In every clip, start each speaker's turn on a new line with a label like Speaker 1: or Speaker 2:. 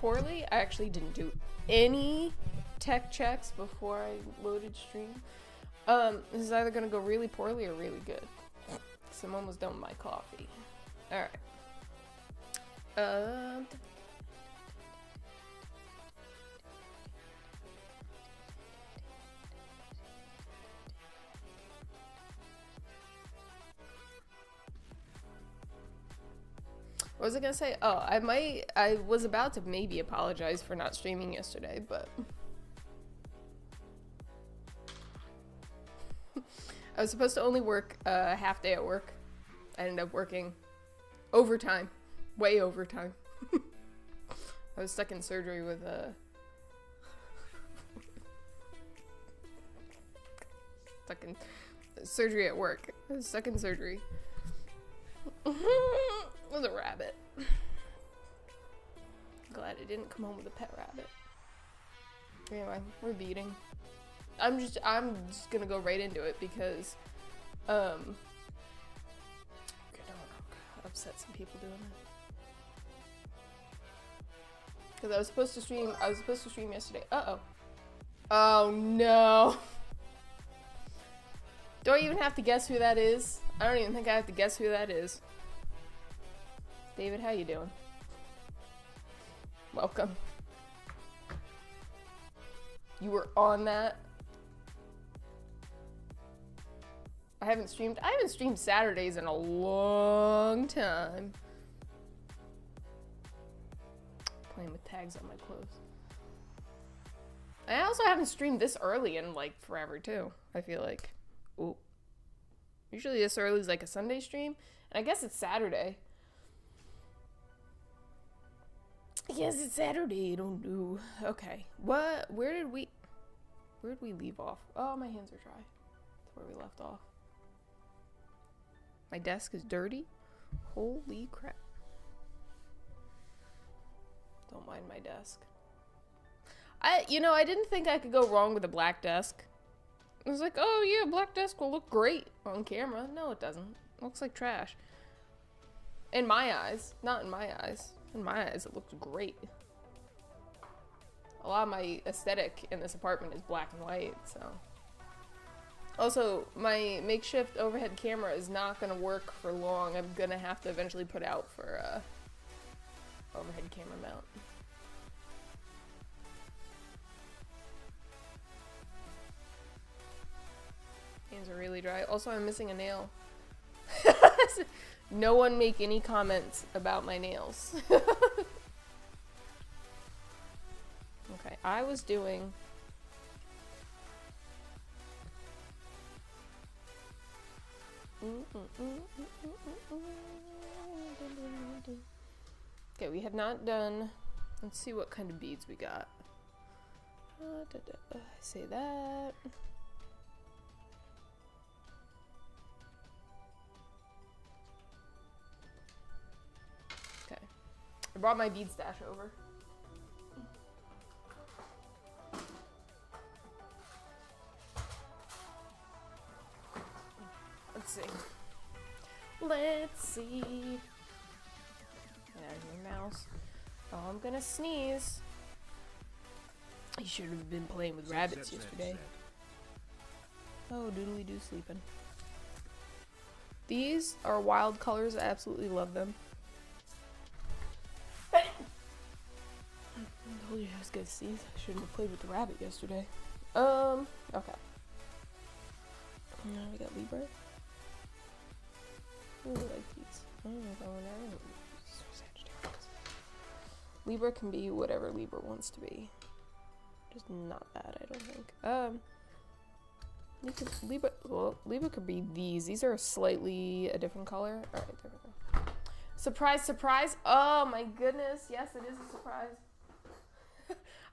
Speaker 1: poorly. I actually didn't do any tech checks before I loaded stream. This is either gonna go really poorly or really good. So I'm almost done with my coffee. Alright. What was I gonna say? Oh, I was about to maybe apologize for not streaming yesterday, but I was supposed to only work a half day at work. I ended up working overtime, way overtime. I was stuck in surgery with stuck in surgery at work. I was stuck in surgery. With a rabbit. Glad I didn't come home with a pet rabbit. Anyway, we're beading. I'm just gonna go right into it because I don't want to upset some people doing that. Because I was supposed to stream yesterday. Oh no. Do I even have to guess who that is? I don't even think I have to guess who that is. David, how you doing? Welcome. You were on that? I haven't streamed Saturdays in a long time. Playing with tags on my clothes. I also haven't streamed this early in like forever too, I feel like. Ooh. Usually this early is like a Sunday stream, and I guess it's Saturday. Yes, it's Saturday. I don't know. Okay. What? Where did we leave off? Oh, my hands are dry. That's where we left off. My desk is dirty. Holy crap. Don't mind my desk. I didn't think I could go wrong with a black desk. I was like, oh yeah, black desk will look great on camera. No, it doesn't. It looks like trash. In my eyes. Not in my eyes. In my eyes, it looks great. A lot of my aesthetic in this apartment is black and white, so. Also, my makeshift overhead camera is not gonna work for long. I'm gonna have to eventually put out for overhead camera mount. Hands are really dry. Also, I'm missing a nail. No one make any comments about my nails. Okay, I was doing... Okay, we have not done... Let's see what kind of beads we got. Say that... I brought my bead stash over. Let's see. Let's see. Get out of your mouse. Oh, I'm gonna sneeze. You should have been playing with rabbits yesterday. Oh, doodly-doo sleeping. These are wild colors. I absolutely love them. I told you I was gonna sneeze. I shouldn't have played with the rabbit yesterday. Okay. Now we got Libra. Ooh, I like these. I don't know if I want to. Sagittarius. Libra can be whatever Libra wants to be. Just not that, I don't think. Libra could be these. These are slightly a different color. Alright, there we go. Surprise, surprise. Oh my goodness. Yes, it is a surprise.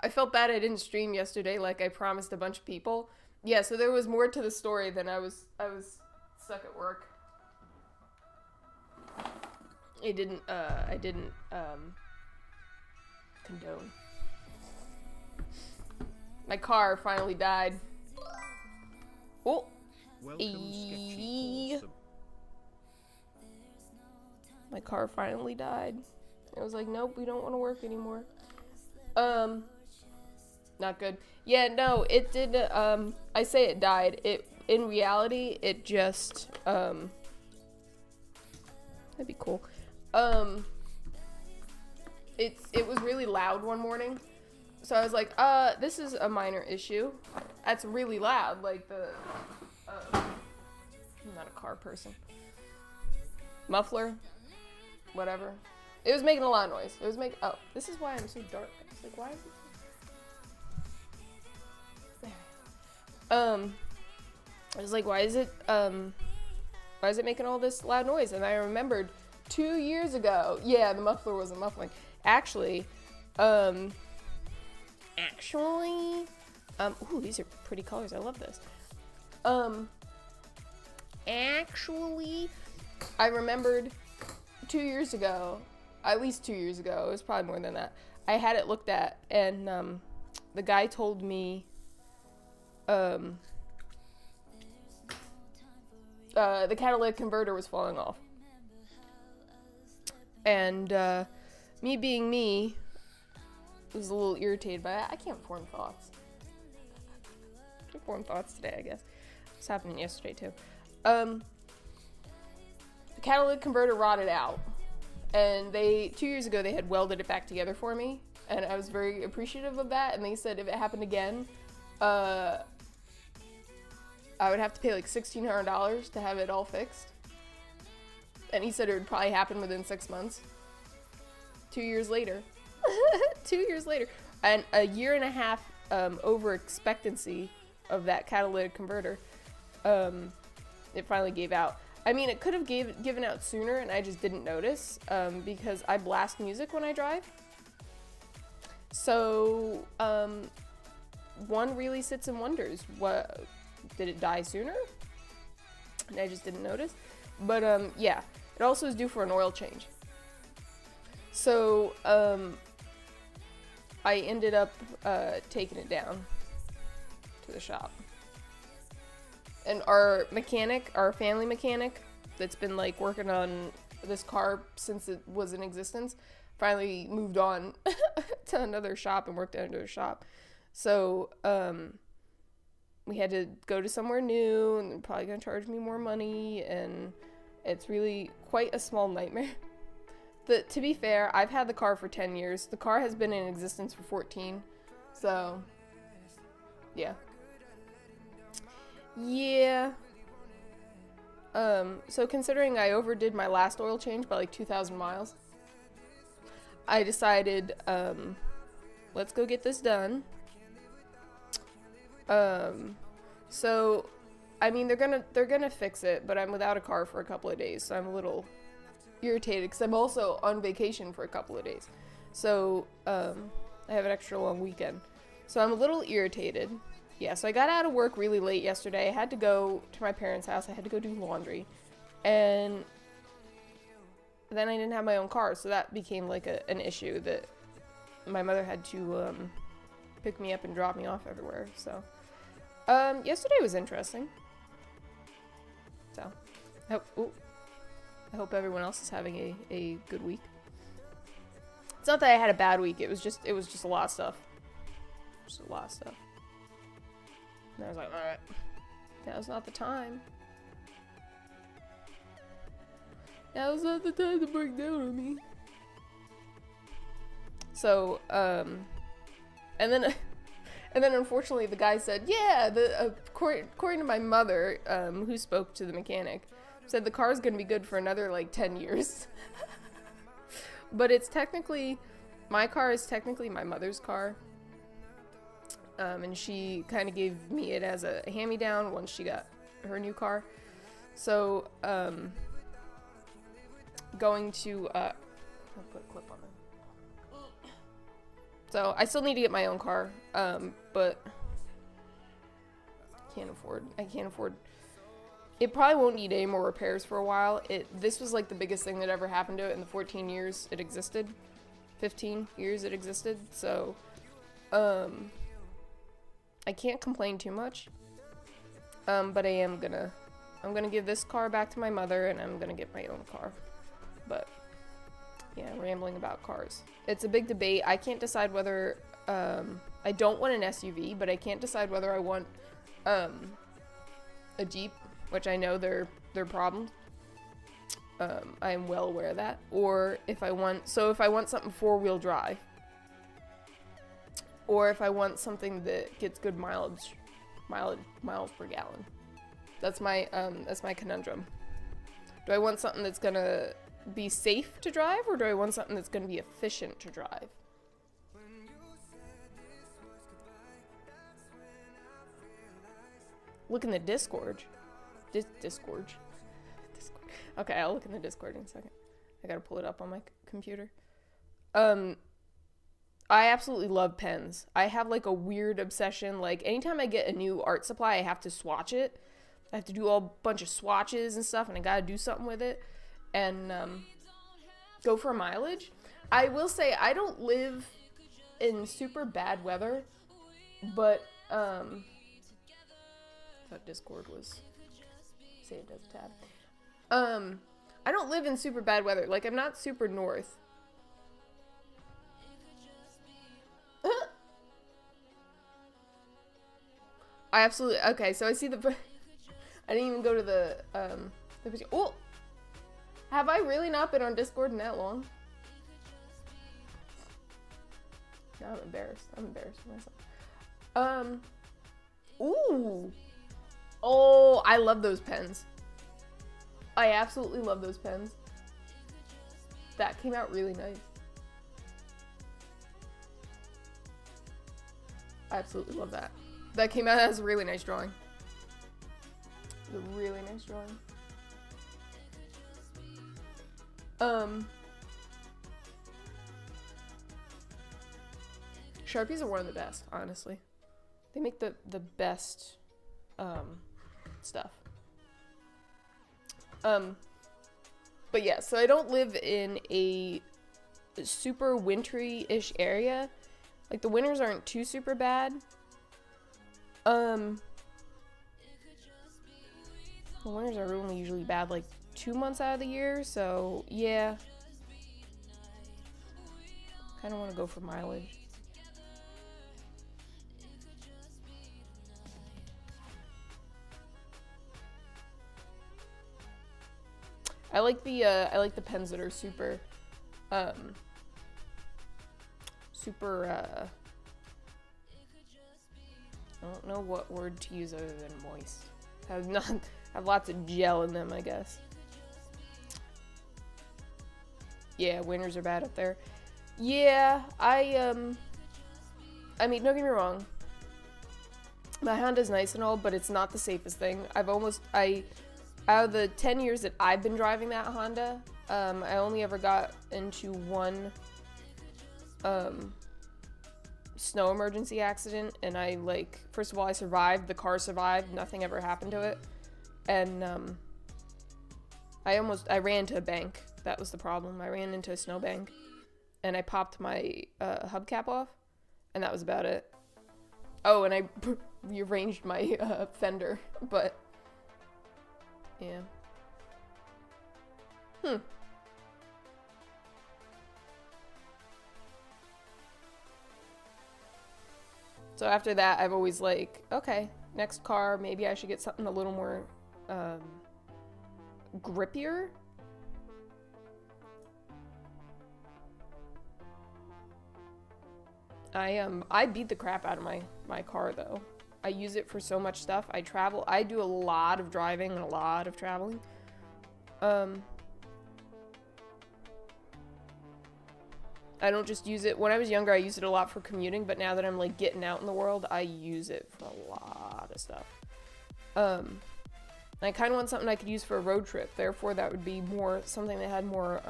Speaker 1: I felt bad I didn't stream yesterday like I promised a bunch of people. Yeah, so there was more to the story than I was stuck at work. I didn't condone. My car finally died. Oh. My car finally died. It was like, nope, we don't want to work anymore. Not good. Yeah, no, it did, I say it died. In reality, it just, that'd be cool. It was really loud one morning. So I was like, this is a minor issue. That's really loud, like I'm not a car person. Muffler, whatever. It was making a lot of noise. It was oh, this is why I'm so dark. It's like, why is it? I was like, why is it making all this loud noise? And I remembered 2 years ago, yeah, the muffler wasn't muffling. Actually, ooh, these are pretty colors. I love this. Actually, I remembered 2 years ago, at least 2 years ago, it was probably more than that, I had it looked at, and the guy told me the catalytic converter was falling off. And me being me, was a little irritated by it. I can't form thoughts. I can't form thoughts today, I guess. This happened yesterday, too. The catalytic converter rotted out. And 2 years ago, they had welded it back together for me. And I was very appreciative of that. And they said if it happened again, I would have to pay like $1,600 to have it all fixed. And he said it would probably happen within 6 months. 2 years later. 2 years later. And a year and a half over expectancy of that catalytic converter, it finally gave out. I mean, it could have given out sooner, and I just didn't notice because I blast music when I drive. So, one really sits and wonders, what did it die sooner? And I just didn't notice. But yeah, it also is due for an oil change. So I ended up taking it down to the shop. And our mechanic, our family mechanic, that's been like working on this car since it was in existence, finally moved on to another shop and worked at another shop. So we had to go to somewhere new, and they're probably gonna charge me more money, and it's really quite a small nightmare. To be fair, I've had the car for 10 years. The car has been in existence for 14. So, yeah. Yeah. So considering I overdid my last oil change by like 2,000 miles, I decided, let's go get this done. So, I mean, they're gonna fix it, but I'm without a car for a couple of days, so I'm a little irritated because I'm also on vacation for a couple of days. So, I have an extra long weekend. So I'm a little irritated. Yeah, so I got out of work really late yesterday. I had to go to my parents' house. I had to go do laundry. And then I didn't have my own car, so that became like an issue that my mother had to pick me up and drop me off everywhere. So yesterday was interesting. So I hope everyone else is having a good week. It's not that I had a bad week. It was just a lot of stuff. Just a lot of stuff. And I was like, alright, now's not the time. Now's not the time to break down on me. So, and then unfortunately the guy said, yeah, according to my mother, who spoke to the mechanic, said the car's gonna be good for another like 10 years. But it's technically, my car is technically my mother's car. And she kind of gave me it as a hand-me-down once she got her new car. So, going to, I'll put a clip on there. So, I still need to get my own car, but I can't afford, it probably won't need any more repairs for a while. This was like the biggest thing that ever happened to it in the 14 years it existed. 15 years it existed, so, I can't complain too much, but I'm gonna give this car back to my mother, and I'm gonna get my own car. But Yeah, rambling about cars. It's a big debate. I can't decide whether, I don't want an SUV, but I can't decide whether I want, a Jeep, which I know they're problems. I am well aware of that. Or if I want something 4-wheel drive, or if I want something that gets good miles per gallon. That's my conundrum. Do I want something that's gonna be safe to drive, or do I want something that's gonna be efficient to drive? Look in the Discord. Discord. Okay, I'll look in the Discord in a second. I gotta pull it up on my computer. I absolutely love pens. I have like a weird obsession. Like anytime I get a new art supply, I have to swatch it. I have to do a bunch of swatches and stuff, and I gotta do something with it. And go for mileage. I will say I don't live in super bad weather, but thought Discord was saved as a tab. I don't live in super bad weather. Like, I'm not super north. I absolutely, okay, so I see the, I didn't even go to the oh! Have I really not been on Discord in that long? Now I'm embarrassed. I'm embarrassed for myself. Ooh! Oh, I love those pens. I absolutely love those pens. That came out really nice. I absolutely love that. That came out as a really nice drawing. It was a really nice drawing. Sharpies are one of the best, honestly. They make the best stuff. But yeah, so I don't live in a super wintry-ish area. Like, the winters aren't too super bad. The winters are only usually bad like 2 months out of the year, so yeah. Kind of want to go for mileage. I like the pens that are super I don't know what word to use other than moist. Have lots of gel in them, I guess. Yeah, winters are bad up there. Yeah, I mean, don't get me wrong. My Honda's nice and all, but it's not the safest thing. Out of the 10 years that I've been driving that Honda, I only ever got into one snow emergency accident, and I, like, first of all, I survived, the car survived, nothing ever happened to it, and I ran into a bank. That was the problem. I ran into a snowbank, and I popped my hubcap off, and that was about it. Oh, and I rearranged my fender, but yeah. So after that, I've always like, okay, next car, maybe I should get something a little more grippier. I beat the crap out of my car though. I use it for so much stuff. I travel. I do a lot of driving and a lot of traveling. I don't just use it. When I was younger, I used it a lot for commuting, but now that I'm like getting out in the world, I use it for a lot of stuff. I kind of want something I could use for a road trip. Therefore, that would be more something that had more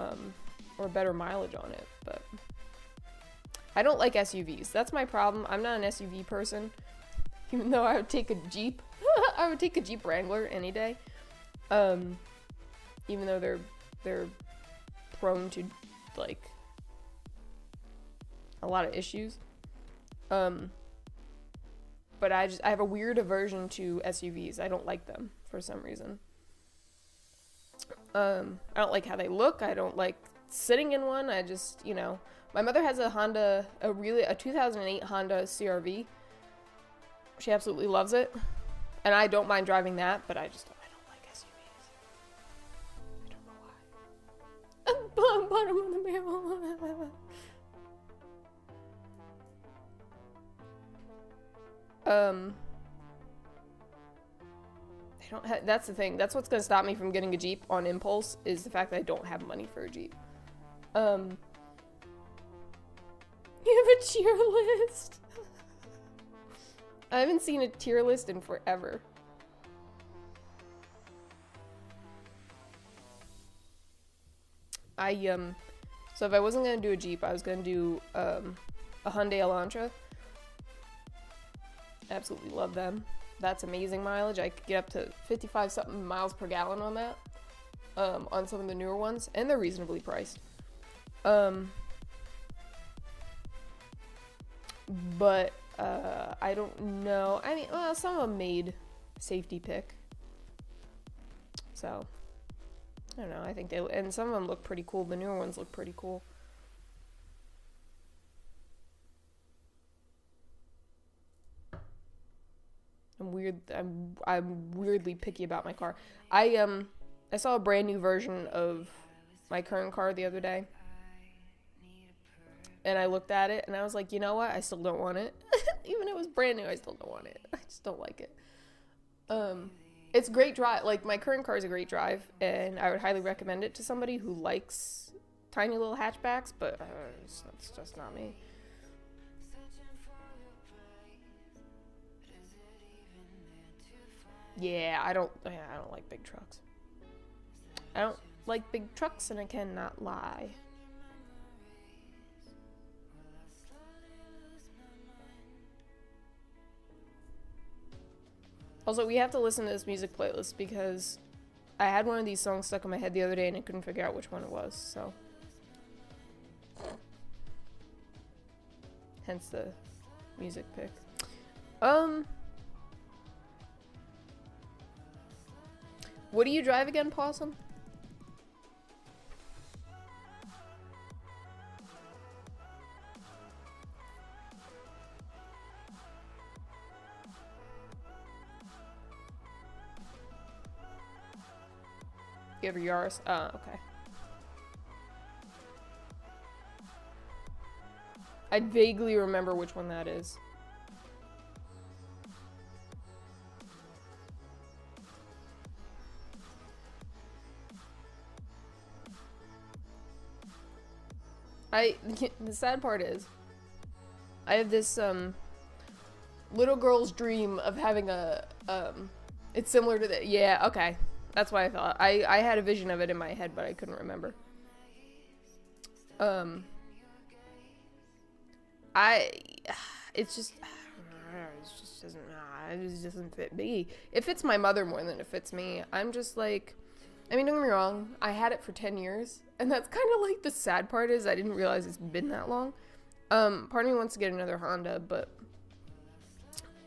Speaker 1: or better mileage on it. But I don't like SUVs. That's my problem. I'm not an SUV person. Even though I would take a Jeep. I would take a Jeep Wrangler any day. Even though they're prone to like a lot of issues. But I have a weird aversion to SUVs. I don't like them for some reason. I don't like how they look. I don't like sitting in one. I just, my mother has a 2008 Honda CRV. She absolutely loves it. And I don't mind driving that, but I don't like SUVs. I don't know why. Bottom of the barrel. That's the thing. That's what's gonna stop me from getting a Jeep on impulse, is the fact that I don't have money for a Jeep. You have a tier list. I haven't seen a tier list in forever. So if I wasn't gonna do a Jeep, I was gonna do a Hyundai Elantra. Absolutely love them. That's amazing mileage. I could get up to 55 something miles per gallon on that. On some of the newer ones, and they're reasonably priced. But I don't know. I mean, well, some of them made safety pick. So I don't know. I think and some of them look pretty cool. The newer ones look pretty cool. I'm weirdly picky about my car. I saw a brand new version of my current car the other day. And I looked at it and I was like, you know what? I still don't want it. Even if it was brand new, I still don't want it. I just don't like it. It's a great drive. Like, my current car is a great drive, and I would highly recommend it to somebody who likes tiny little hatchbacks, but that's just not me. Yeah, I don't like big trucks. I don't like big trucks, and I cannot lie. Also, we have to listen to this music playlist because I had one of these songs stuck in my head the other day and I couldn't figure out which one it was, so. Hence the music pick. What do you drive again, Possum? You have a Yaris? Oh, okay. I vaguely remember which one that is. The sad part is, I have this, little girl's dream of having a, it's similar to the, yeah, okay. That's why I thought. I had a vision of it in my head, but I couldn't remember. It just doesn't fit me. It fits my mother more than it fits me. I'm just like, I mean, don't get me wrong, I had it for 10 years, and that's kind of like the sad part is I didn't realize it's been that long. Part of me wants to get another Honda, but,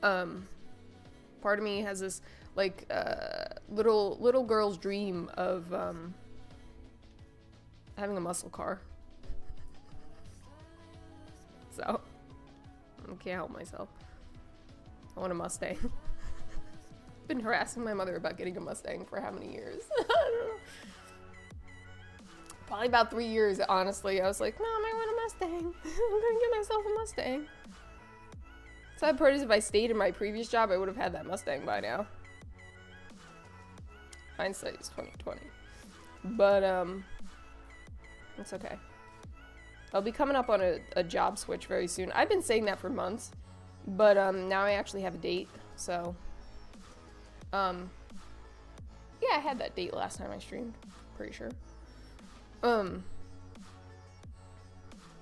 Speaker 1: part of me has this, like, little girl's dream of, having a muscle car. So, I can't help myself. I want a Mustang. Been harassing my mother about getting a Mustang for how many years? I don't know. Probably about 3 years, honestly. I was like, Mom, I want a Mustang. I'm gonna get myself a Mustang. Sad part is if I stayed in my previous job, I would have had that Mustang by now. Hindsight is 20/20. But, it's okay. I'll be coming up on a job switch very soon. I've been saying that for months, but now I actually have a date, so yeah, I had that date last time I streamed, pretty sure.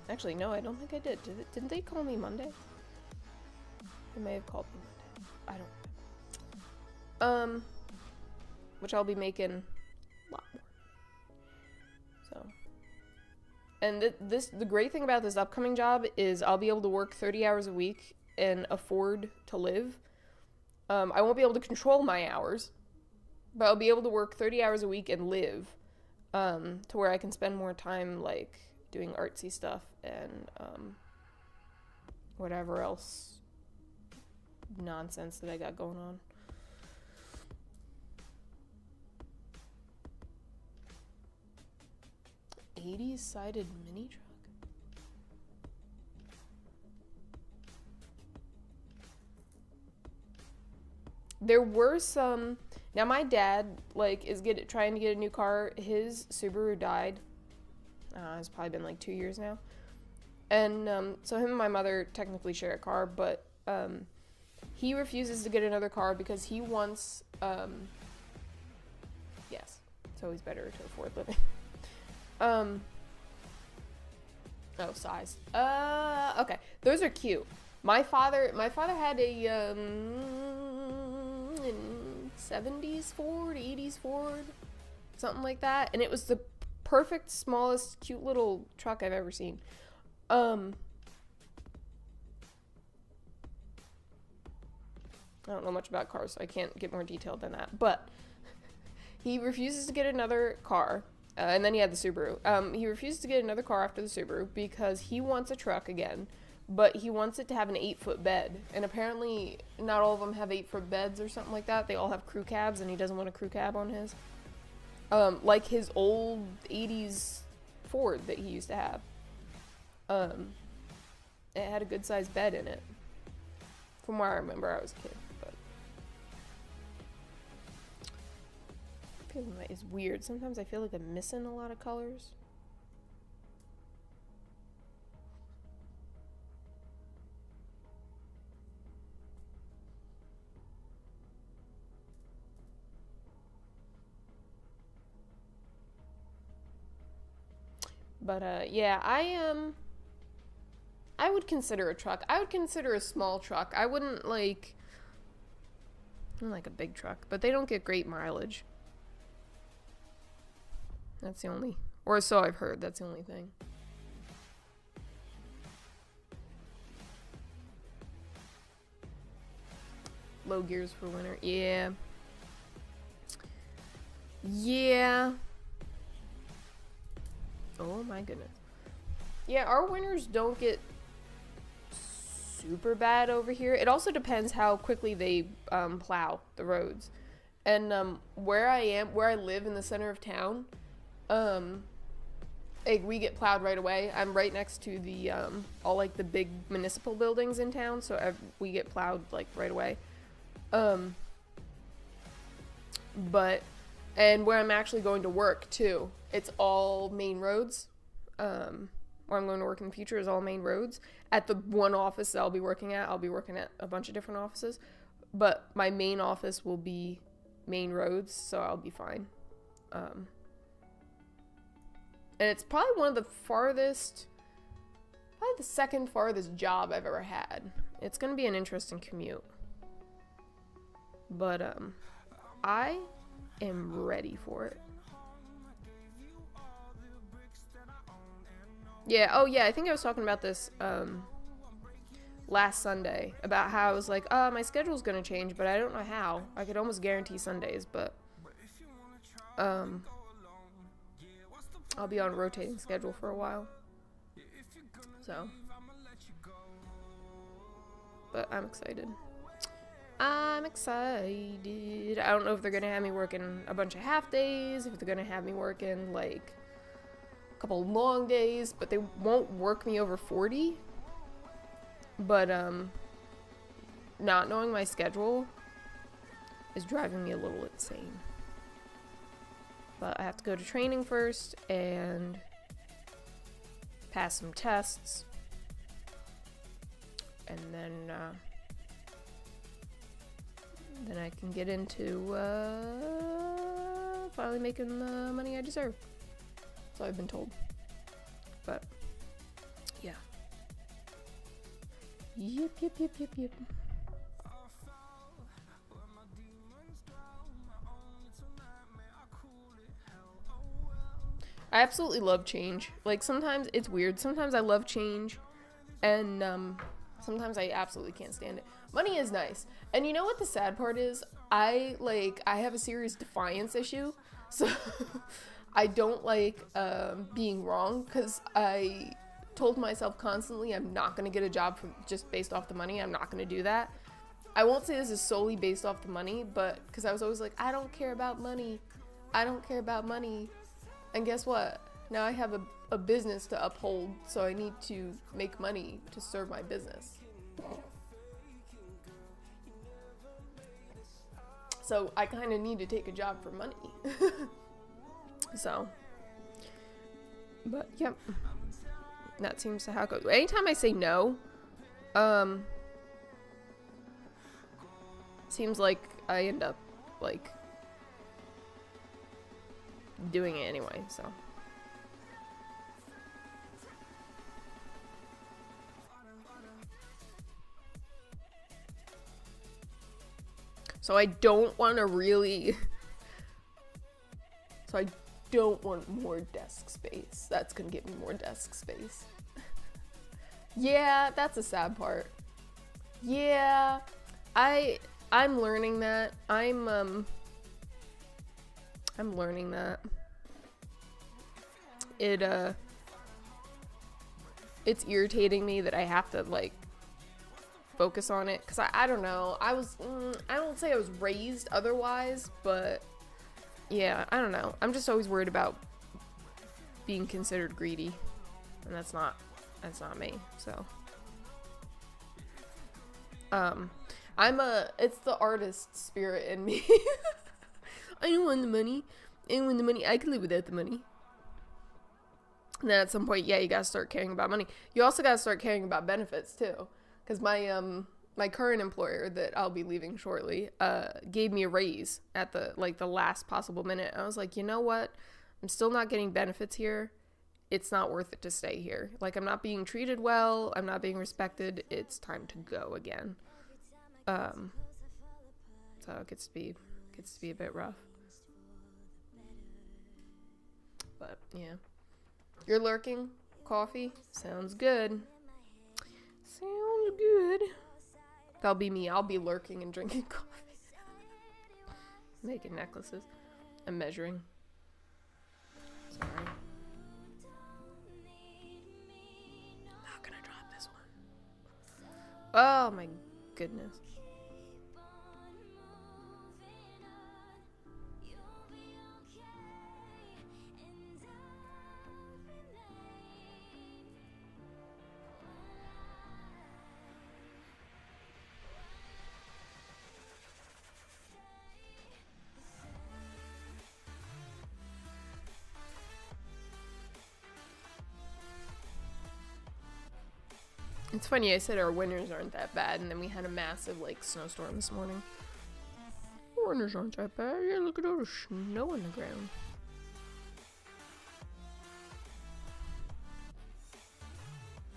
Speaker 1: Actually, no, I don't think I did. Didn't they call me Monday? They may have called me Monday. I don't. Which I'll be making a lot more. So. And the great thing about this upcoming job is I'll be able to work 30 hours a week and afford to live. I won't be able to control my hours, but I'll be able to work 30 hours a week and live. to where I can spend more time, like, doing artsy stuff and, whatever else nonsense that I got going on. '80s sided mini truck? There were some. Now my dad, like, is trying to get a new car. His Subaru died. It's probably been like 2 years now. And so him and my mother technically share a car, but he refuses to get another car because he wants, yes, it's always better to afford living. Oh, size. Okay, those are cute. My father had a 70s Ford, 80s Ford, something like that, and it was the perfect, smallest, cute little truck I've ever seen. I don't know much about cars, so I can't get more detailed than that, but he refuses to get another car, and then he had the Subaru. He refuses to get another car after the Subaru because he wants a truck again, but he wants it to have an 8-foot bed, and apparently not all of them have 8-foot beds or something like that. They all have crew cabs, and he doesn't want a crew cab on his. Like his old 80s Ford that he used to have. It had a good-sized bed in it. From where I remember, I was a kid, but it's weird. Sometimes I feel like I'm missing a lot of colors. But yeah, I would consider a truck. I would consider a small truck. I wouldn't like a big truck, but they don't get great mileage. That's the only, or so I've heard, that's the only thing. Low gears for winter. Yeah. Yeah. Oh my goodness. Yeah, our winters don't get super bad over here. It also depends how quickly they plow the roads. And where I live in the center of town, we get plowed right away. I'm right next to the all like the big municipal buildings in town, so we get plowed like right away. But and where I'm actually going to work too, it's all main roads. Where I'm going to work in the future is all main roads. At the one office that I'll be working at a bunch of different offices, but my main office will be main roads, so I'll be fine. And it's probably one of the farthest, probably the second farthest job I've ever had. It's gonna be an interesting commute, but I am ready for it. Yeah, oh yeah, I think I was talking about this last Sunday, about how I was like, my schedule's gonna change, but I don't know how. I could almost guarantee Sundays, but I'll be on a rotating schedule for a while. So, but I'm excited. I don't know if they're gonna have me working a bunch of half days, if they're gonna have me working like couple long days, but they won't work me over 40. But not knowing my schedule is driving me a little insane. But I have to go to training first and pass some tests, and then I can get into finally making the money I deserve. So I've been told. But yeah. Yep. I absolutely love change. Like, sometimes it's weird. Sometimes I love change, and sometimes I absolutely can't stand it. Money is nice. And you know what the sad part is? I have a serious defiance issue. So I don't like being wrong, because I told myself constantly I'm not going to get a job from just based off the money. I'm not going to do that. I won't say this is solely based off the money, but because I was always like, I don't care about money. I don't care about money. And guess what? Now I have a business to uphold, so I need to make money to serve my business. So I kind of need to take a job for money. So, but yep, that seems to how it goes. Anytime I say no, seems like I end up like doing it anyway. So I don't want to really. So I don't want more desk space. That's gonna get me more desk space. Yeah, that's a sad part. Yeah, I'm learning that. I'm learning that. It's irritating me that I have to like focus on it, because I don't know. I don't say I was raised otherwise, but yeah, I don't know. I'm just always worried about being considered greedy, and that's not me. So it's the artist spirit in me. I don't want the money. I don't want the money. I can live without the money. And then at some point, yeah, you gotta start caring about money. You also gotta start caring about benefits too. Because my current employer that I'll be leaving shortly gave me a raise at the last possible minute. I was like, you know what? I'm still not getting benefits here. It's not worth it to stay here. Like, I'm not being treated well. I'm not being respected. It's time to go again. So it gets to be a bit rough. But yeah, you're lurking. Coffee sounds good. Sounds good. That'll be me. I'll be lurking and drinking coffee. Making necklaces. I'm measuring. Sorry. Not gonna drop this one. Oh my goodness. It's funny, I said our winters aren't that bad, and then we had a massive, like, snowstorm this morning. Our winters aren't that bad. Yeah, look at all the snow on the ground.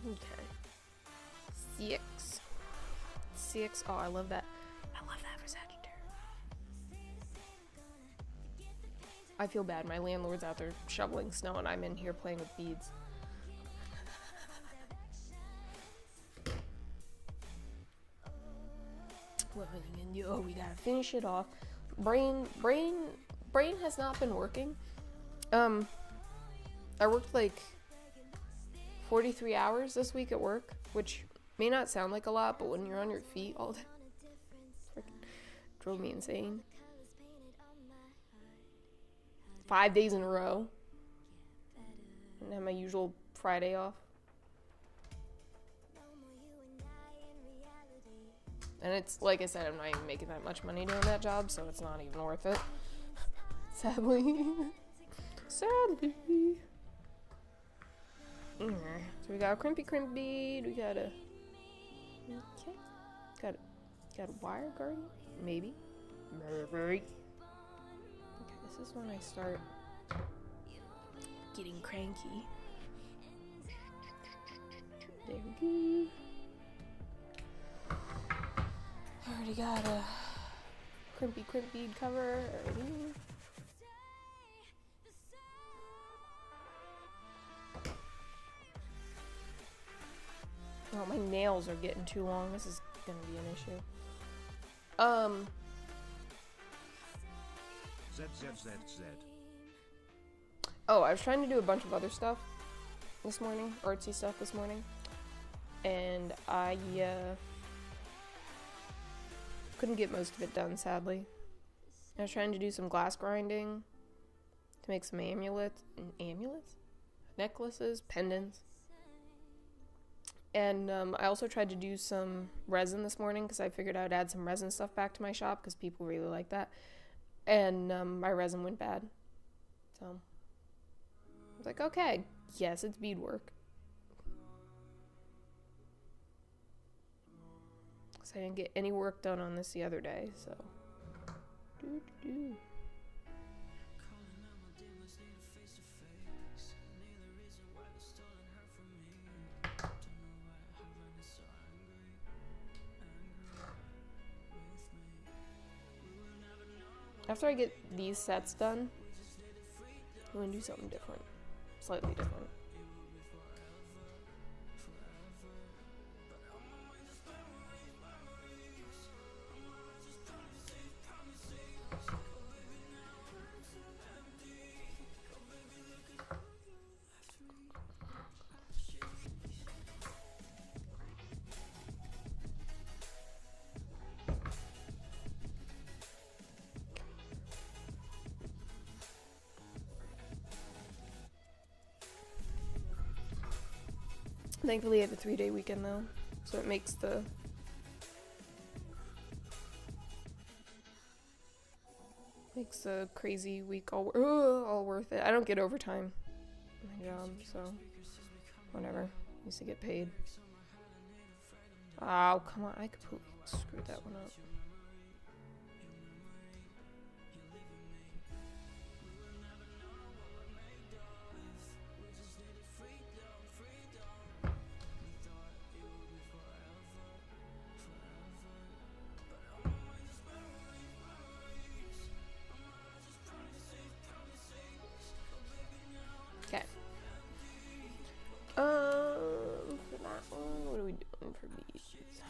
Speaker 1: Okay. 6. Oh, I love that. I love that for Sagittarius. I feel bad. My landlord's out there shoveling snow, and I'm in here playing with beads. What are we gonna do? Oh, we gotta finish it off. Brain has not been working. I worked like 43 hours this week at work, which may not sound like a lot, but when you're on your feet all day, freaking drove me insane. 5 days in a row. And have my usual Friday off. And it's, like I said, I'm not even making that much money doing that job, so it's not even worth it. Sadly. Sadly. So we got a crimpy bead. We got a... Okay. Got a wire guard? Maybe. Okay, this is when I start getting cranky. There we go. I already got a crimpy bead cover already. Oh, my nails are getting too long. This is gonna be an issue. Oh, I was trying to do a bunch of other stuff this morning, artsy stuff this morning, and I couldn't get most of it done, sadly. I was trying to do some glass grinding to make some necklaces, pendants. And I also tried to do some resin this morning because I figured I'd add some resin stuff back to my shop because people really like that. And my resin went bad. So I was like, okay, yes, it's beadwork. Because I didn't get any work done on this the other day, so. Doo-doo-doo. After I get these sets done, I'm going to do something different. Slightly different. Thankfully, I have a 3-day weekend though, so it makes the crazy week all worth it. I don't get overtime in my job, so whatever. I used to get paid. Oh, come on! I completely screwed that one up. For that one, what are we doing for beads?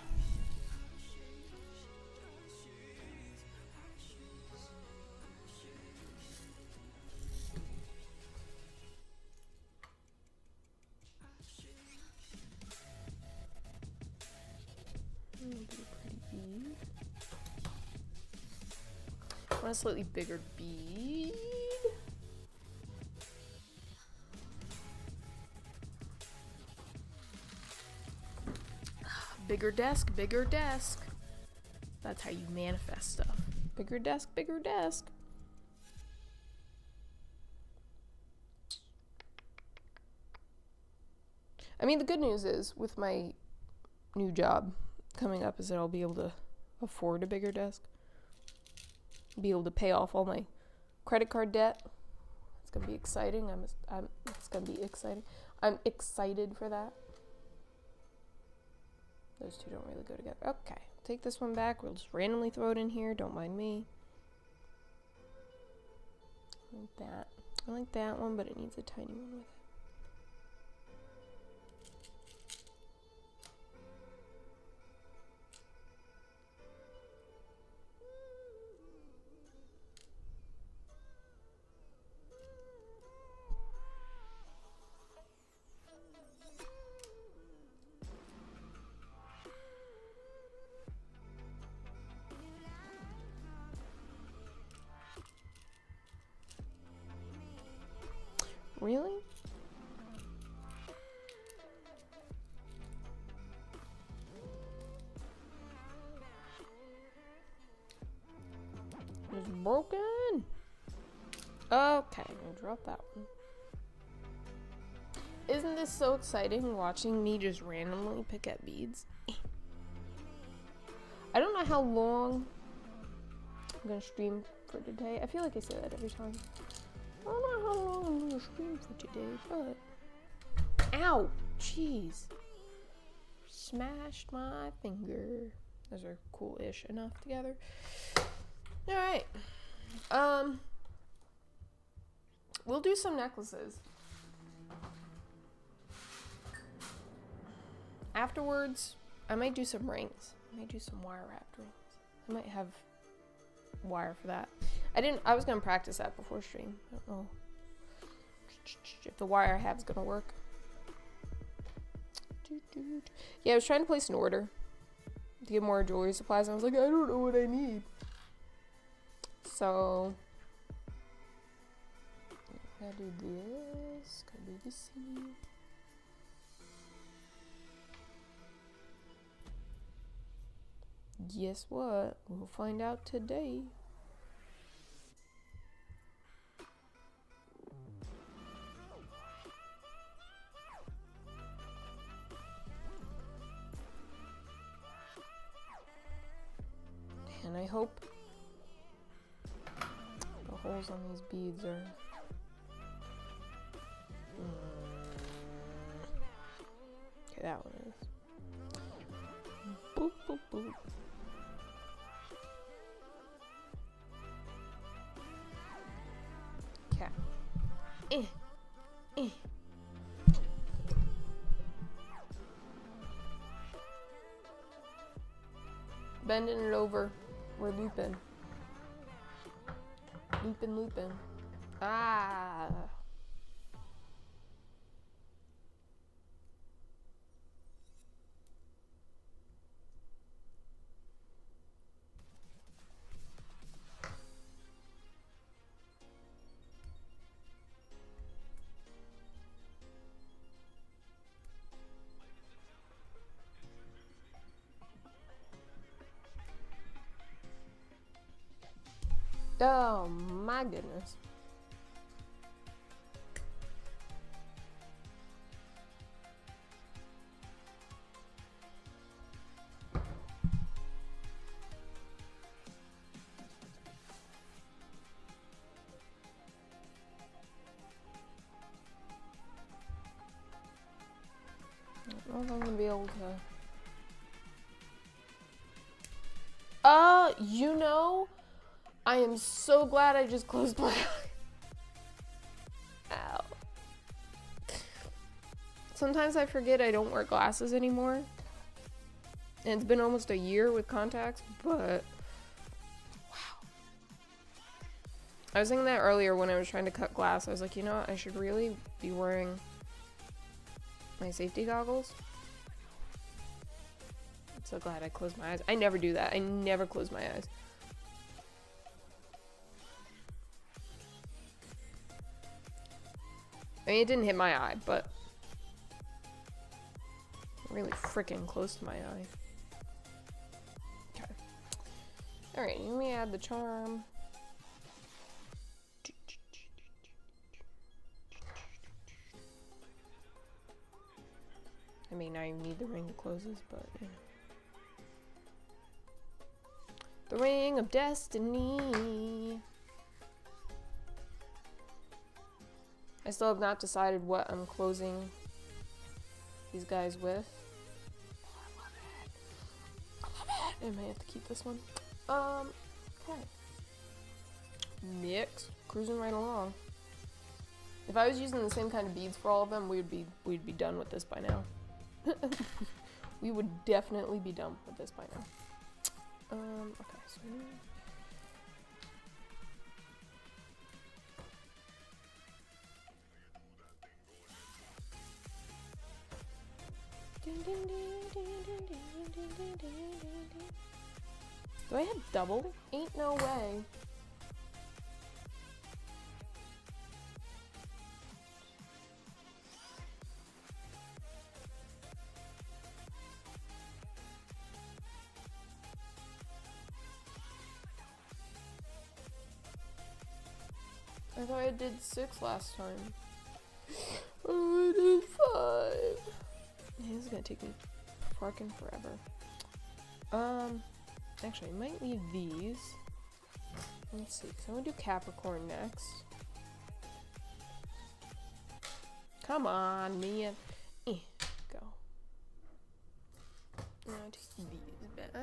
Speaker 1: Do a pretty bead. I want a slightly bigger bead. Bigger desk, bigger desk. That's how you manifest stuff. Bigger desk, bigger desk. I mean, the good news is with my new job coming up is that I'll be able to afford a bigger desk. Be able to pay off all my credit card debt. It's gonna be exciting. It's gonna be exciting. I'm excited for that. Those two don't really go together. Okay, take this one back. We'll just randomly throw it in here. Don't mind me. Like that. I like that one, but it needs a tiny one with it. Really? It's broken. Okay, we'll drop that one. Isn't this so exciting watching me just randomly pick at beads? I don't know how long I'm gonna stream for today. I feel like I say that every time. I don't know how long I'm gonna stream for today, but... Ow! Jeez. Smashed my finger. Those are cool-ish enough together. Alright. We'll do some necklaces. Afterwards, I might do some rings. I might do some wire wrapped rings. I might have wire for that. I was gonna practice that before stream. I don't know. if the wire I have is gonna work. Yeah, I was trying to place an order to get more jewelry supplies, and I was like, I don't know what I need. So gotta do this. Gotta do this. Guess what? We'll find out today. And I hope the holes on these beads are... Okay, that one is. Boop, boop, boop. Okay. Bending it over. We're looping. Looping. Ah. Oh my goodness. I don't know if I'm gonna be able to. You know, I am so glad I just closed my eye. Ow. Sometimes I forget I don't wear glasses anymore. And it's been almost a year with contacts, but wow. I was thinking that earlier when I was trying to cut glass. I was like, you know what? I should really be wearing my safety goggles. I'm so glad I closed my eyes. I never do that. I never close my eyes. I mean, it didn't hit my eye, but really freaking close to my eye. Okay. Alright, let me add the charm. I mean, I need the ring to close this, but you know. The ring of destiny. I still have not decided what I'm closing these guys with. Oh, I love it. I might have to keep this one. Okay. Next, cruising right along. If I was using the same kind of beads for all of them, we'd be done with this by now. We would definitely be done with this by now. Okay, so do I have double? Ain't no way. I thought I did 6 last time. Oh, I did 5. Yeah, this is gonna take me fucking forever. Actually, I might leave these. Let's see, so I'm gonna do Capricorn next. Come on, man. Go. Now take these back.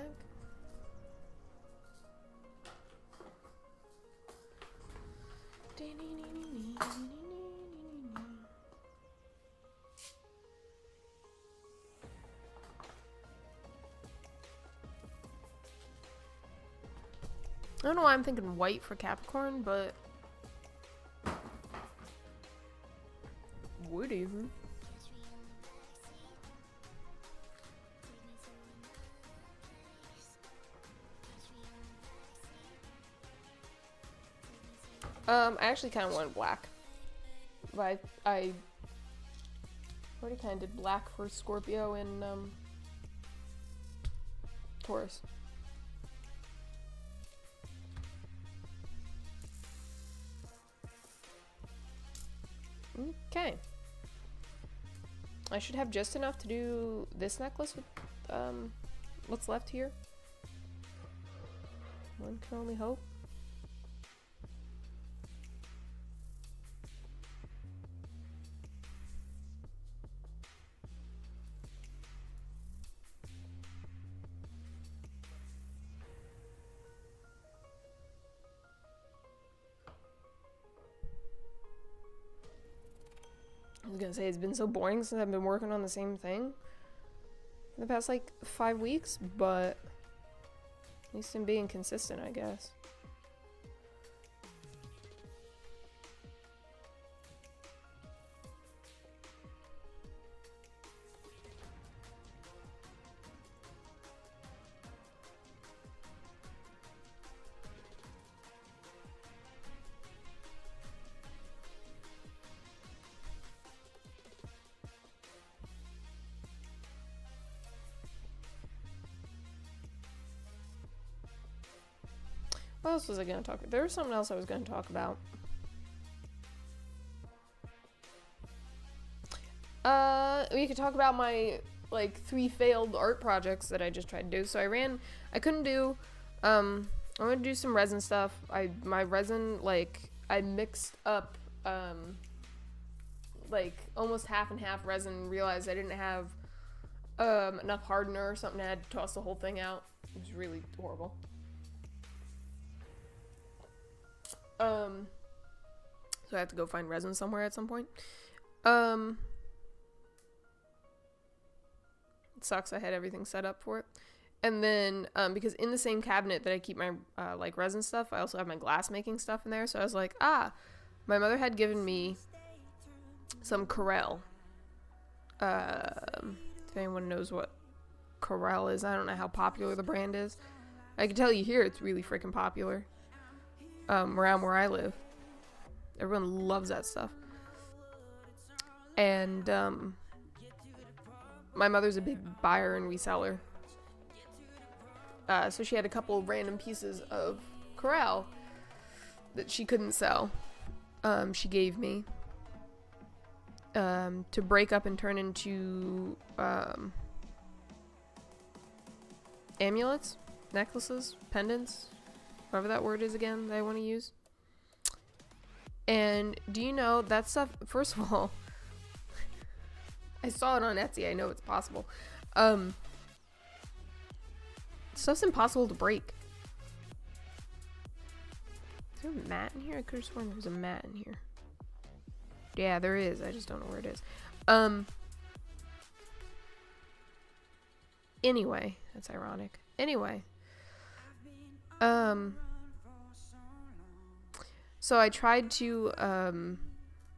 Speaker 1: I don't know why I'm thinking white for Capricorn, but woody. I actually kind of wanted black, but I already kind of did black for Scorpio and Taurus. Okay. I should have just enough to do this necklace with what's left here. One can only hope. I was gonna say, it's been so boring since I've been working on the same thing for the past like 5 weeks, but at least I'm being consistent, I guess. What else was I going to talk about? There was something else I was going to talk about. We could talk about my, like, 3 failed art projects that I just tried to do. So I couldn't do, I wanted to do some resin stuff. My resin, like, I mixed up, like, almost half and half resin, realized I didn't have, enough hardener or something. I had to toss the whole thing out. It was really horrible. So I have to go find resin somewhere at some point. It sucks. I had everything set up for it. And then, because in the same cabinet that I keep my, like, resin stuff, I also have my glass making stuff in there. So I was like, my mother had given me some Corel. If anyone knows what Corel is, I don't know how popular the brand is. I can tell you here it's really freaking popular. Around where I live. Everyone loves that stuff. And, my mother's a big buyer and reseller. So she had a couple random pieces of Corel that she couldn't sell. She gave me. To break up and turn into, amulets, necklaces, pendants. Whatever that word is again that I want to use. And do you know that stuff, first of all, I saw it on Etsy, I know it's possible. Stuff's impossible to break. Is there a mat in here? I could have sworn there was a mat in here. Yeah, there is. I just don't know where it is. Anyway, that's ironic. Anyway. So I tried to,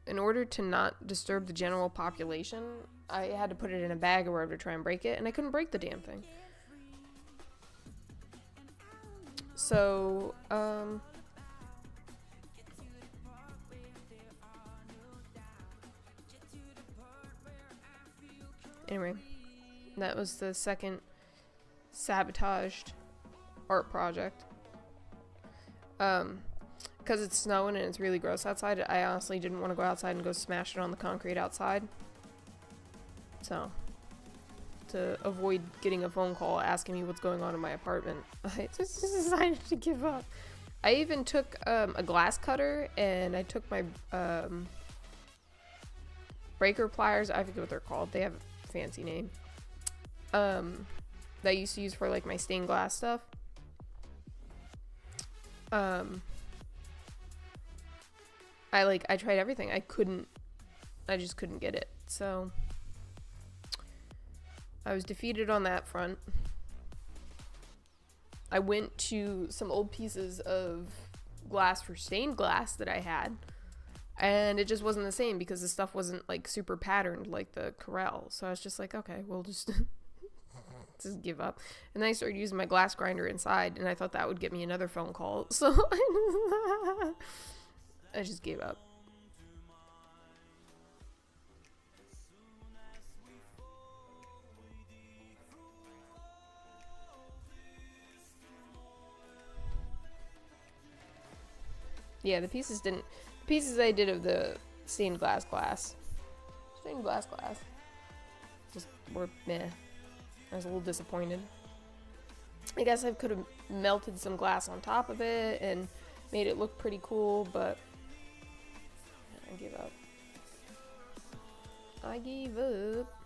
Speaker 1: in order to not disturb the general population, I had to put it in a bag or wherever to try and break it, and I couldn't break the damn thing. So, anyway, that was the second sabotaged art project. Because it's snowing and it's really gross outside, I honestly didn't want to go outside and go smash it on the concrete outside. So, to avoid getting a phone call asking me what's going on in my apartment, I just decided to give up. I even took a glass cutter and I took my breaker pliers. I forget what they're called. They have a fancy name. That I used to use for like my stained glass stuff. I tried everything. I just couldn't get it. So I was defeated on that front. I went to some old pieces of glass for stained glass that I had. And it just wasn't the same because the stuff wasn't like super patterned like the Corel. So I was just like, okay, we'll just just give up. And then I started using my glass grinder inside, and I thought that would get me another phone call. So I just gave up. Yeah, the pieces I did of the stained glass just were meh. I was a little disappointed. I guess I could have melted some glass on top of it and made it look pretty cool, but I gave up. I gave up.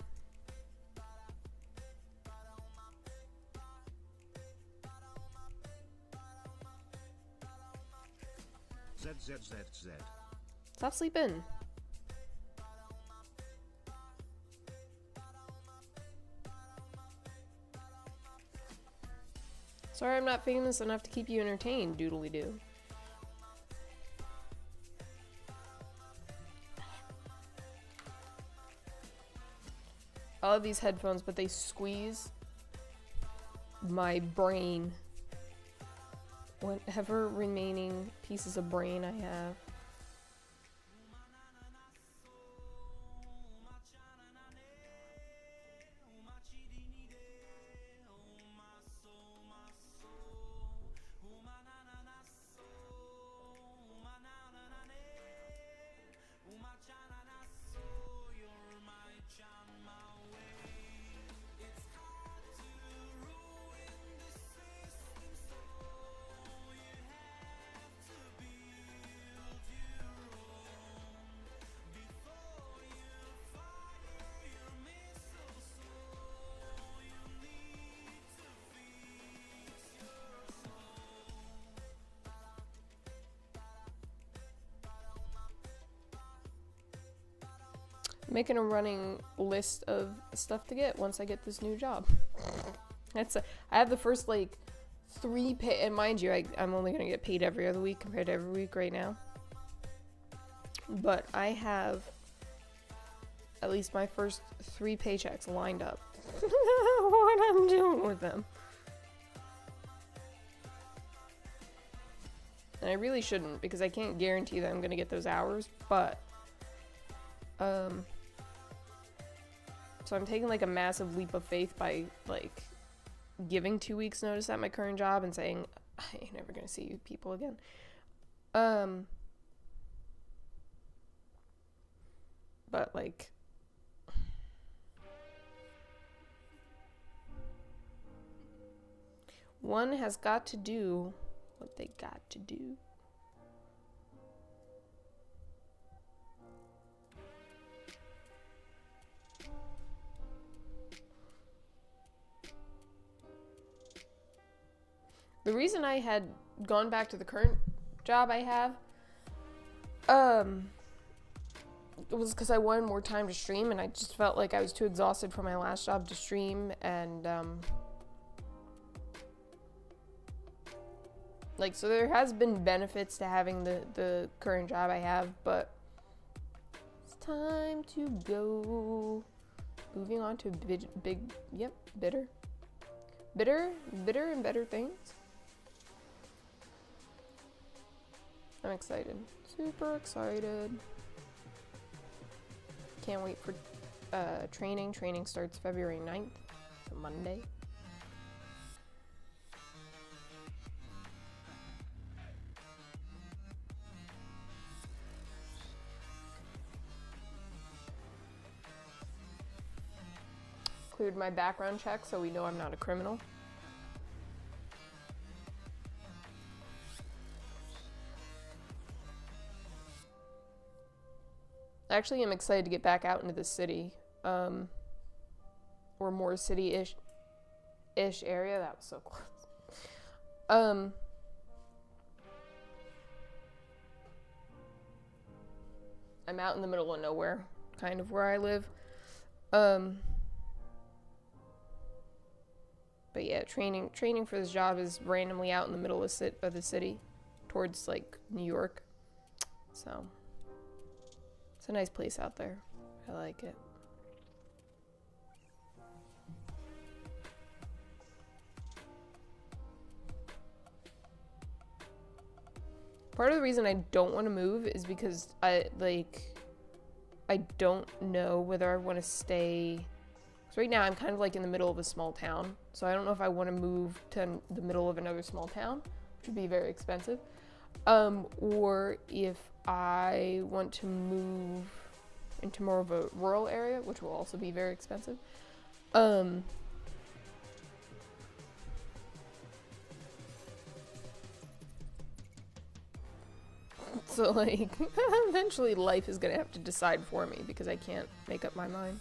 Speaker 2: ZZZZ.
Speaker 1: Stop sleeping. Sorry I'm not famous enough to keep you entertained, doodly-doo. I love these headphones, but they squeeze my brain. Whatever remaining pieces of brain I have. Making a running list of stuff to get once I get this new job. I have the first like 3 pay, and mind you, I'm only gonna get paid every other week compared to every week right now. But I have at least my first 3 paychecks lined up. What I'm doing with them. And I really shouldn't, because I can't guarantee that I'm gonna get those hours, but so I'm taking like a massive leap of faith by like giving 2 weeks notice at my current job and saying I ain't never gonna see you people again. But like one has got to do what they got to do. The reason I had gone back to the current job I have, it was because I wanted more time to stream, and I just felt like I was too exhausted from my last job to stream, and, like, so there has been benefits to having the current job I have, but it's time to go. Moving on to bitter and better things. I'm excited. Super excited. Can't wait for training. Training starts February 9th, so Monday. Cleared my background check, so we know I'm not a criminal. Actually, I'm excited to get back out into the city, or more city-ish area. That was so close. I'm out in the middle of nowhere, kind of where I live. But yeah, training for this job is randomly out in the middle of the city, towards like New York. So It's a nice place out there. I like it. Part of the reason I don't want to move is because I don't know whether I want to stay. So right now I'm kind of like in the middle of a small town. So I don't know if I want to move to the middle of another small town, which would be very expensive. Or if I want to move into more of a rural area, which will also be very expensive. So, like, eventually life is gonna have to decide for me because I can't make up my mind.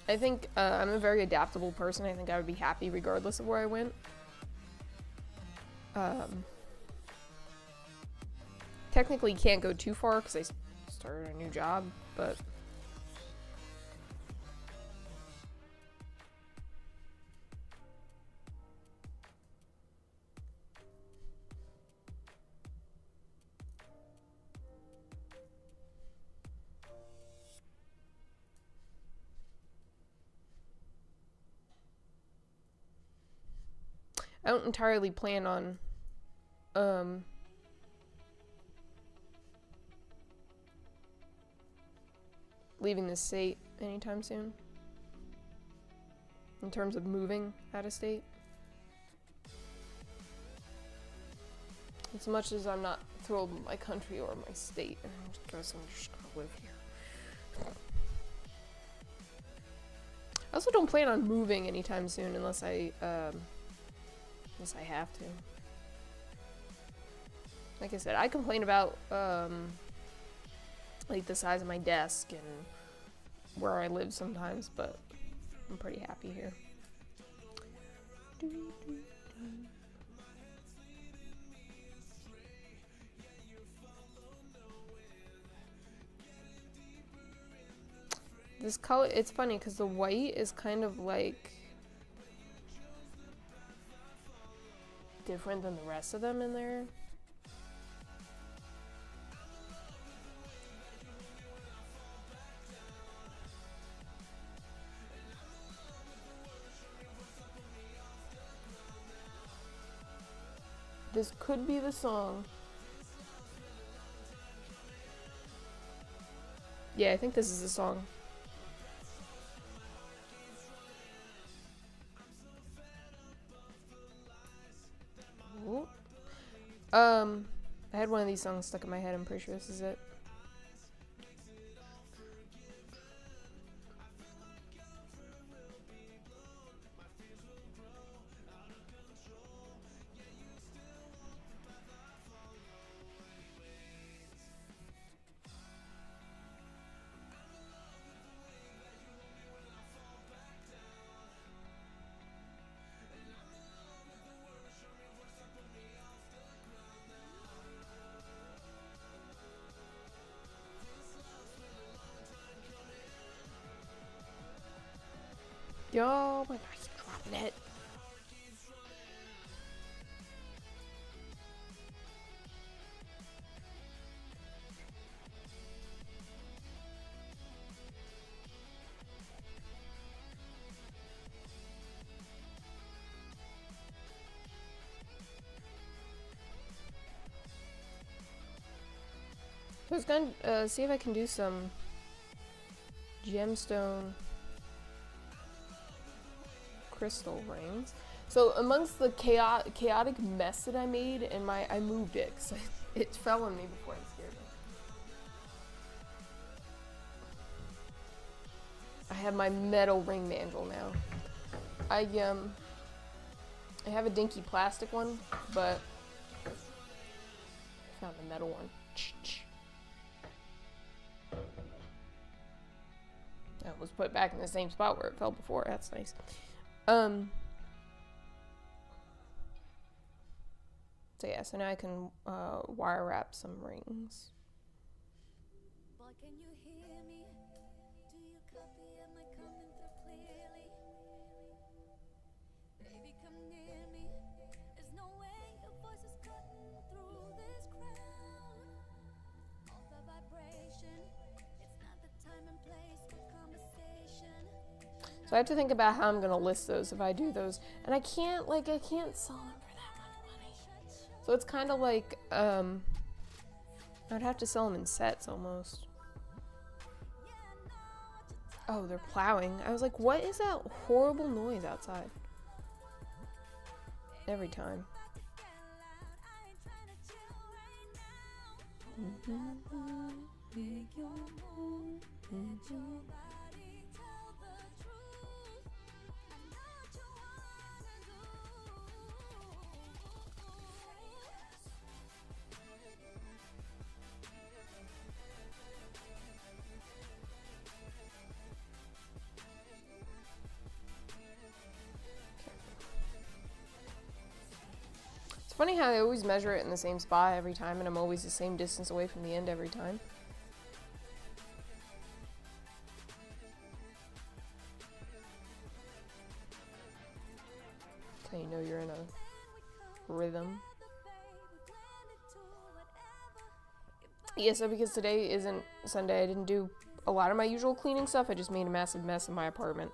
Speaker 1: I think I'm a very adaptable person. I think I would be happy regardless of where I went. Technically can't go too far because I started a new job, but... I don't entirely plan on leaving the state anytime soon. In terms of moving out of state. As much as I'm not thrilled with my country or my state, I guess I'm just gonna live here. I also don't plan on moving anytime soon unless I have to. Like I said, I complain about like the size of my desk and where I live sometimes, but I'm pretty happy here. This color, it's funny because the white is kind of like different than the rest of them in there. This could be the song. Yeah, I think this is the song. Ooh. I had one of these songs stuck in my head. I'm pretty sure this is it. Yo, my guy's dropping it. I was gonna see if I can do some gemstone crystal rings. So amongst the chaotic mess that I made, and I moved it because it fell on me before it scared me. I have my metal ring mandrel now. I have a dinky plastic one, but I found the metal one. It was put back in the same spot where it fell before. That's nice. So yeah, so now I can wire wrap some rings.
Speaker 2: Boy, can you hear me? Do you copy? Am I coming through clearly? Baby, come near me. There's no way your voice is cutting through this crowd.
Speaker 1: So I have to think about how I'm gonna list those if I do those. And I can't sell them for that much money. So it's kind of like, I'd have to sell them in sets almost. Oh, they're plowing. I was like, what is that horrible noise outside? Every time. It's funny how they always measure it in the same spot every time, and I'm always the same distance away from the end every time. That's how you know you're in a rhythm. Yeah, so because today isn't Sunday, I didn't do a lot of my usual cleaning stuff. I just made a massive mess in my apartment.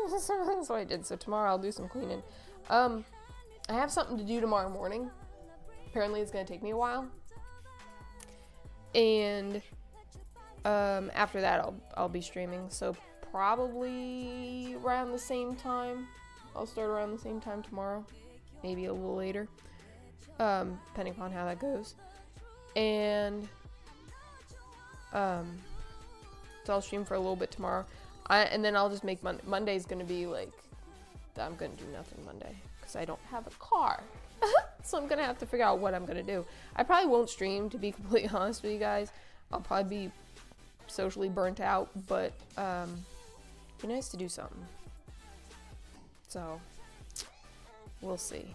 Speaker 1: That's what I did. So tomorrow I'll do some cleaning. I have something to do tomorrow morning. Apparently it's going to take me a while. And after that I'll be streaming. So probably around the same time. I'll start around the same time tomorrow. Maybe a little later. Depending upon how that goes. And so I'll stream for a little bit tomorrow. And then I'll just make Monday's going to be like, I'm going to do nothing Monday. Because I don't have a car. So I'm going to have to figure out what I'm going to do. I probably won't stream, to be completely honest with you guys. I'll probably be socially burnt out. But it'd be nice to do something. So we'll see.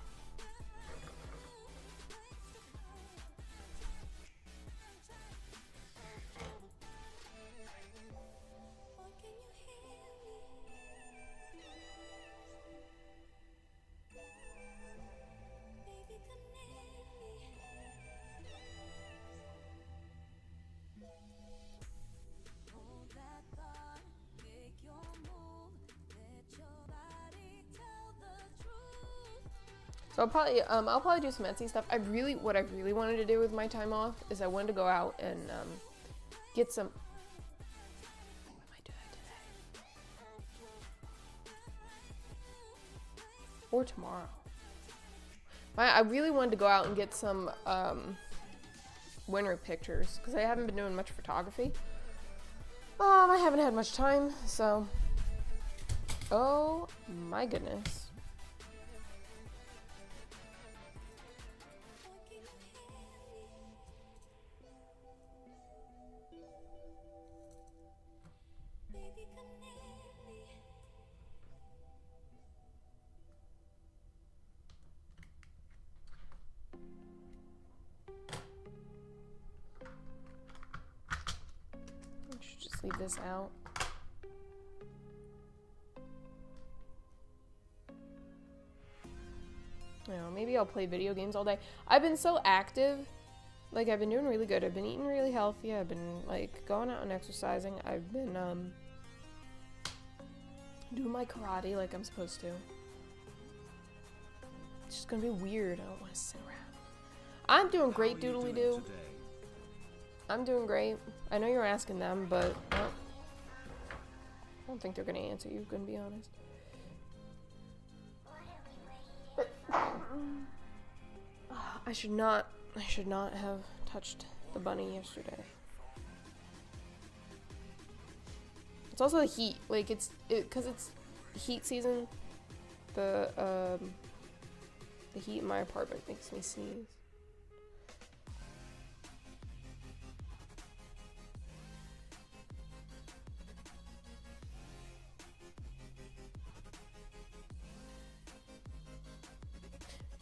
Speaker 1: So I'll probably do some Etsy stuff. What I really wanted to do with my time off is I wanted to go out and get some. What am I doing today? Or tomorrow. I really wanted to go out and get some winter pictures because I haven't been doing much photography. I haven't had much time, so. Oh my goodness. Just leave this out. I don't know, maybe I'll play video games all day. I've been so active. Like, I've been doing really good. I've been eating really healthy. I've been, like, going out and exercising. I've been, doing my karate like I'm supposed to. It's just gonna be weird. I don't want to sit around. I'm doing great, doodly-doo. I'm doing great. I know you're asking them, but I don't think they're gonna answer you, gonna be honest. I should not have touched the bunny yesterday. It's also the heat. Like, because it's heat season. The heat in my apartment makes me sneeze.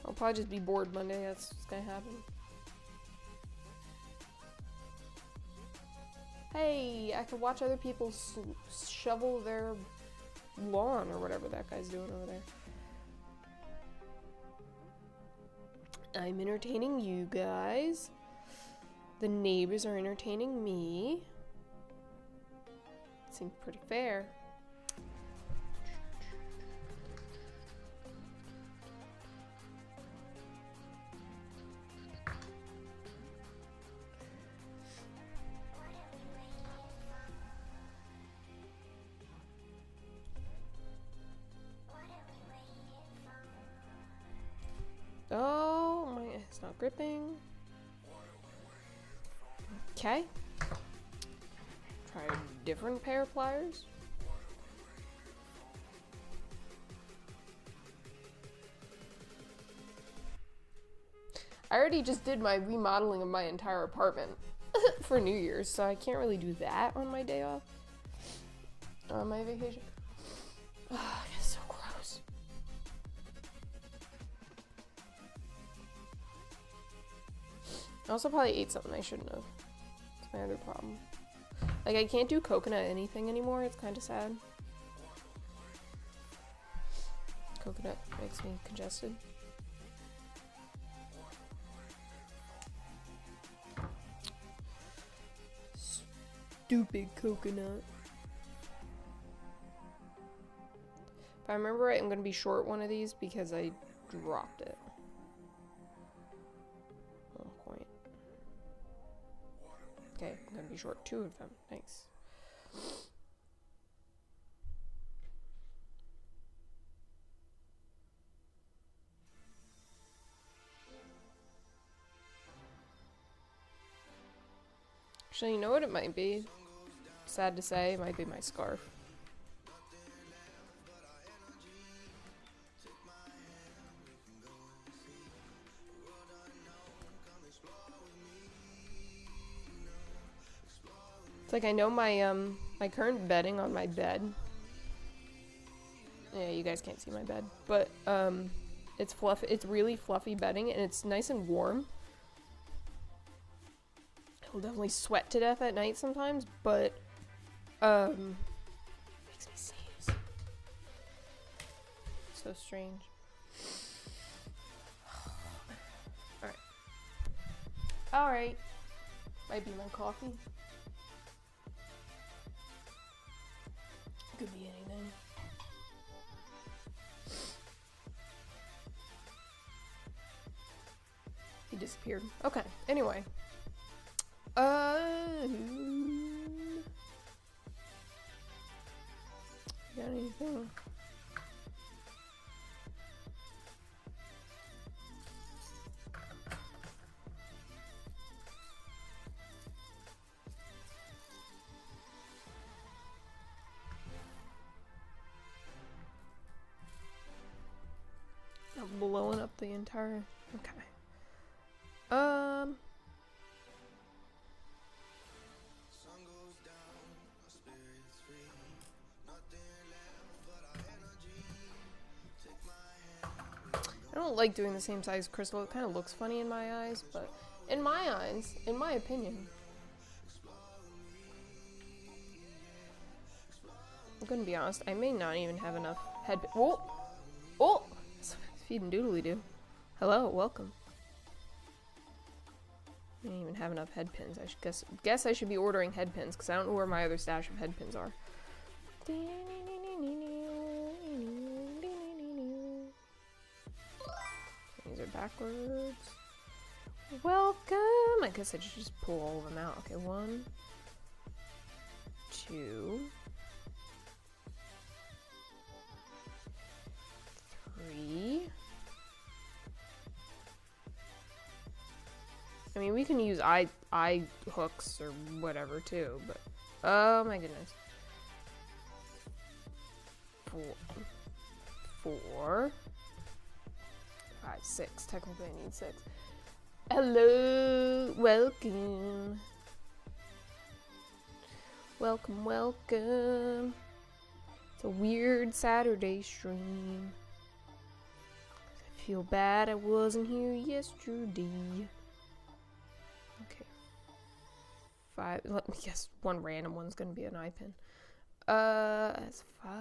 Speaker 1: I'll probably just be bored Monday. That's what's gonna happen. Hey, I could watch other people shovel their lawn or whatever that guy's doing over there. I'm entertaining you guys. The neighbors are entertaining me. Seems pretty fair. gripping. Okay. Try a different pair of pliers. I already just did my remodeling of my entire apartment for New Year's, so I can't really do that on my day off. On my vacation. Oh, it's so gross. I also probably ate something I shouldn't have. That's my other problem. Like, I can't do coconut anything anymore. It's kind of sad. Coconut makes me congested. Stupid coconut. If I remember right, I'm going to be short one of these because I dropped it. 1 point. Okay, I'm going to be short 2 of them. Thanks. Actually, you know what it might be? Sad to say, it might be my scarf. It's like I know my my current bedding on my bed. Yeah, you guys can't see my bed, but it's fluffy. It's really fluffy bedding, and it's nice and warm. I'll definitely sweat to death at night sometimes, but makes me sneeze. So strange. All right. All right. Might be my coffee. Could be anything. He disappeared. Okay. Anyway. Got anything? I'm blowing up the entire. Okay. I don't like doing the same size crystal. It kind of looks funny in my eyes, but in my eyes, in my opinion, I'm gonna be honest, I may not even have enough head. Whoa! Oh! Feeding doodly doo. Hello, welcome. I didn't even have enough head pins. I should guess I should be ordering head pins because I don't know where my other stash of head pins are. These are backwards. Welcome! I guess I should just pull all of them out. Okay, 1, 2, 3. I mean, we can use eye hooks or whatever too, but oh my goodness. 4, 5, 6. Technically, I need 6. Hello, welcome. Welcome, welcome. It's a weird Saturday stream. I feel bad I wasn't here yesterday. Okay. 5. Let me guess. One random one's gonna be an eye pin. That's 5.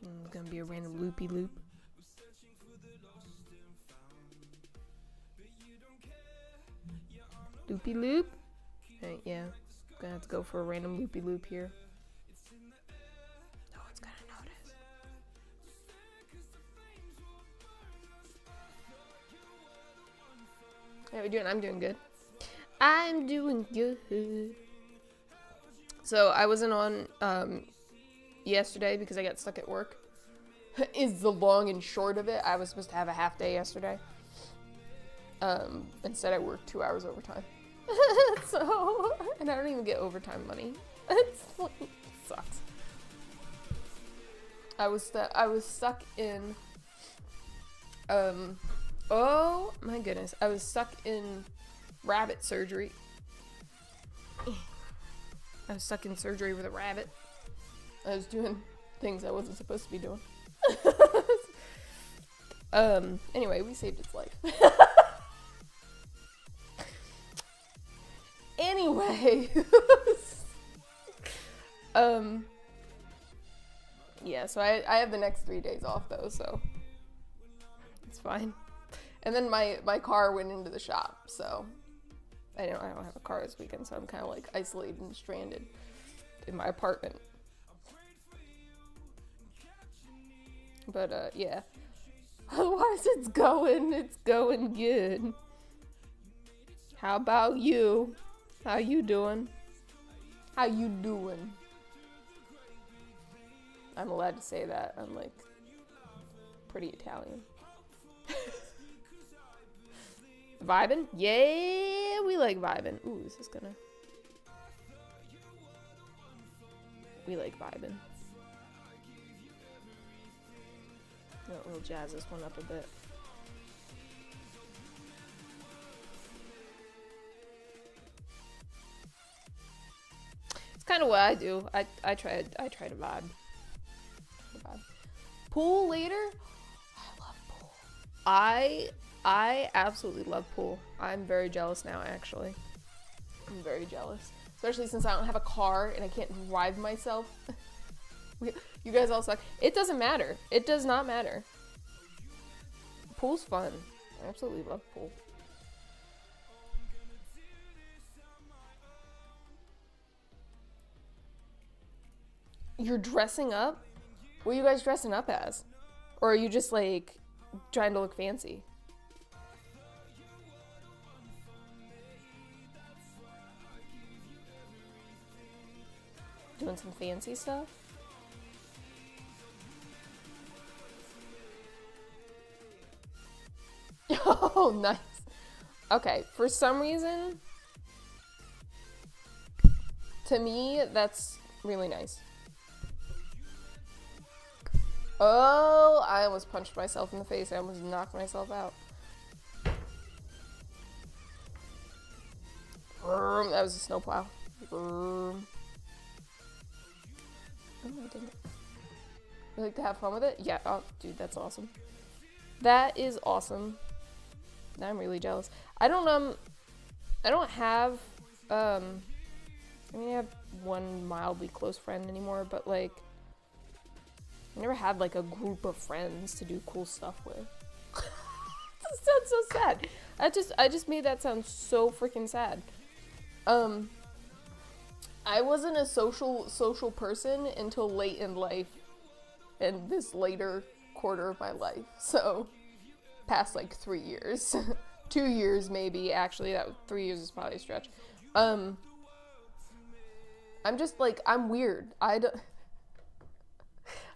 Speaker 1: It's gonna be a random loopy loop. Loopy loop? Right, yeah. Gonna have to go for a random loopy loop here. No one's gonna notice. How we doing? I'm doing good. I'm doing good. So I wasn't on yesterday because I got stuck at work. Is the long and short of it. I was supposed to have a half day yesterday. Instead I worked 2 hours overtime. So, and I don't even get overtime money. It sucks. I was stuck in, oh my goodness. I was stuck in rabbit surgery. I was stuck in surgery with a rabbit. I was doing things I wasn't supposed to be doing. Anyway, we saved its life. Anyway. Yeah, so I have the next 3 days off though, so it's fine. And then my car went into the shop, so I don't have a car this weekend, so I'm kind of like isolated and stranded in my apartment. But yeah. Otherwise it's going good. How about you? How you doing? How you doing? I'm allowed to say that. I'm like pretty Italian. Vibing? Yeah, we like vibing. Ooh, is this gonna... We like vibing. We'll jazz this one up a bit. It's kind of what I do. I try to vibe. Pool later? I love pool. I absolutely love pool. I'm very jealous now, actually. I'm very jealous. Especially since I don't have a car and I can't drive myself. You guys all suck. It doesn't matter. It does not matter. Pool's fun. I absolutely love pool. You're dressing up? What are you guys dressing up as? Or are you just like trying to look fancy? Doing some fancy stuff? Oh, nice. Okay, for some reason, to me, that's really nice. Oh, I almost punched myself in the face. I almost knocked myself out. That was a snowplow. Oh, I didn't. You like to have fun with it? Yeah. Oh, dude, that's awesome. That is awesome. Now I'm really jealous. I don't have, I mean, I have one mildly close friend anymore, but like, I never had like a group of friends to do cool stuff with. That sounds so sad. I just made that sound so freaking sad. I wasn't a social person until late in life, and this later quarter of my life. So, past like 3 years, 2 years maybe. Actually, 3 years is probably a stretch. I'm just like, I'm weird.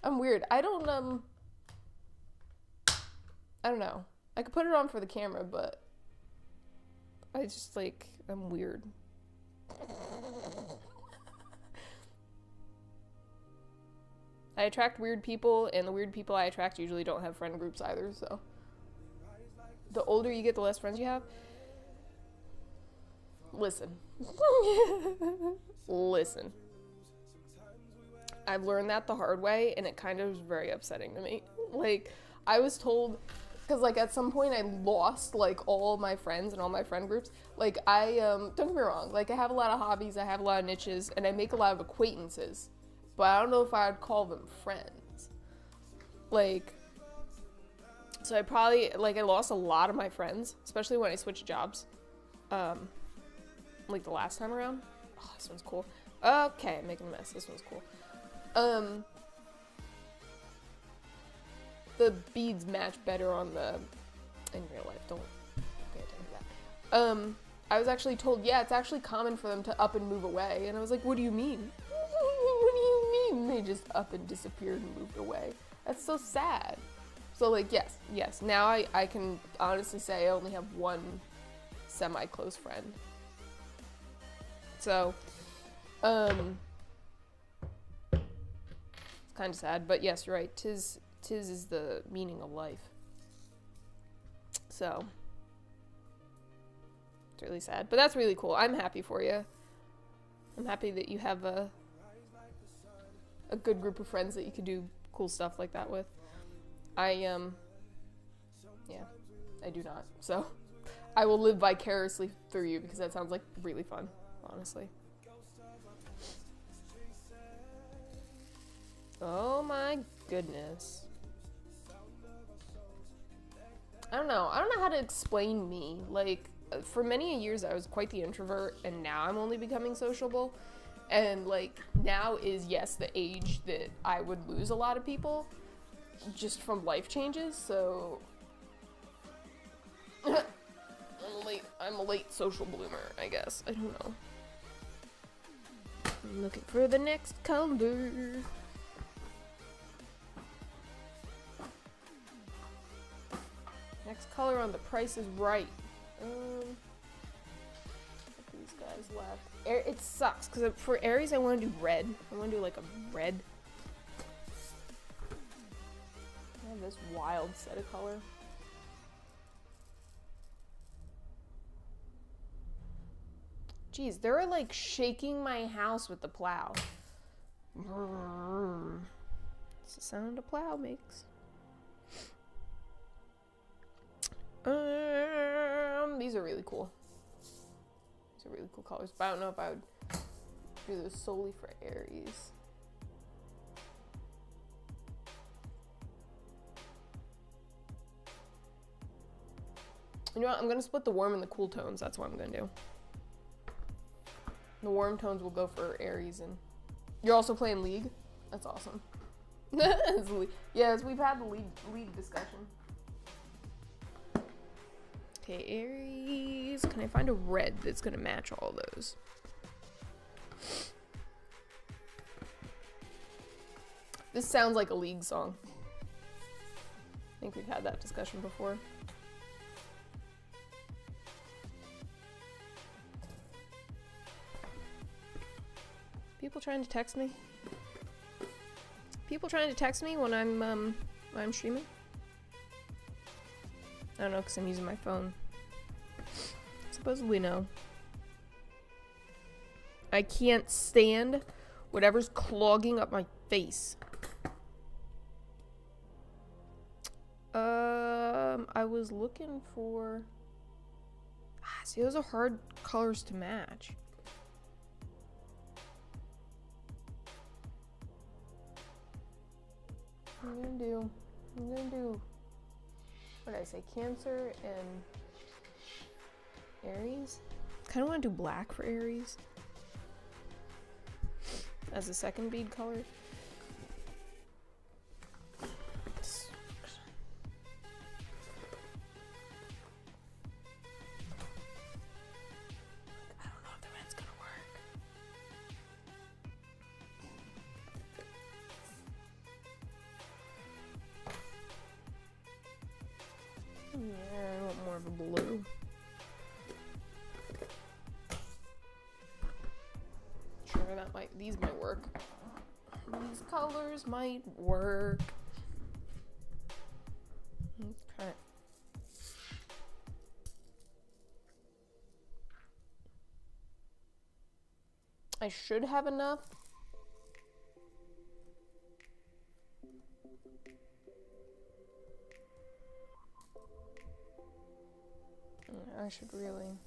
Speaker 1: I'm weird. I don't know. I could put it on for the camera, but I just like, I'm weird. I attract weird people, and the weird people I attract usually don't have friend groups either, so. The older you get, the less friends you have. Listen. Listen. I've learned that the hard way, and it kind of is very upsetting to me. Like, I was told, because like at some point I lost like all my friends and all my friend groups. Like don't get me wrong, like I have a lot of hobbies, I have a lot of niches, and I make a lot of acquaintances, but I don't know if I'd call them friends. Like, so I probably, like, I lost a lot of my friends, especially when I switched jobs. Like the last time around. Oh, this one's cool. Okay, I'm making a mess. This one's cool. The beads match better on in real life. Don't pay attention to that. I was actually told, yeah, it's actually common for them to up and move away. And I was like, what do you mean? What do you They just up and disappeared and moved away. That's so sad. So like, yes. Now I can honestly say I only have one semi-close friend. So, it's kind of sad, but yes, you're right. Tis is the meaning of life. So, it's really sad, but that's really cool. I'm happy for you. I'm happy that you have a good group of friends that you could do cool stuff like that with. I do not. So, I will live vicariously through you because that sounds like really fun, honestly. Oh my goodness. I don't know how to explain me. Like, for many years I was quite the introvert, and now I'm only becoming sociable. And like, now is, yes, the age that I would lose a lot of people just from life changes, so I'm a late social bloomer, I guess. I don't know. I'm looking for the next color. Next color on The Price is Right. These guys left. It sucks because for Aries I want to do red. I want to do like a red. I have this wild set of color. Jeez, they're like shaking my house with the plow. It's the sound a plow makes. These are really cool. These are really cool colors, but I don't know if I would do this solely for Aries. You know what? I'm gonna split the warm and the cool tones. That's what I'm gonna do. The warm tones will go for Aries, and you're also playing League? That's awesome. Yes, we've had the league discussion. Okay, Aries. Can I find a red that's gonna match all those? This sounds like a League song. I think we've had that discussion before. People trying to text me? People trying to text me when I'm streaming? I don't know, because I'm using my phone. Supposedly no. I can't stand whatever's clogging up my face. I was looking for... see, those are hard colors to match. I'm gonna do, what did I say, Cancer and Aries? Kinda wanna do black for Aries as a second bead color. I don't know if the red's gonna work. Yeah, I want more of a blue. Sure, these might work. These colors might work. Okay. I should have enough. I should really.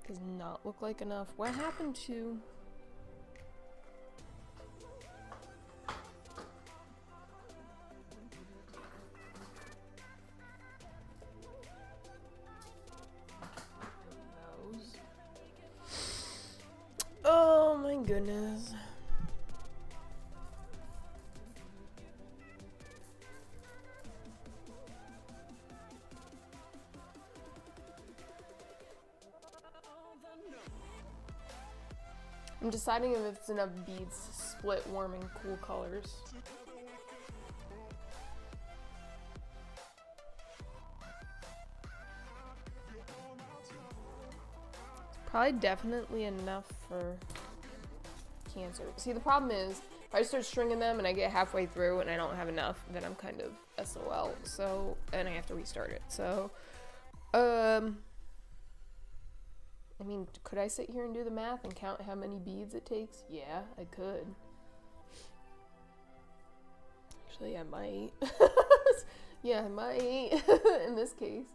Speaker 1: Does not look like enough. What happened to... those? Oh my goodness. I'm deciding if it's enough beads to split warm and cool colors. Probably definitely enough for Cancer. See, the problem is, if I start stringing them and I get halfway through and I don't have enough, then I'm kind of SOL. So, and I have to restart it. So, I mean, could I sit here and do the math and count how many beads it takes? Yeah, I could. Actually, I might. Yeah, I might in this case.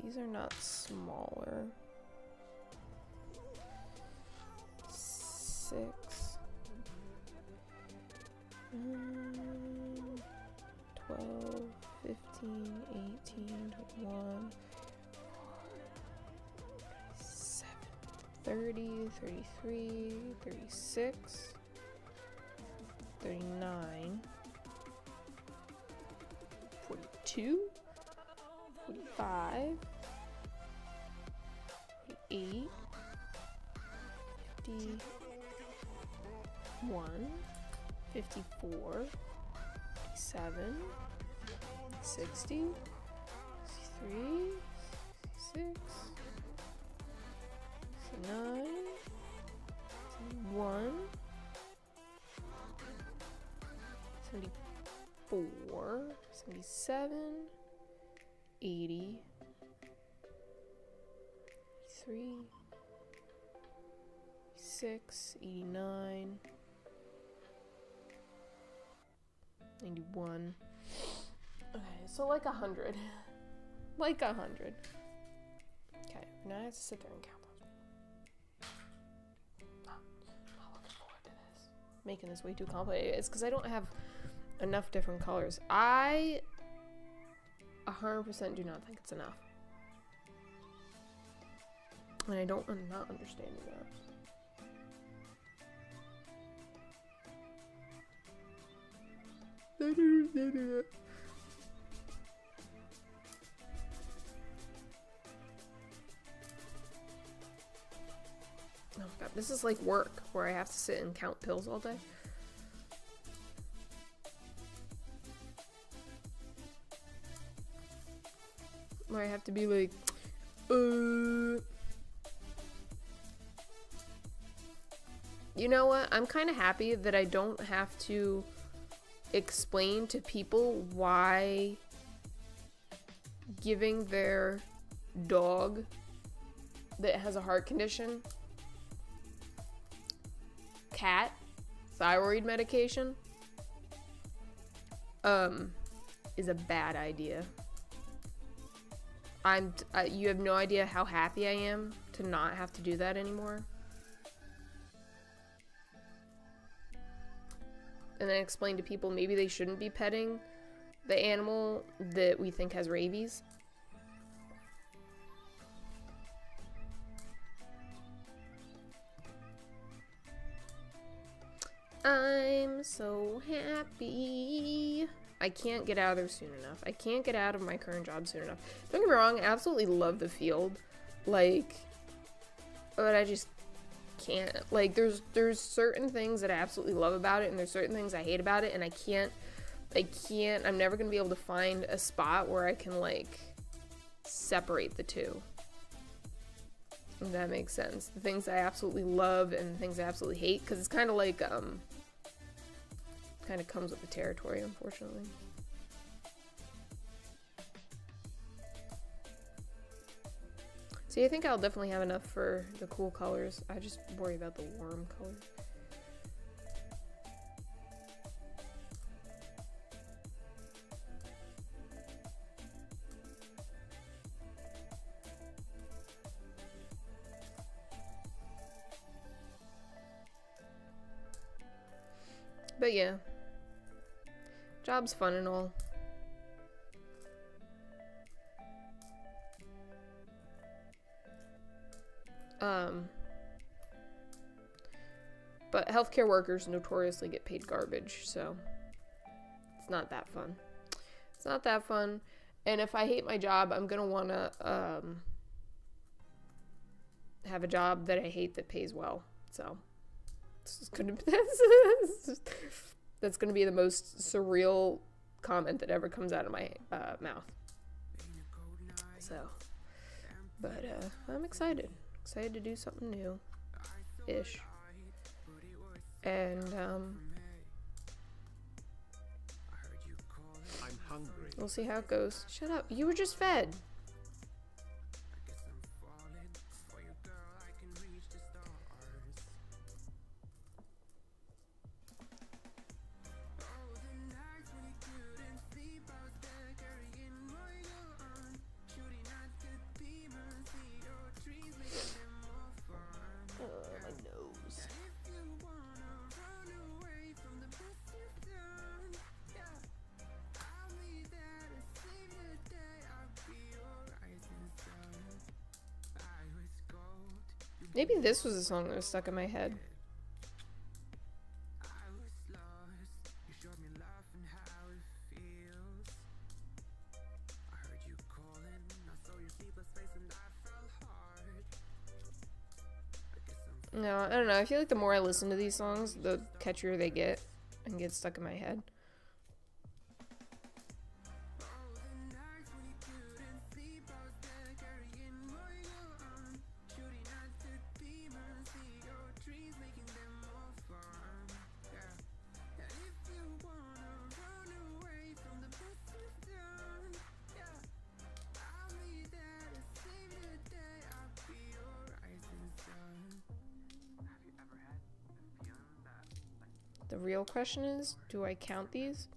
Speaker 1: These are not smaller. 6. 12, 15, 18, 21, 7, 30, 33, 36, 39, 42, 45, 48, 51, 54, 57, 60, 63, 66, 69, 71, 74, 77, 80, 83, 86, 89, 91. Okay, so like 100. Like 100. Okay, now I have to sit there and count those. Not looking forward to this. Making this way too complicated. It's because I don't have enough different colors. I 100% do not think it's enough. And I'm not understanding that. Oh god, this is like work where I have to sit and count pills all day. Where I have to be like, You know what? I'm kind of happy that I don't have to explain to people why giving their dog that has a heart condition cat thyroid medication is a bad idea. You have no idea how happy I am to not have to do that anymore. And then explain to people maybe they shouldn't be petting the animal that we think has rabies. I'm so happy. I can't get out of there soon enough. I can't get out of my current job soon enough. Don't get me wrong, I absolutely love the field. Like, but I just can't. Like, there's certain things that I absolutely love about it, and there's certain things I hate about it, and I can't, I'm never gonna be able to find a spot where I can, like, separate the two. If that makes sense. The things I absolutely love and the things I absolutely hate, because it's kind of like, kind of comes with the territory, unfortunately. See, I think I'll definitely have enough for the cool colors. I just worry about the warm colors. But yeah, job's fun and all. But healthcare workers notoriously get paid garbage, so it's not that fun. It's not that fun. And if I hate my job, I'm gonna wanna have a job that I hate that pays well. So this is gonna that's gonna be the most surreal comment that ever comes out of my mouth. So, but I'm excited to do something new, ish, and
Speaker 3: I'm hungry.
Speaker 1: we'll see how it goes. Shut up! You were just fed. Maybe this was a song that was stuck in my head. No, I don't know. I feel like the more I listen to these songs, the catchier they get and get stuck in my head. The real question is, do I count these?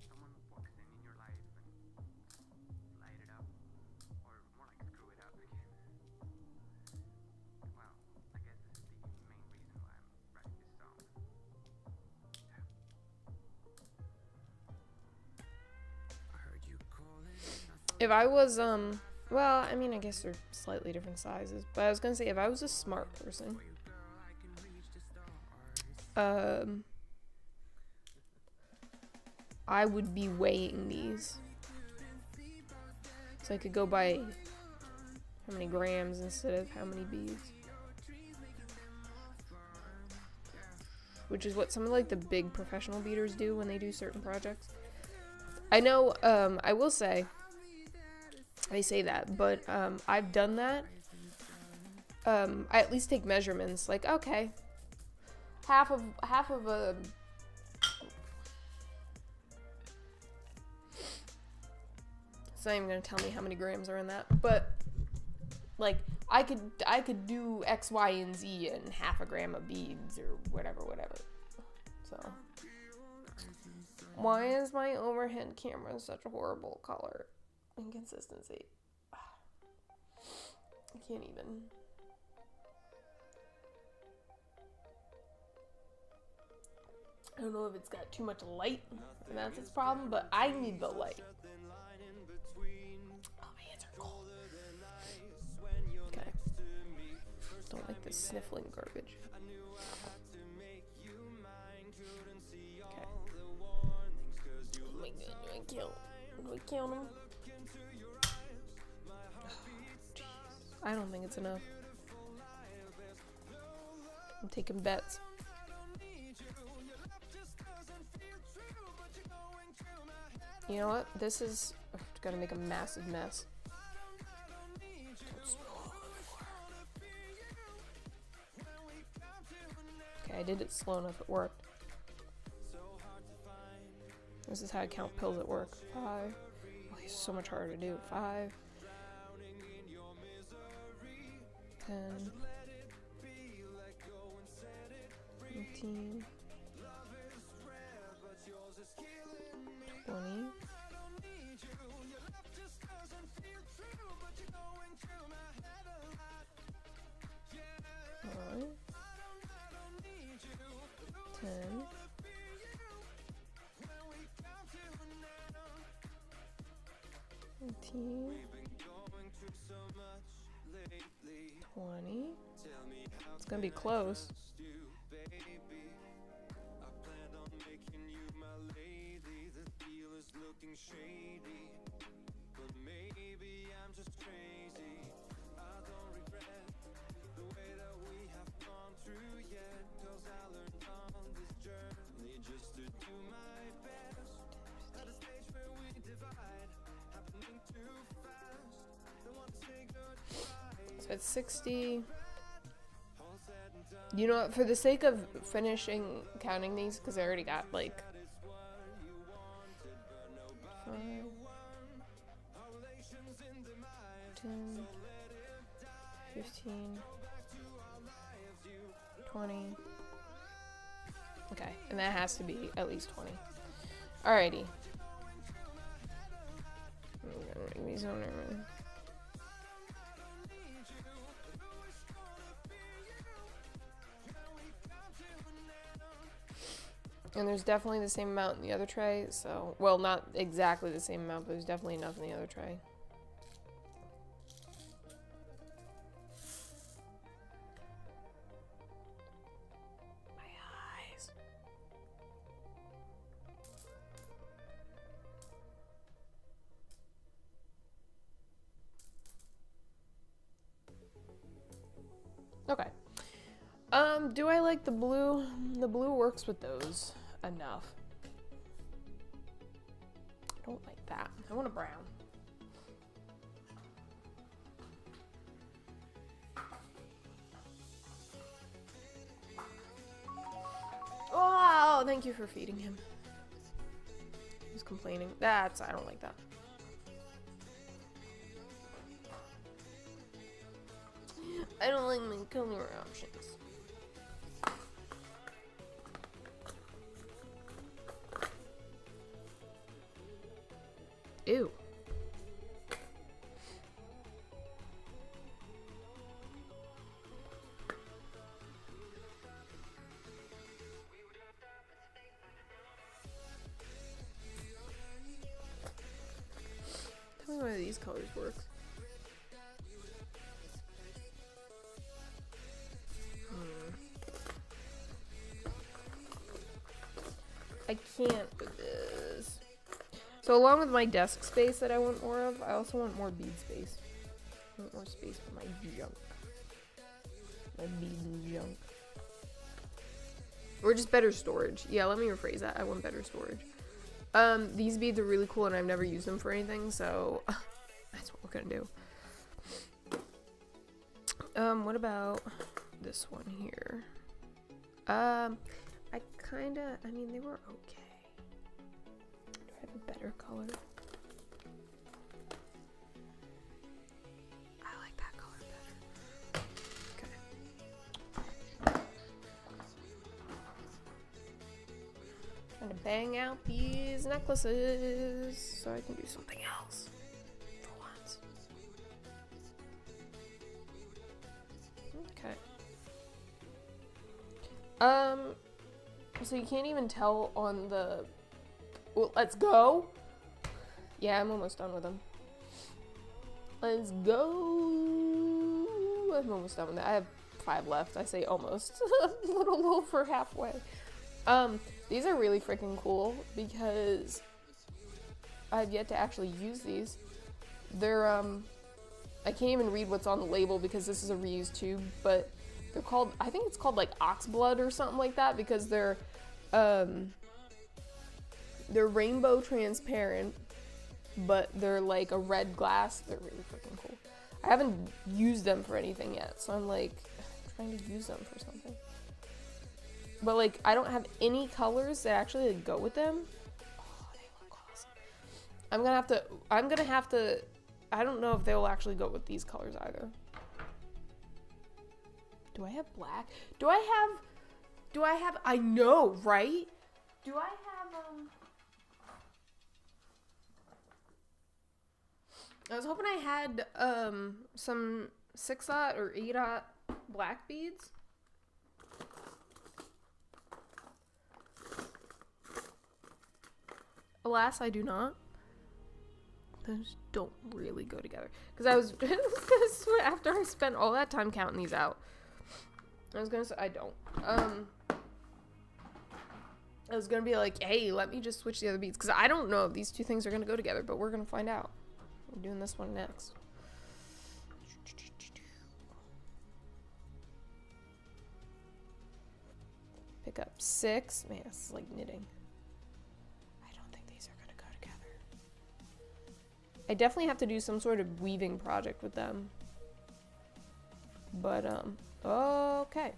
Speaker 3: Someone walks in your life and light it up, or more like screw it up again. Well, I guess this is the main reason why I'm writing this song. I heard you calling.
Speaker 1: If I was, well, I mean, I guess they're slightly different sizes, but I was gonna say, if I was a smart person, I would be weighing these. So I could go by how many grams instead of how many beads. Which is what some of like the big professional beaders do when they do certain projects. I know, I will say, they say that, but I've done that. I at least take measurements, like, okay, half of a it's not even gonna tell me how many grams are in that, but like I could do X, Y, and Z in half a gram of beads or whatever. So why is my overhead camera such a horrible color inconsistency? I can't even. I don't know if it's got too much light, and that's its problem, but I need the light. Oh, my hands are cold. Okay. Don't like this sniffling garbage. Okay. Oh my god, do I count them? Oh, jeez. I don't think it's enough. I'm taking bets. You know what? This is gonna make a massive mess. Okay, I did it slow enough. It worked. This is how I count pills at work. 5. Oh, it's so much harder to do. 5. 10. 15. 20. 5. 10. 15. 20. It's gonna be close. So it's 60. You know what? For the sake of counting these, because I already got like 5, 10, 15, 20. Okay, and that has to be at least 20. Alrighty. And there's definitely the same amount in the other tray, so... Well, not exactly the same amount, but there's definitely enough in the other tray. My eyes. Okay. Do I like the blue? The blue works with those enough. I don't like that. I want a brown. Oh, thank you for feeding him. He's complaining. I don't like that. I don't like my color options. Ew. Tell me why these colors work. I can't with this. So along with my desk space that I want more of, I also want more bead space. I want more space for my junk. My bead and junk. Or just better storage. Yeah, let me rephrase that. I want better storage. These beads are really cool and I've never used them for anything, so that's what we're gonna do. What about this one here? I mean, they were okay. Do I have a better color? I like that color better. Okay. Trying to bang out these necklaces so I can do something else for once. Okay. So you can't even tell on the... Well, let's go! Yeah, I'm almost done with them. Let's go! I'm almost done with that. I have 5 left. I say almost. A little over halfway. These are really freaking cool because I've yet to actually use these. They're, I can't even read what's on the label because this is a reused tube, but they're called, I think it's called like ox blood or something like that because they're rainbow transparent, but they're like a red glass. They're really freaking cool. I haven't used them for anything yet, so I'm like trying to use them for something. But like I don't have any colors that actually like, go with them. Oh, they look awesome. I'm gonna have to, I don't know if they will actually go with these colors either. Do I have black? Do I have, I know, right? Do I have, I was hoping I had, some 6-aught or 8-aught black beads. Alas, I do not. Those don't really go together. Because I was after I spent all that time counting these out, I was gonna say, I don't. I was gonna be like, hey, let me just switch the other beads. Because I don't know if these two things are gonna go together, but we're gonna find out. We're doing this one next. Pick up 6. Man, this is like knitting. I don't think these are gonna go together. I definitely have to do some sort of weaving project with them. But, okay.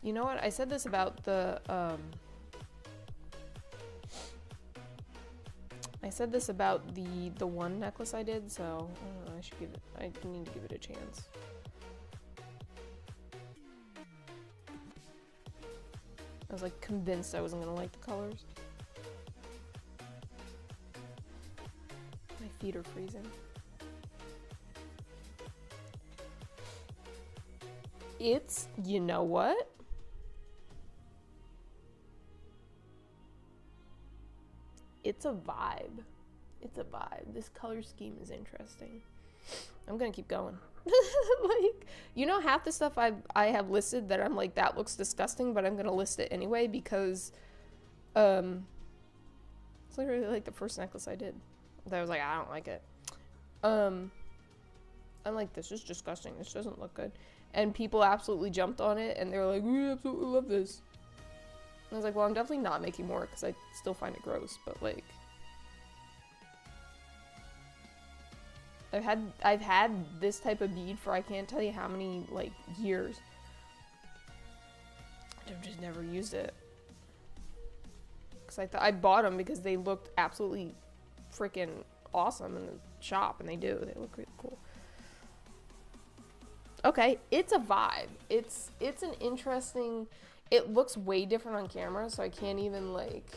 Speaker 1: You know what? I said this about the, I said this about the one necklace I did, so I don't know, I need to give it a chance. I was like convinced I wasn't gonna like the colors. My feet are freezing. It's, you know what? It's a vibe. It's a vibe. This color scheme is interesting. I'm gonna keep going. Like, you know, half the stuff I have listed that I'm like, that looks disgusting, but I'm gonna list it anyway because it's literally like the first necklace I did that I was like, I don't like it. I'm like, this is disgusting, this doesn't look good, and people absolutely jumped on it and they were like, we absolutely love this. And I was like, well, I'm definitely not making more because I still find it gross, but like, I've had this type of bead for I can't tell you how many like years. I've just never used it. Cause I bought them because they looked absolutely freaking awesome in the shop, and they do. They look really cool. Okay, it's a vibe. It's an interesting. It looks way different on camera, so I can't even like.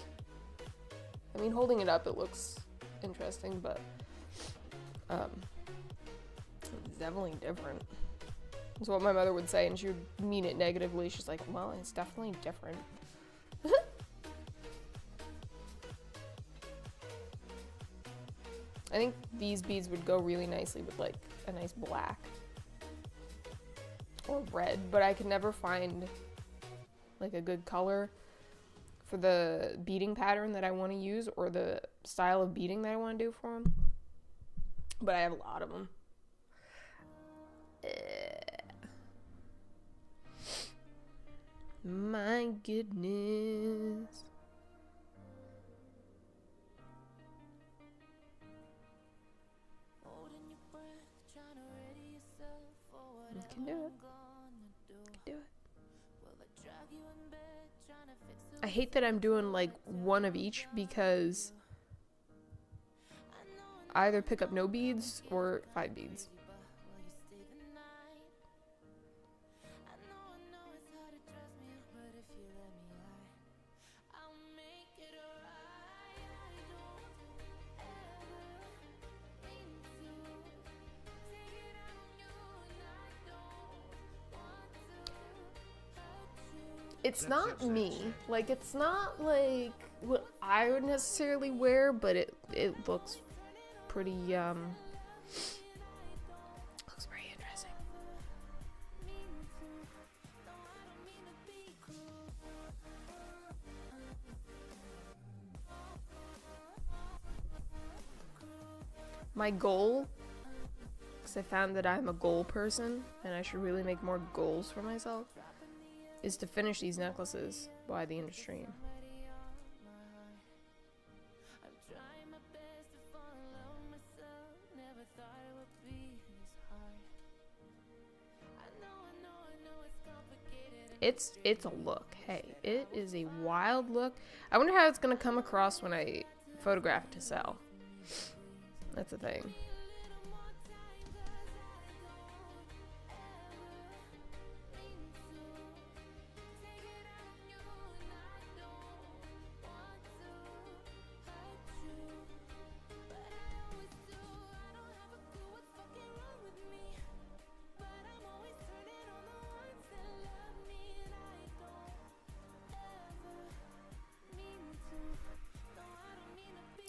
Speaker 1: I mean, holding it up, it looks interesting, but it's definitely different. That's what my mother would say, and she would mean it negatively. She's like, well, it's definitely different. I think these beads would go really nicely with like a nice black or red, but I could never find like a good color for the beading pattern that I want to use or the style of beading that I want to do for them. But I have a lot of them. My goodness. You can do it. You can do it. I hate that I'm doing like one of each because I either pick up no beads or 5 beads. It's not me. Like, it's not like what I would necessarily wear, but it looks pretty looks pretty interesting. My goal, because I found that I'm a goal person and I should really make more goals for myself, is to finish these necklaces by the end of stream. It's a look. Hey, it is a wild look. I wonder how it's gonna come across when I photograph it to sell. That's the thing.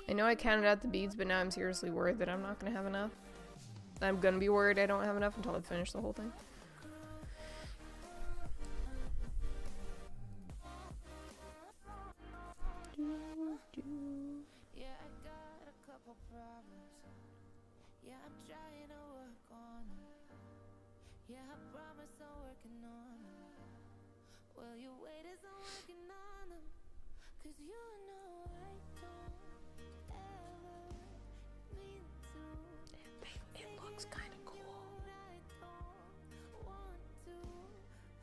Speaker 1: I know I counted out the beads, but now I'm seriously worried that I'm not going to have enough. I'm going to be worried I don't have enough until I finish the whole thing.
Speaker 2: Yeah, I got a couple problems. Yeah, I'm trying to work on it. Yeah, I promise I'm working on it. Well, your weight is I'm working on them. 'Cause you know I don't ever mean to.
Speaker 1: It looks kind of cool.
Speaker 2: I don't want to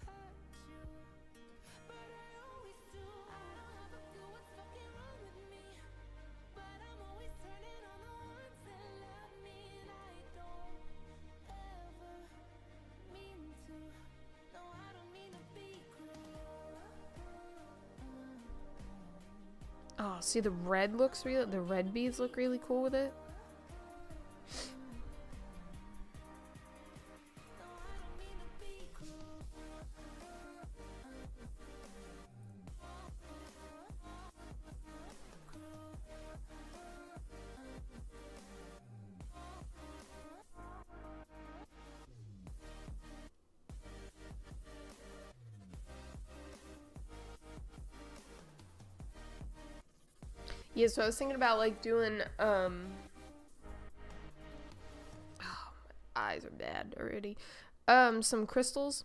Speaker 2: hurt you, but I always do. I don't have a clue what's fucking wrong with me, but I'm always turning on the ones that love me, and I don't ever mean to. No, I don't mean to be cruel.
Speaker 1: Oh, see the red looks real. The red beads look really cool with it. Yeah, so I was thinking about like doing oh, my eyes are bad already. Some crystals,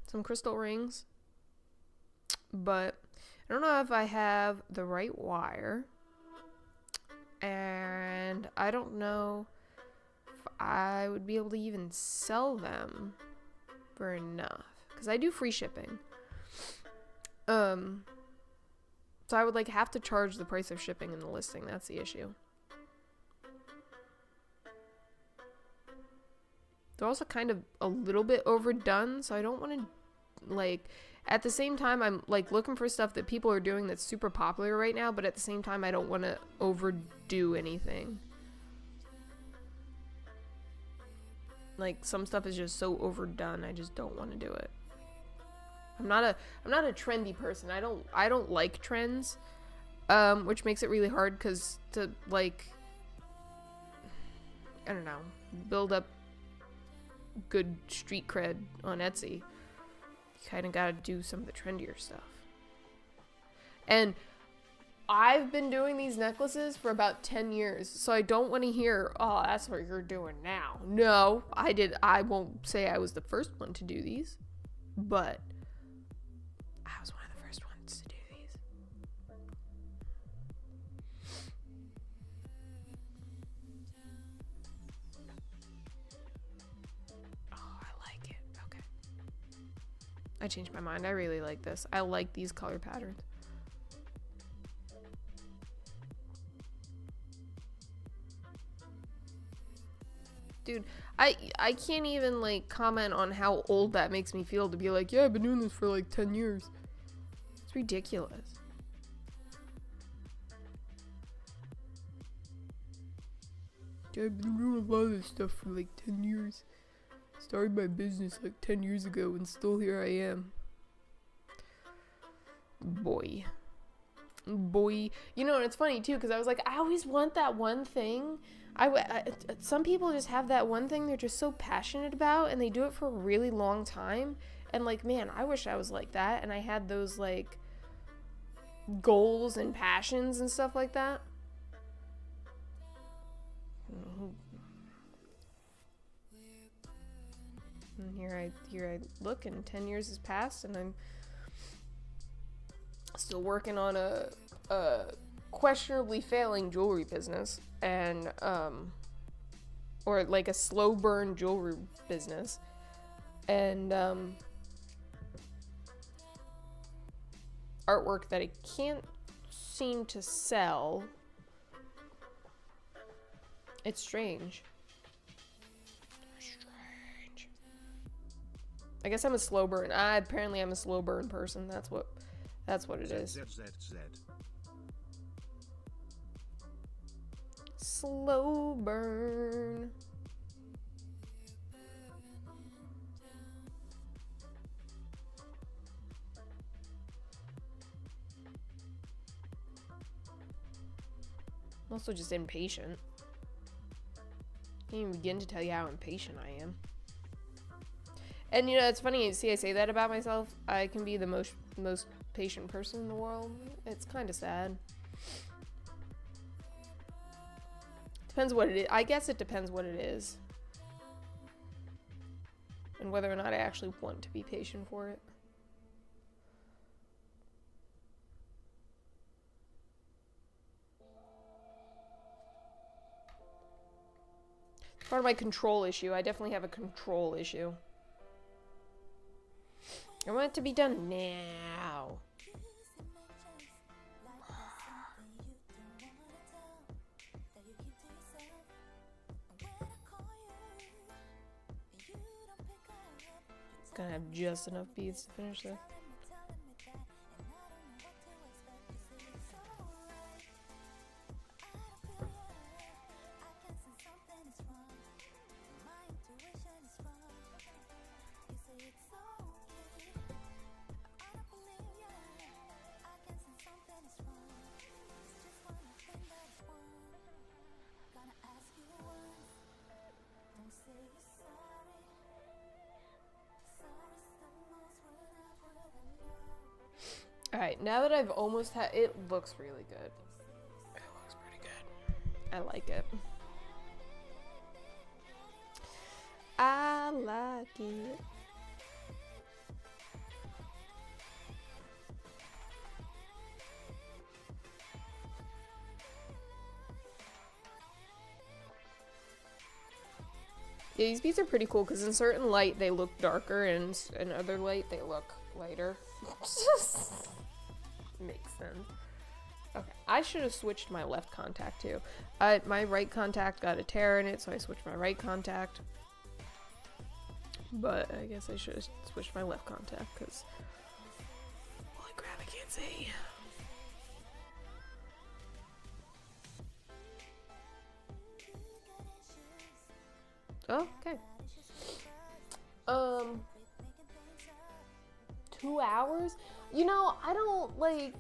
Speaker 1: some crystal rings. But I don't know if I have the right wire. And I don't know if I would be able to even sell them for enough, cuz I do free shipping. So I would like have to charge the price of shipping in the listing. That's the issue. They're also kind of a little bit overdone, so I don't want to like at the same time I'm like looking for stuff that people are doing that's super popular right now, but at the same time I don't want to overdo anything. Like some stuff is just so overdone, I just don't want to do it. I'm not a trendy person. I don't like trends, which makes it really hard because to like, I don't know, build up good street cred on Etsy, you kind of gotta do some of the trendier stuff. And I've been doing these necklaces for about 10 years, so I don't want to hear, oh, that's what you're doing now. No, I won't say I was the first one to do these, but I was one of the first ones to do these. Oh, I like it. Okay. I changed my mind. I really like this. I like these color patterns. Dude, I can't even like comment on how old that makes me feel to be like, yeah, I've been doing this for like 10 years. It's ridiculous. Yeah, I've been doing a lot of this stuff for like 10 years. Started my business like 10 years ago and still here I am. Boy. You know, and it's funny too because I was like, I always want that one thing. Some people just have that one thing they're just so passionate about and they do it for a really long time. And like, man, I wish I was like that and I had those like goals and passions and stuff like that. And here I look and 10 years has passed and I'm still working on a questionably failing jewelry business and or like a slow burn jewelry business and artwork that I can't seem to sell. It's strange. I guess I'm a slow burn. Apparently I'm a slow burn person. That's what it is. Slow burn. I'm also just impatient. Can't even begin to tell you how impatient I am. And you know, it's funny, see I say that about myself. I can be the most patient person in the world. It's kind of sad. Depends what it is. I guess it depends what it is. And whether or not I actually want to be patient for it. Part of my control issue. I definitely have a control issue. I want it to be done now. Gonna have just enough beads to finish this. Alright, now that I've almost had it, looks really good. It looks pretty good. I like it. I like it. Yeah, these beads are pretty cool because in certain light they look darker and in other light they look lighter. Makes sense. Okay, I should have switched my left contact too. My right contact got a tear in it, so I switched my right contact. But I guess I should have switched my left contact because holy crap, I can't see. Oh, okay. 2 hours? You know, I don't, like,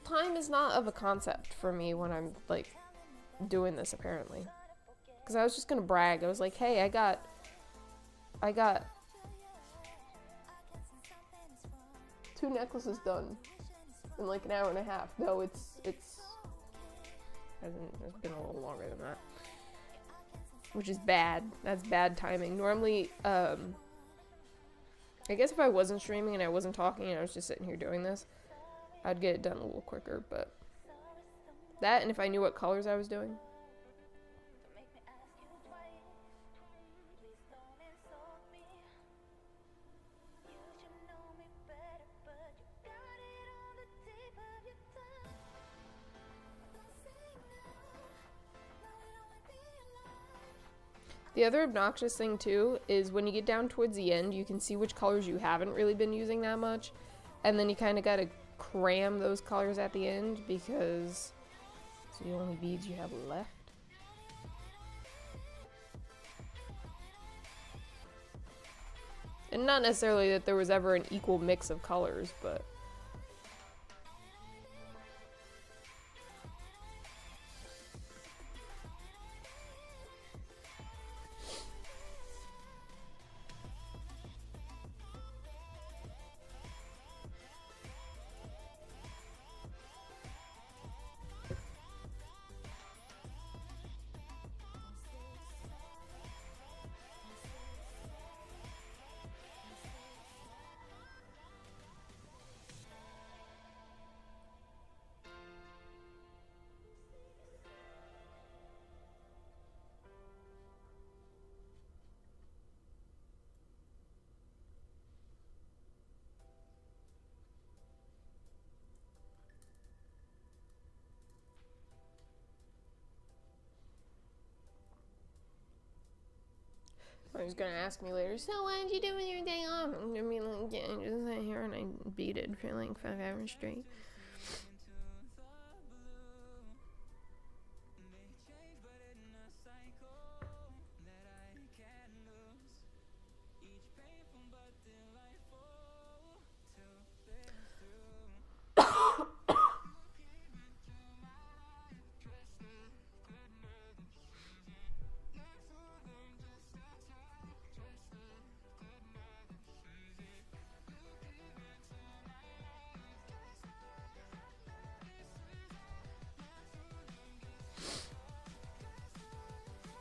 Speaker 1: time is not of a concept for me when I'm, like, doing this, apparently. Because I was just gonna brag. I was like, hey, I got 2 necklaces done in, like, an hour and a half. No, it's been a little longer than that. Which is bad. That's bad timing. Normally, I guess if I wasn't streaming and I wasn't talking and I was just sitting here doing this, I'd get it done a little quicker, but that and if I knew what colors I was doing. The other obnoxious thing too is when you get down towards the end, you can see which colors you haven't really been using that much, and then you kind of got to cram those colors at the end because it's the only beads you have left. And not necessarily that there was ever an equal mix of colors, but I was gonna ask me later, so what did you do with your day off? I'm gonna be like, yeah, I just sat here and I beaded for like 5 hours straight.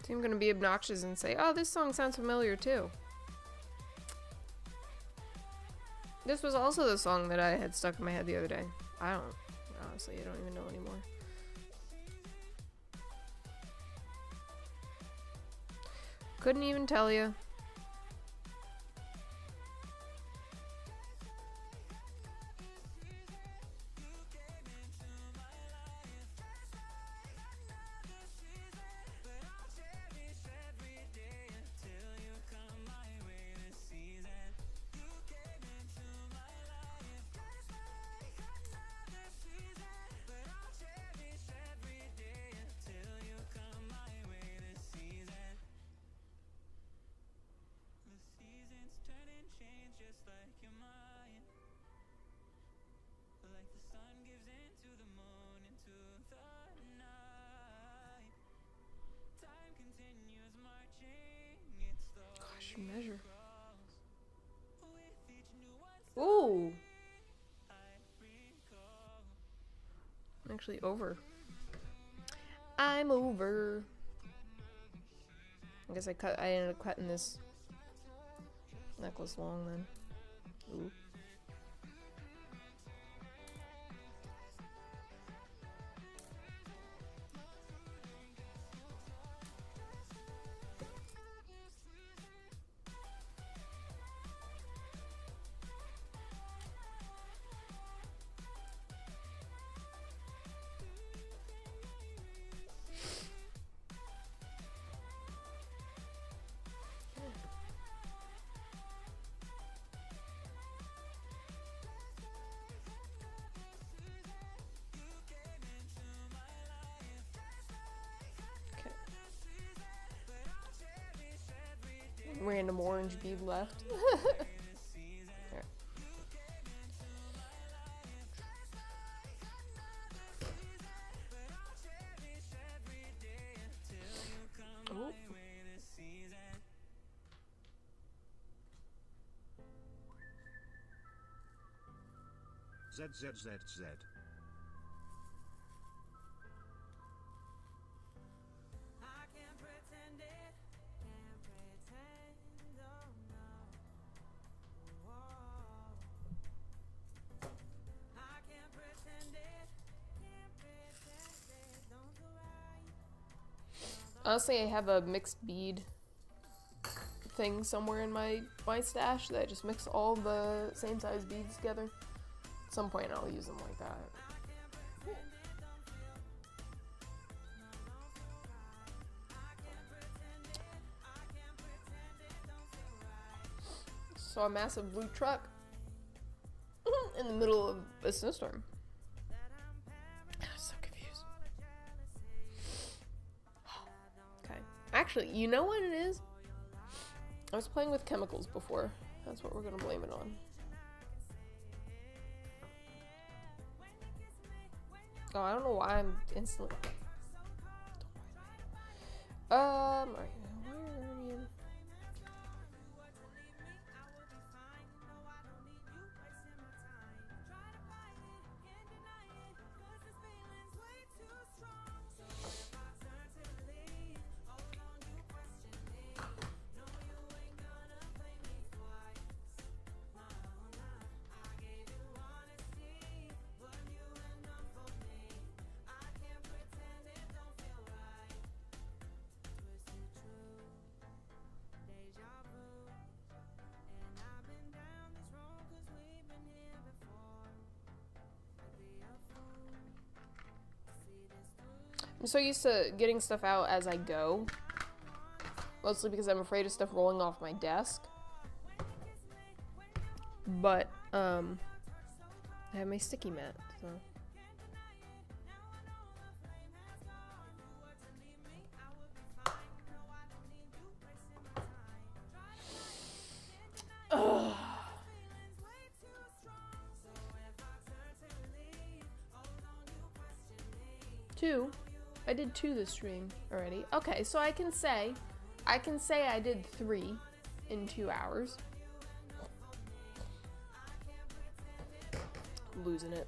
Speaker 1: So I'm gonna be obnoxious and say, oh, this song sounds familiar too. This was also the song that I had stuck in my head the other day. Honestly, I don't even know anymore. Couldn't even tell you. Gosh, measure. Ooh. I'm actually over. I'm over. I guess I ended up cutting this necklace long then. Ooh. Random orange bead left. There. Ooh.
Speaker 4: ZZZZ.
Speaker 1: Honestly, I have a mixed bead thing somewhere in my stash that I just mix all the same size beads together. At some point I'll use them like that. Saw a massive blue truck in the middle of a snowstorm. I was so confused. Okay. Actually, you know what it is? I was playing with chemicals before. That's what we're gonna blame it on. Oh, I don't know why I'm instantly. Alright. Where are you? I'm so used to getting stuff out as I go. Mostly because I'm afraid of stuff rolling off my desk. But, I have my sticky mat, so. Ugh. 2. I did 2 this stream already. Okay, so I can say I did 3 in 2 hours. I'm losing it.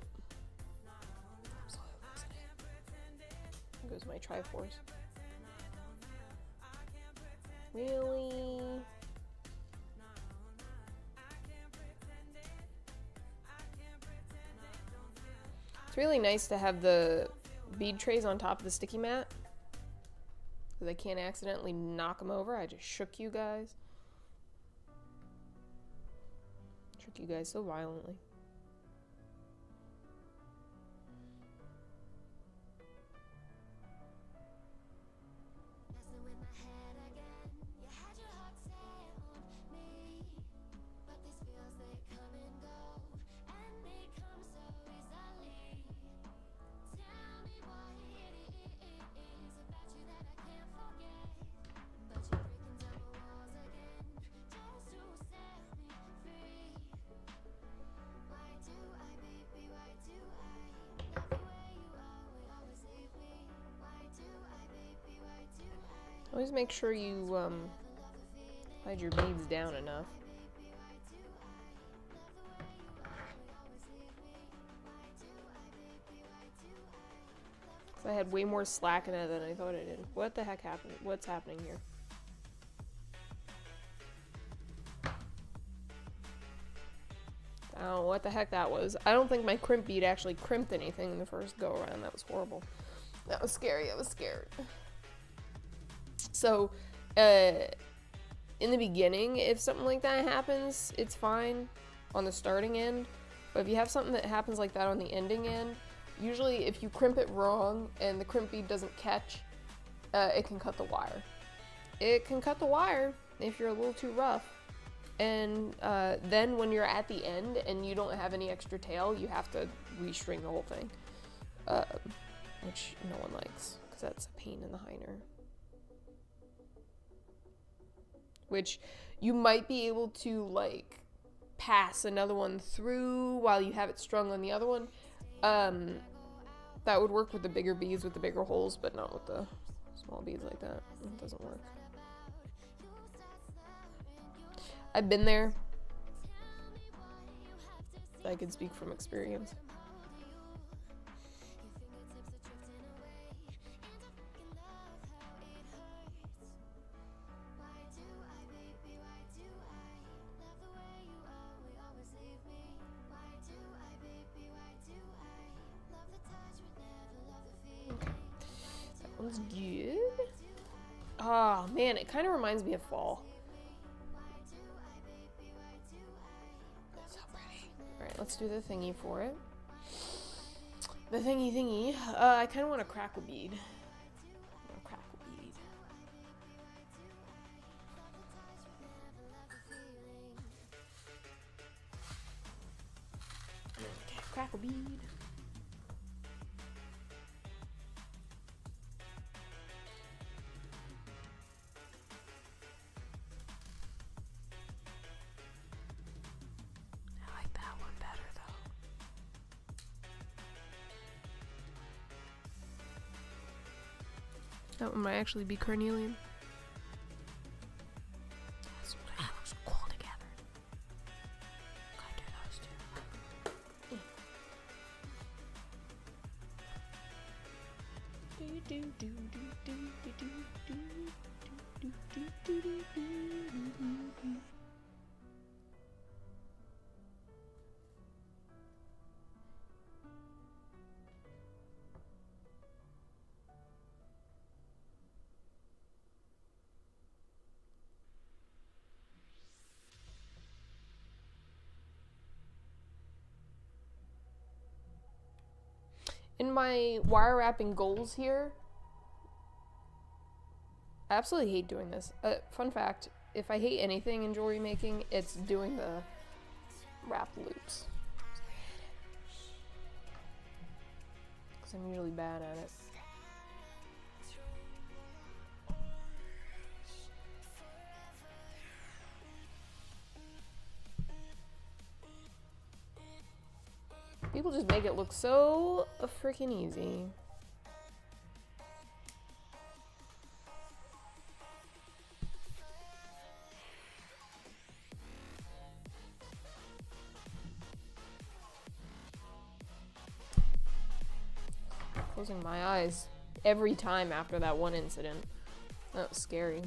Speaker 1: Absolutely losing it. There goes my Triforce. Really? It's really nice to have the bead trays on top of the sticky mat. because I can't accidentally knock them over. I just shook you guys. Shook you guys so violently.
Speaker 2: Messing with my head again. You had your heart set on me, but these feels they come and go, and they come so easily. Tell me what it is about you that I can't forget. But you're breaking down my walls again, just to set me free. Why do I, baby? Why do I love the way you always leave me? Why do I, baby? Why do I?
Speaker 1: Always make sure you hide your beads down enough. So I had way more slack in it than I thought I did. What the heck happened? What's happening here? I don't know what the heck that was. I don't think my crimp bead actually crimped anything in the first go around. That was horrible. That was scary. I was scared. So, in the beginning, if something like that happens, it's fine on the starting end. But if you have something that happens like that on the ending end, usually if you crimp it wrong and the crimp bead doesn't catch, it can cut the wire. It can cut the wire if you're a little too rough. And then when you're at the end and you don't have any extra tail, you have to restring the whole thing. Which no one likes, because that's a pain in the hinder. Which you might be able to, like, pass another one through while you have it strung on the other one. That would work with the bigger beads with the bigger holes, but not with the small beads like that. It doesn't work. I've been there. I can speak from experience. That one's good. Oh man, it kind of reminds me of fall. So pretty. Alright, let's do the thingy for it. The thingy. I kind of want a crackle bead. Crackle bead. I like that one better though. That one might actually be carnelian. That's what it looks cool together. Gotta do those two. In my wire wrapping goals here, I absolutely hate doing this. Fun fact, if I hate anything in jewelry making, it's doing the wrap loops. Because I'm usually bad at it. People just make it look so freaking easy. Closing my eyes every time after that one incident. That was scary.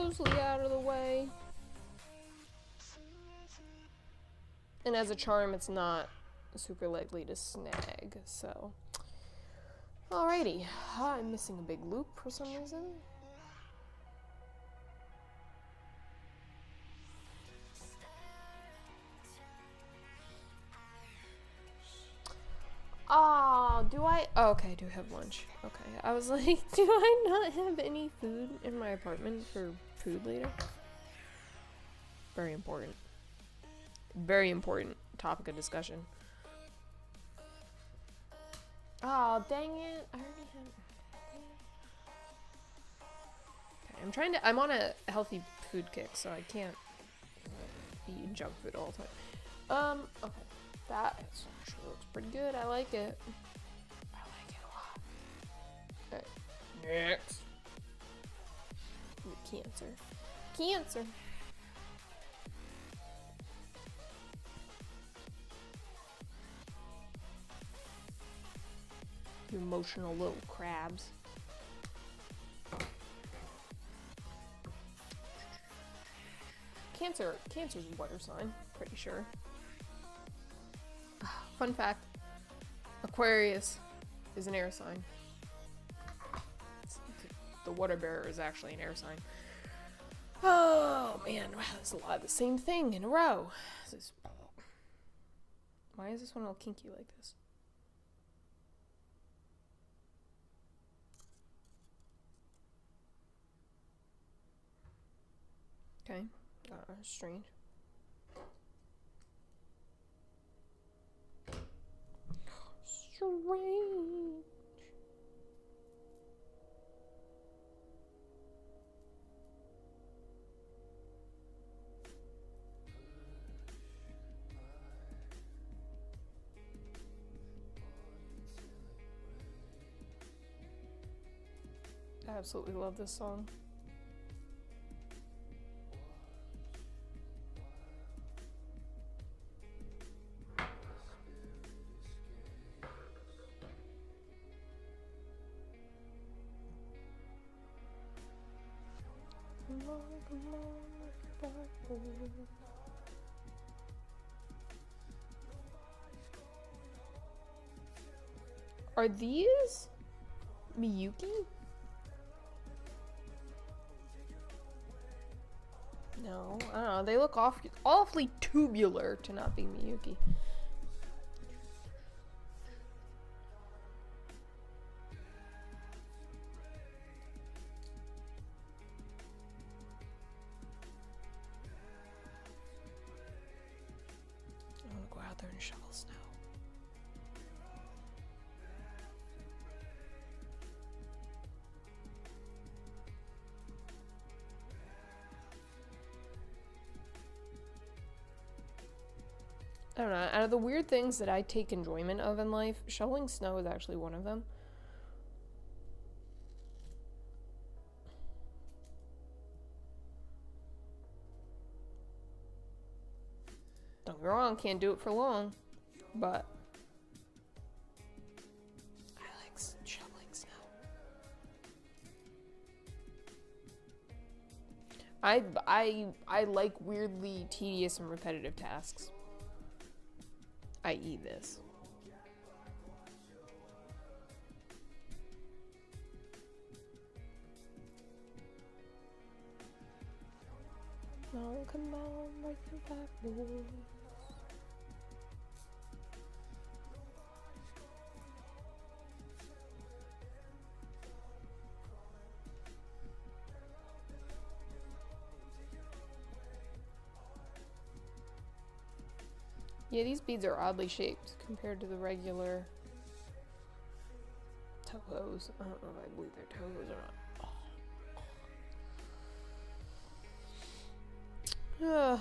Speaker 1: muesli out of the way. And as a charm, it's not super likely to snag, so. Alrighty, I'm missing a big loop for some reason. Oh, do I? Oh, okay, I do have lunch. Okay, I was like, do I not have any food in my apartment for food later? Very important. Very important topic of discussion. Oh, dang it. I already have... Okay, I'm on a healthy food kick, so I can't eat junk food all the time. Okay. That actually looks pretty good. I like it. I like it a lot. Okay. Next. Cancer. Cancer. You emotional little crabs. Cancer's a water sign, pretty sure. Fun fact, Aquarius is an air sign. The water bearer is actually an air sign. Oh man, wow, that's a lot of the same thing in a row. Why is this one all kinky like this? Okay, strange. Strange. I absolutely love this song. Are these Miyuki? No, I don't know. They look awfully tubular to not be Miyuki. I want to go out there and shovel snow. I don't know, out of the weird things that I take enjoyment of in life, shoveling snow is actually one of them. Don't get me wrong, can't do it for long, but I like shoveling snow. I like weirdly tedious and repetitive tasks. I.e. this. Now come on, break the back boys. Yeah, these beads are oddly shaped compared to the regular toes. I don't know if I believe they're toes or not.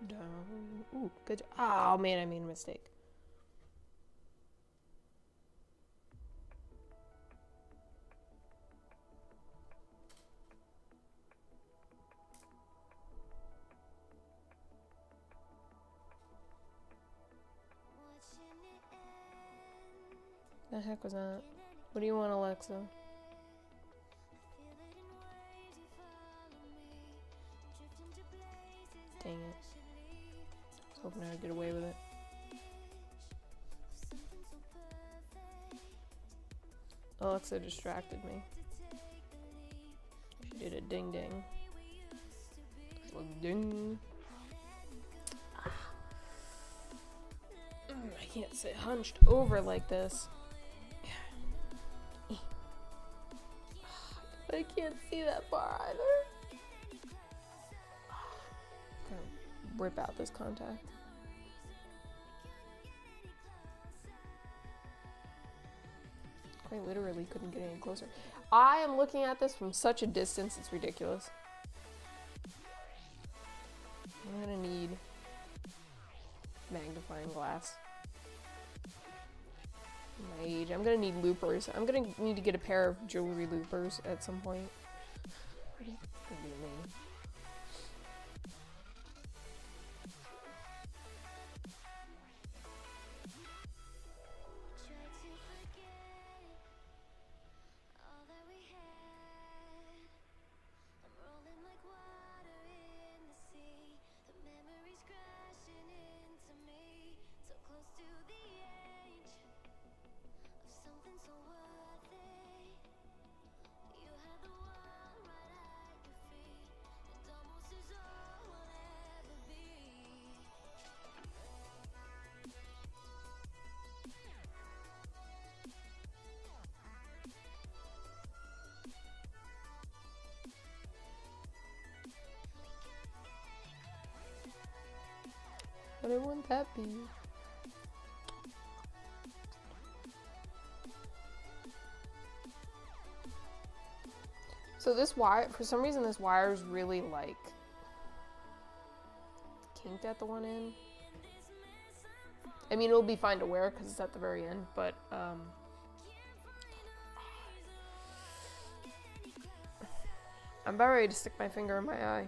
Speaker 1: Down. Ooh, good. Oh man, I made a mistake. The heck was that? What do you want, Alexa? Dang it. I was hoping I'd get away with it. Alexa distracted me. She did a ding ding. A little ding. I can't sit hunched over like this. I can't see that far either. I'm gonna rip out this contact. Quite literally couldn't get any closer. I am looking at this from such a distance, it's ridiculous. I'm gonna need magnifying glass. My age. I'm gonna need loopers. I'm gonna need to get a pair of jewelry loopers at some point. It's gonna be me. What would that be? So this wire, for some reason this wire is really like kinked at the one end. I mean, it'll be fine to wear because it's at the very end, but I'm about ready to stick my finger in my eye.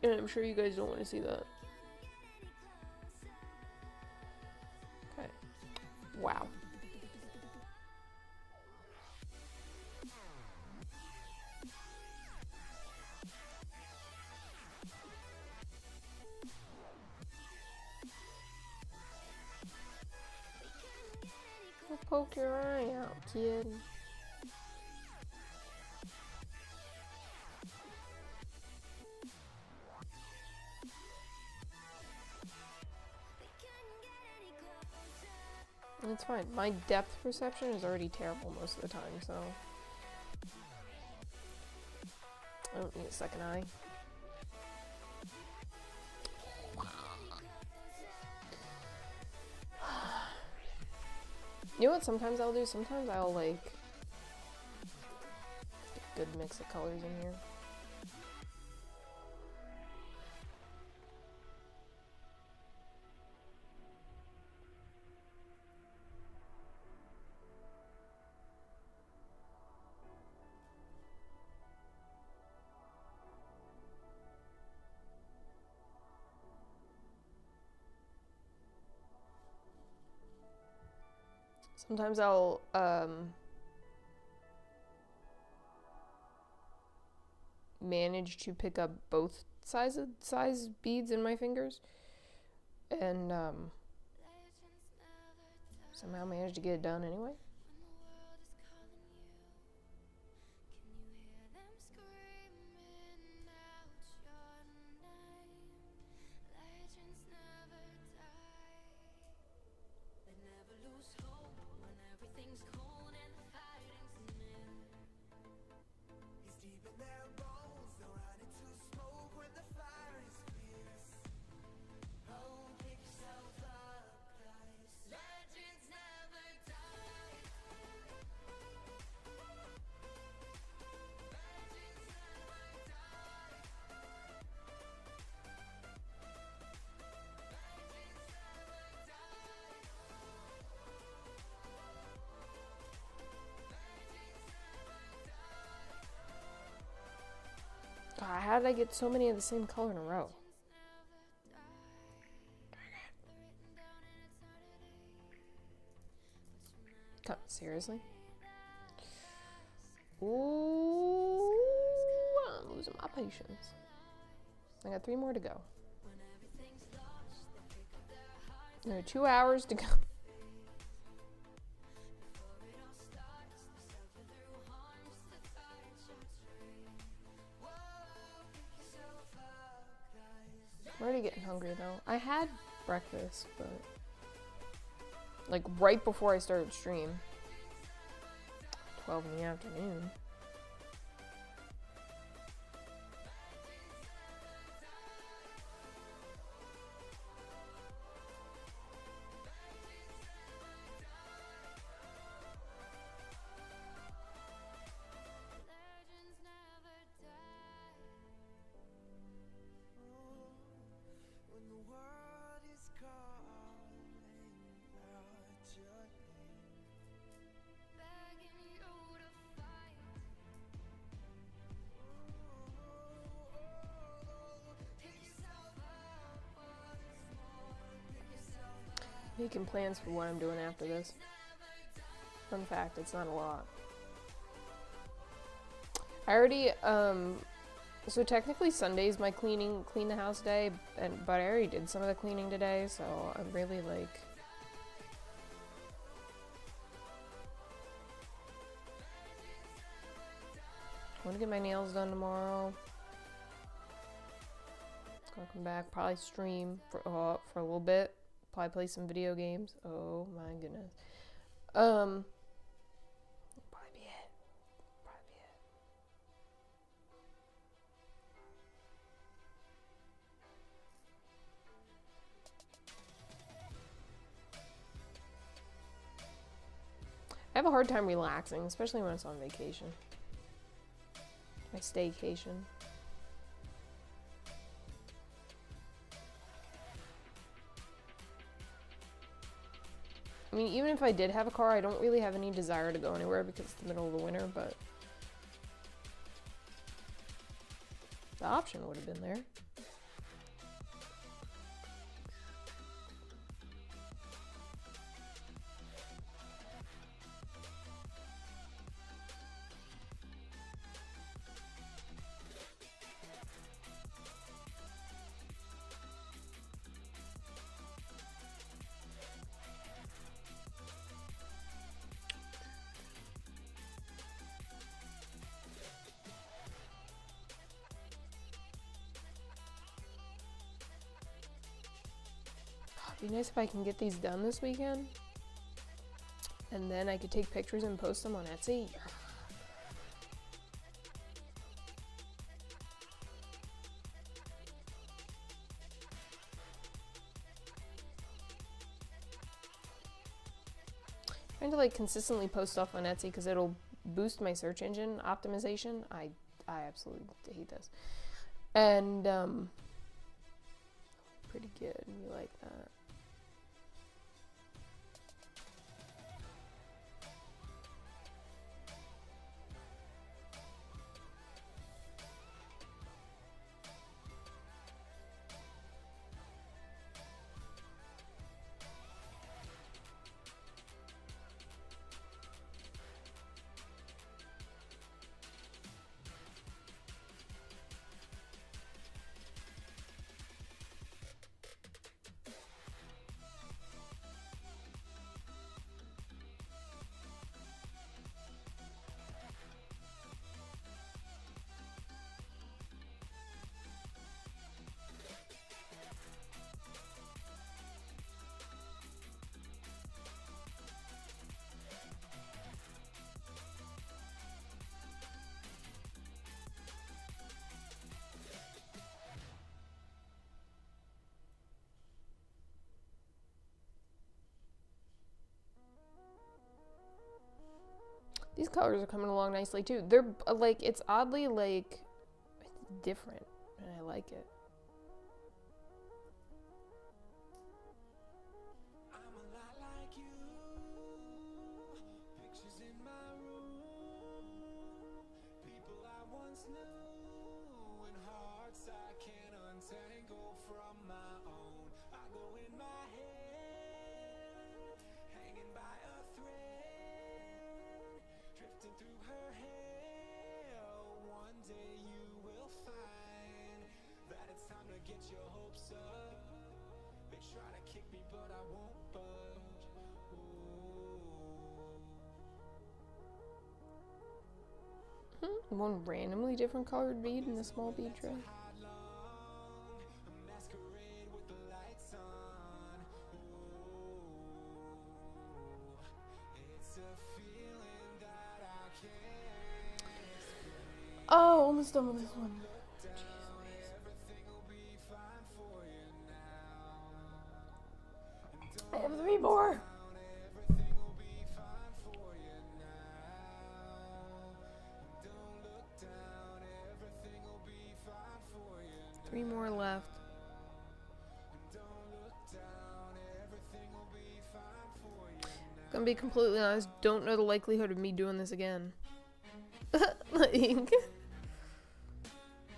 Speaker 1: And I'm sure you guys don't want to see that. Okay. Wow. Go poke your eye out, kid. It's fine. My depth perception is already terrible most of the time, so I don't need a second eye. You know what sometimes I'll do? Sometimes I'll like get a good mix of colors in here. Sometimes I'll manage to pick up both size beads in my fingers, and somehow manage to get it done anyway. did I get so many of the same color in a row? Come, seriously? Ooh, I'm losing my patience. I got 3 more to go. There are 2 hours to go. I'm already getting hungry though. I had breakfast, but like right before I started stream. 12 in the afternoon.
Speaker 2: When the world is calling out your name, begging you to fight. Pick yourself up once more. Pick yourself up.
Speaker 1: Making plans for what I'm doing after this. Fun fact, it's not a lot. I already, so technically Sunday's my clean the house day, but I already did some of the cleaning today, so I'm really like, I want to get my nails done tomorrow. Gonna come back, probably stream for a little bit, probably play some video games. Oh my goodness. Probably be it. Probably be it. I have a hard time relaxing, especially when it's on vacation. My staycation. I mean, even if I did have a car, I don't really have any desire to go anywhere because it's the middle of the winter, but the option would have been there. It'd be nice if I can get these done this weekend. And then I could take pictures and post them on Etsy. Trying to like consistently post stuff on Etsy because it'll boost my search engine optimization. I absolutely hate this. And pretty good. We like that. These colors are coming along nicely too. They're like, it's oddly like different, and I like it.
Speaker 2: I'm a lot like you. Pictures in my room. People I once knew and heart.
Speaker 1: one randomly different colored bead in a small bead tray. Oh, almost done with this one. I have 3 more. Three more left. Gonna be completely honest, don't know the likelihood of me doing this again. Like,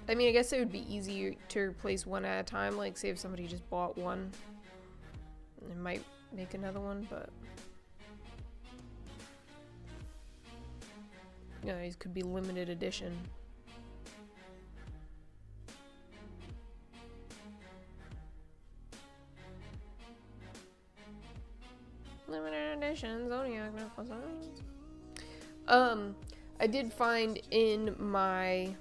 Speaker 1: I mean, I guess it would be easier to replace one at a time. Like, say if somebody just bought one, it might make another one, but you know, these could be limited edition. Limited edition Zodiac necklaces. I did find in my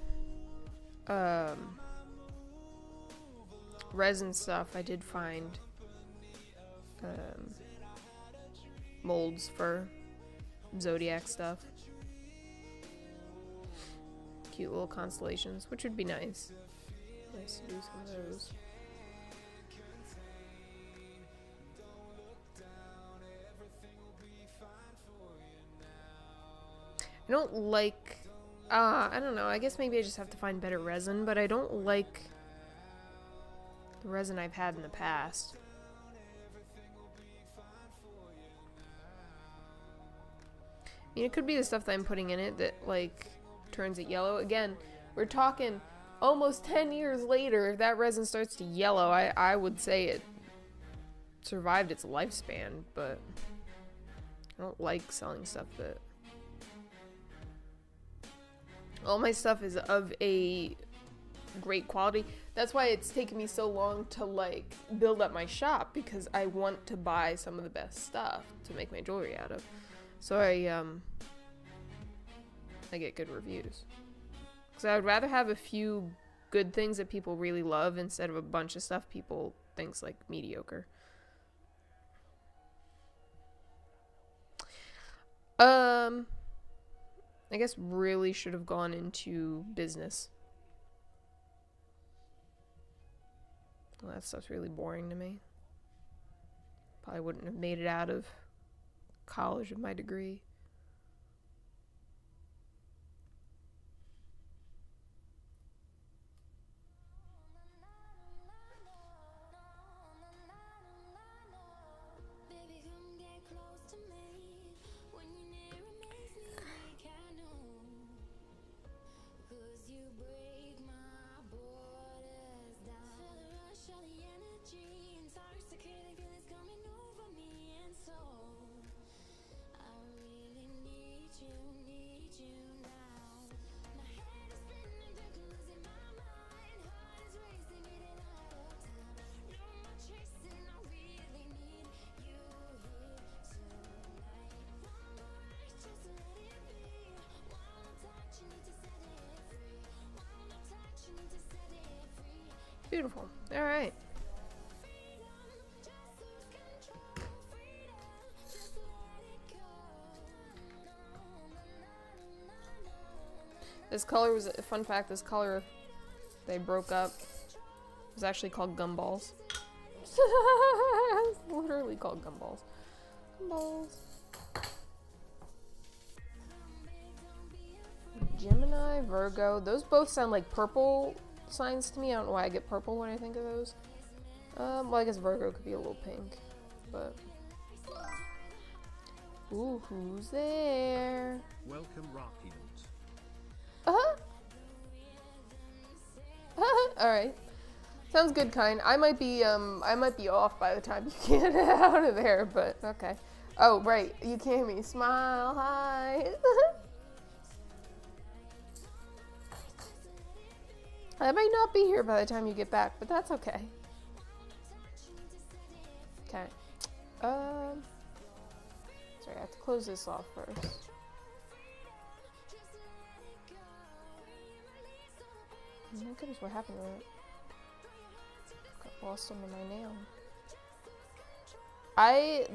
Speaker 1: resin stuff, I did find molds for Zodiac stuff. Cute little constellations, which would be nice. Nice to do some of those. I don't like, I don't know, I guess maybe I just have to find better resin, but I don't like the resin I've had in the past. I mean, it could be the stuff that I'm putting in it that, like, turns it yellow. Again, we're talking almost 10 years later. If that resin starts to yellow, I would say it survived its lifespan, but I don't like selling stuff that... All my stuff is of a great quality. That's why it's taken me so long to, like, build up my shop, because I want to buy some of the best stuff to make my jewelry out of. So I get good reviews. Because I would rather have a few good things that people really love instead of a bunch of stuff people thinks like mediocre. I guess really should have gone into business. Well, that stuff's really boring to me. Probably wouldn't have made it out of college with my degree.
Speaker 2: Baby, come get close to me. When you're near, it makes me weak, I know. 'Cause you break my borders down. Feel the rush of the energy, intoxicating feelings coming over me, and so I really need you now. My head is spinning, drunk, losing my mind. Heart is racing, getting out of time. No more chasing, I really need you here tonight. One more race, just let it be. One more touch, you need to set it free. One more touch, you need to set it free.
Speaker 1: Beautiful. All right.
Speaker 2: Freedom, just lose control. Freedom, just let it go.
Speaker 1: This color was a fun fact. This color, they broke up. It was actually called gumballs. It's literally called gumballs. Gumballs. Gemini, Virgo. Those both sound like purple signs to me. I don't know why I get purple when I think of those. Well, I guess Virgo could be a little pink, but. Ooh, who's there?
Speaker 4: Welcome, Rocky.
Speaker 1: Alright. Sounds good, kind. I might be off by the time you get out of there, but okay. Oh, right. You can't hear me. Smile, hi. I might not be here by the time you get back, but that's okay. Okay. Sorry, I have to close this off first. My goodness, what happened to it? Got lost under my nail.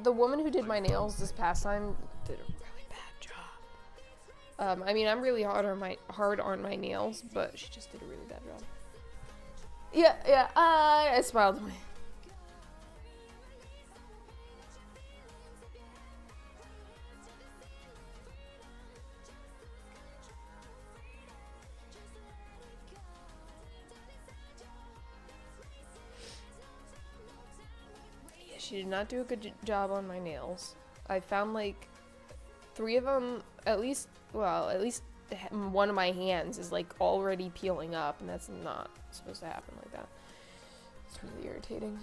Speaker 1: The woman who did my nails this past time did a really bad job. I mean, I'm really hard on my nails, but she just did a really bad job. Yeah, I smiled away. She did not do a good job on my nails. I found like 3 of them, at least one of my hands is like already peeling up, and that's not supposed to happen like that. It's really irritating.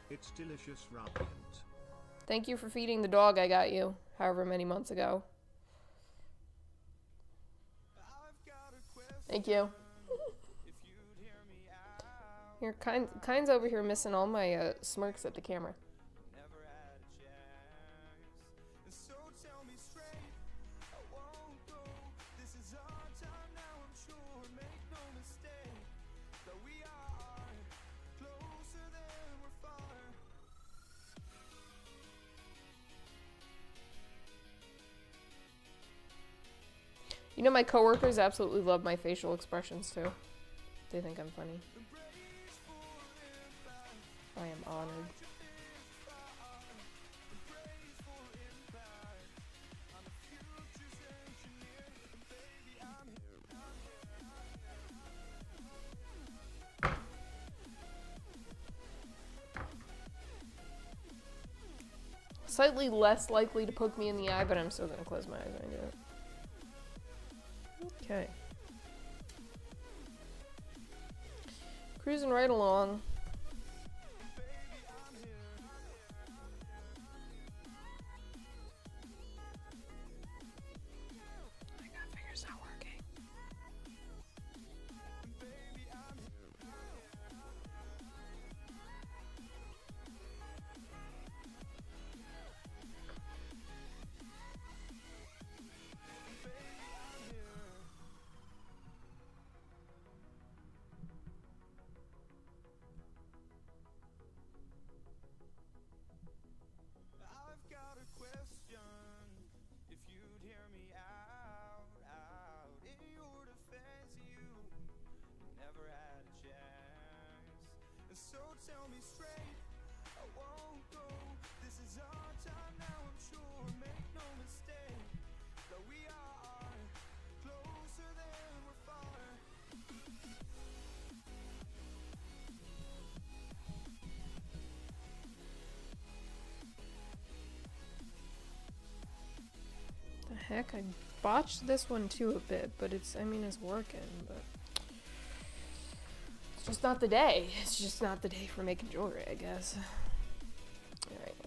Speaker 4: It's delicious, Radiant.
Speaker 1: Thank you for feeding the dog I got you, however many months ago. Thank you. Here, Kind's over here missing all my smirks at the camera. You know, my coworkers absolutely love my facial expressions too. They think I'm funny. I am honored. Slightly less likely to poke me in the eye, but I'm still gonna close my eyes when I do it. Okay. Cruising right along. My finger's not working. The heck, I botched this one too a bit, but it's working, but it's just not the day. It's just not the day for making jewelry, I guess.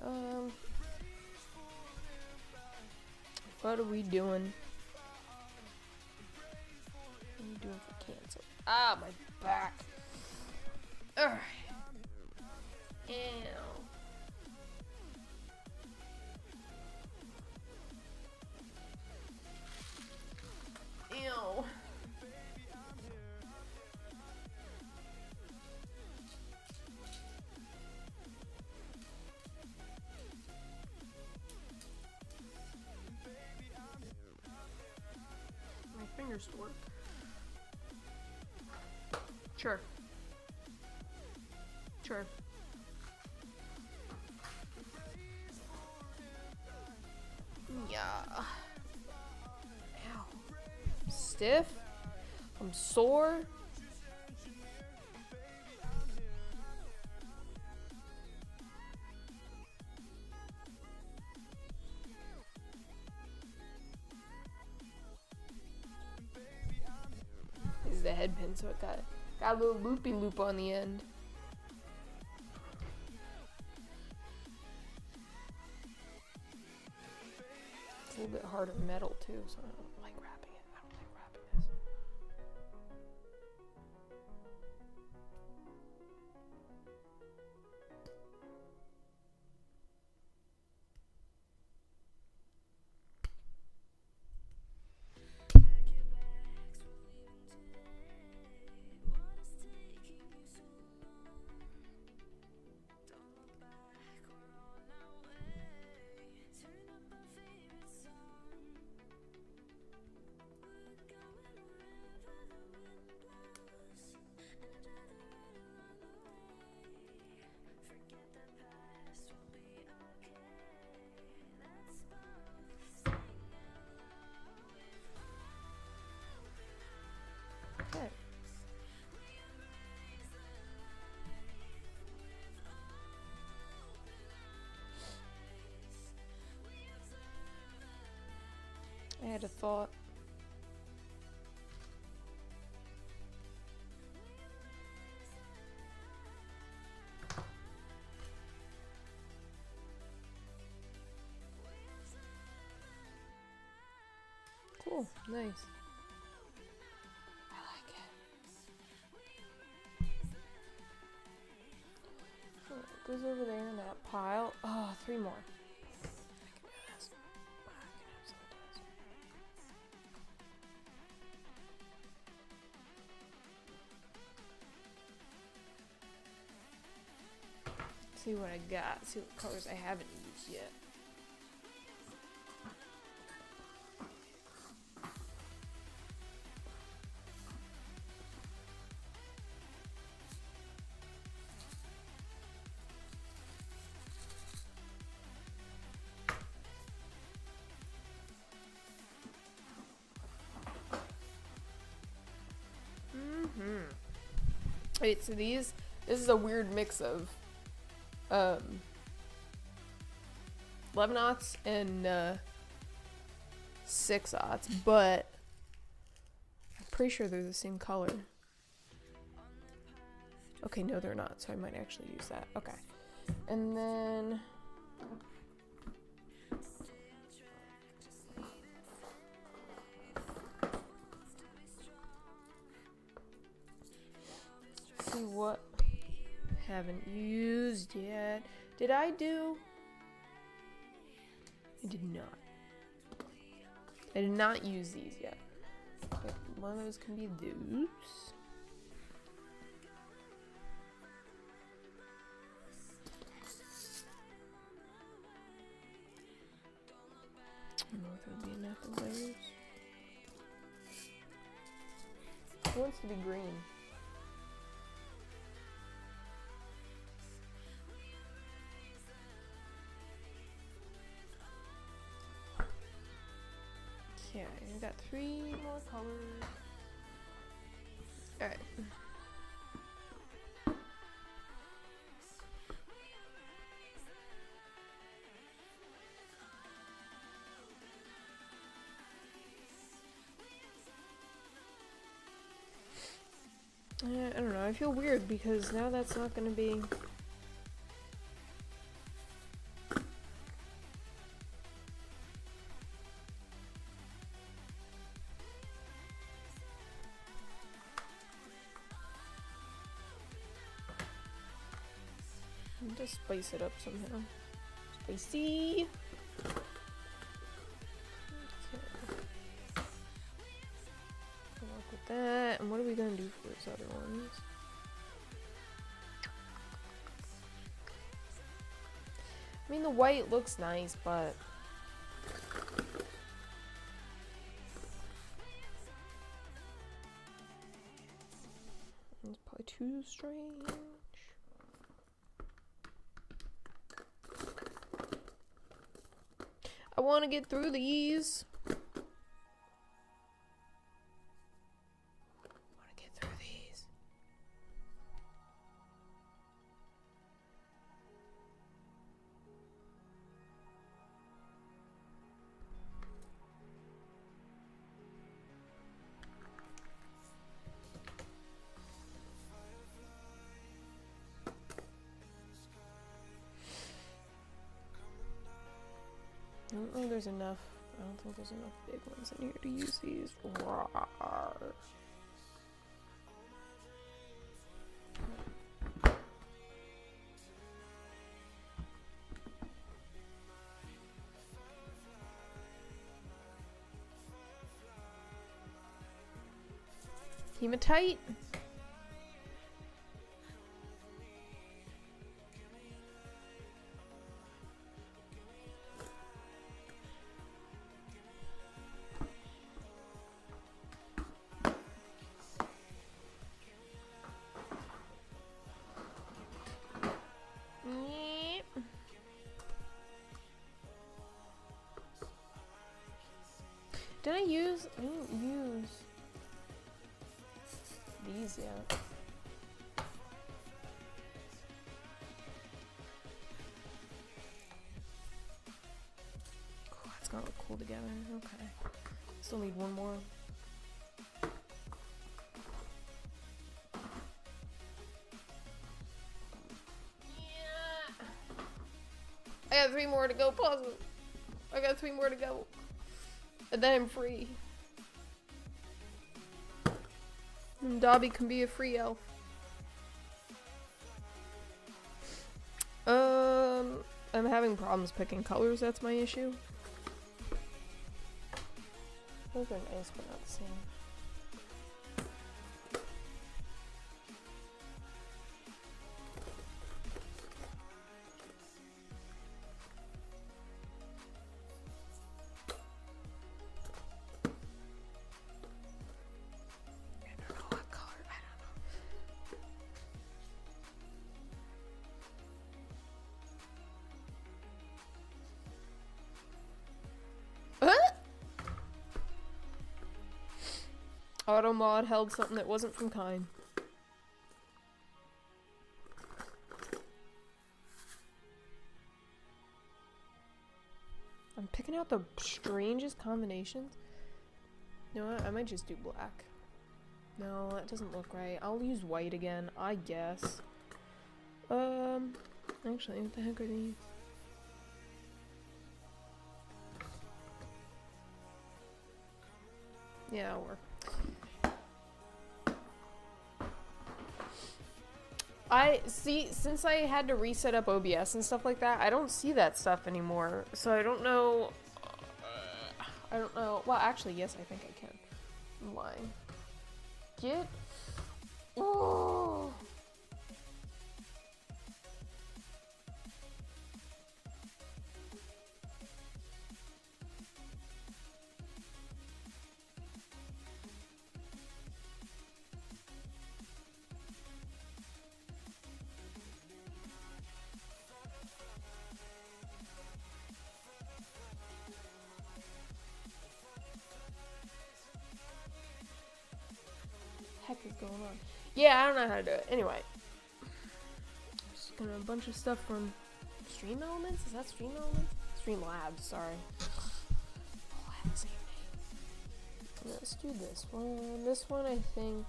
Speaker 1: Alright, what are we doing? What are we doing for cancer? Ah, my back. Alright. Ew. Ew. My fingers to work. Sure. Sure. Yeah. Ow. Stiff. I'm sore. This is the head pin, so it got a little loopy loop on the end. It's a little bit harder metal too, so I don't like wrapping it. I don't like wrapping this. had a thought. Cool, nice. I like it. So it goes over there in that pile. Oh, 3 more. I can do this. I can absolutely do this. See what I got. See what colors I haven't used yet. Wait, so this is a weird mix of 11/0 and 6/0, but I'm pretty sure they're the same color. Okay, no, they're not, so I might actually use that. Okay, and then see what haven't used yet. Did I do? I did not. I did not use these yet. Okay, one of those can be those. I don't know if there would be enough of those. It wants to be green. Okay, I got 3 more colors. Alright. I don't know, I feel weird because now that's not gonna be... Just spice it up somehow. Spicy! Okay. Good luck with that. And what are we gonna do for those other ones? I mean, the white looks nice, but... it's probably too strange. I want to get through these. I want to get through these. I don't know there's enough. I don't think there's enough big ones in here to use these. Rawr. Hematite. Did I didn't use these yet. Oh, it's gonna look cool together. Okay. Still need one more. Yeah. I got 3 more to go. Pause it. I got 3 more to go. And then I'm free. And Dobby can be a free elf. I'm having problems picking colors, that's my issue. Those are nice, but not the same. I don't know what color, I don't know. Auto mod held something that wasn't from Kind. I'm picking out the strangest combinations. You know what? I might just do black. No, that doesn't look right. I'll use white again, I guess. Actually, what the heck are these? Yeah, it'll work. I see, since I had to reset up OBS and stuff like that, I don't see that stuff anymore. So I don't know. I don't know. Well, actually, yes, I think I can. I'm lying. Get. Oh. Heck is going on? Yeah, I don't know how to do it. Anyway, just gonna a bunch of stuff from Stream Elements. Is that Stream Elements? Stream Labs. Sorry. Oh, I have the same name. Let's do this one. This one, I think.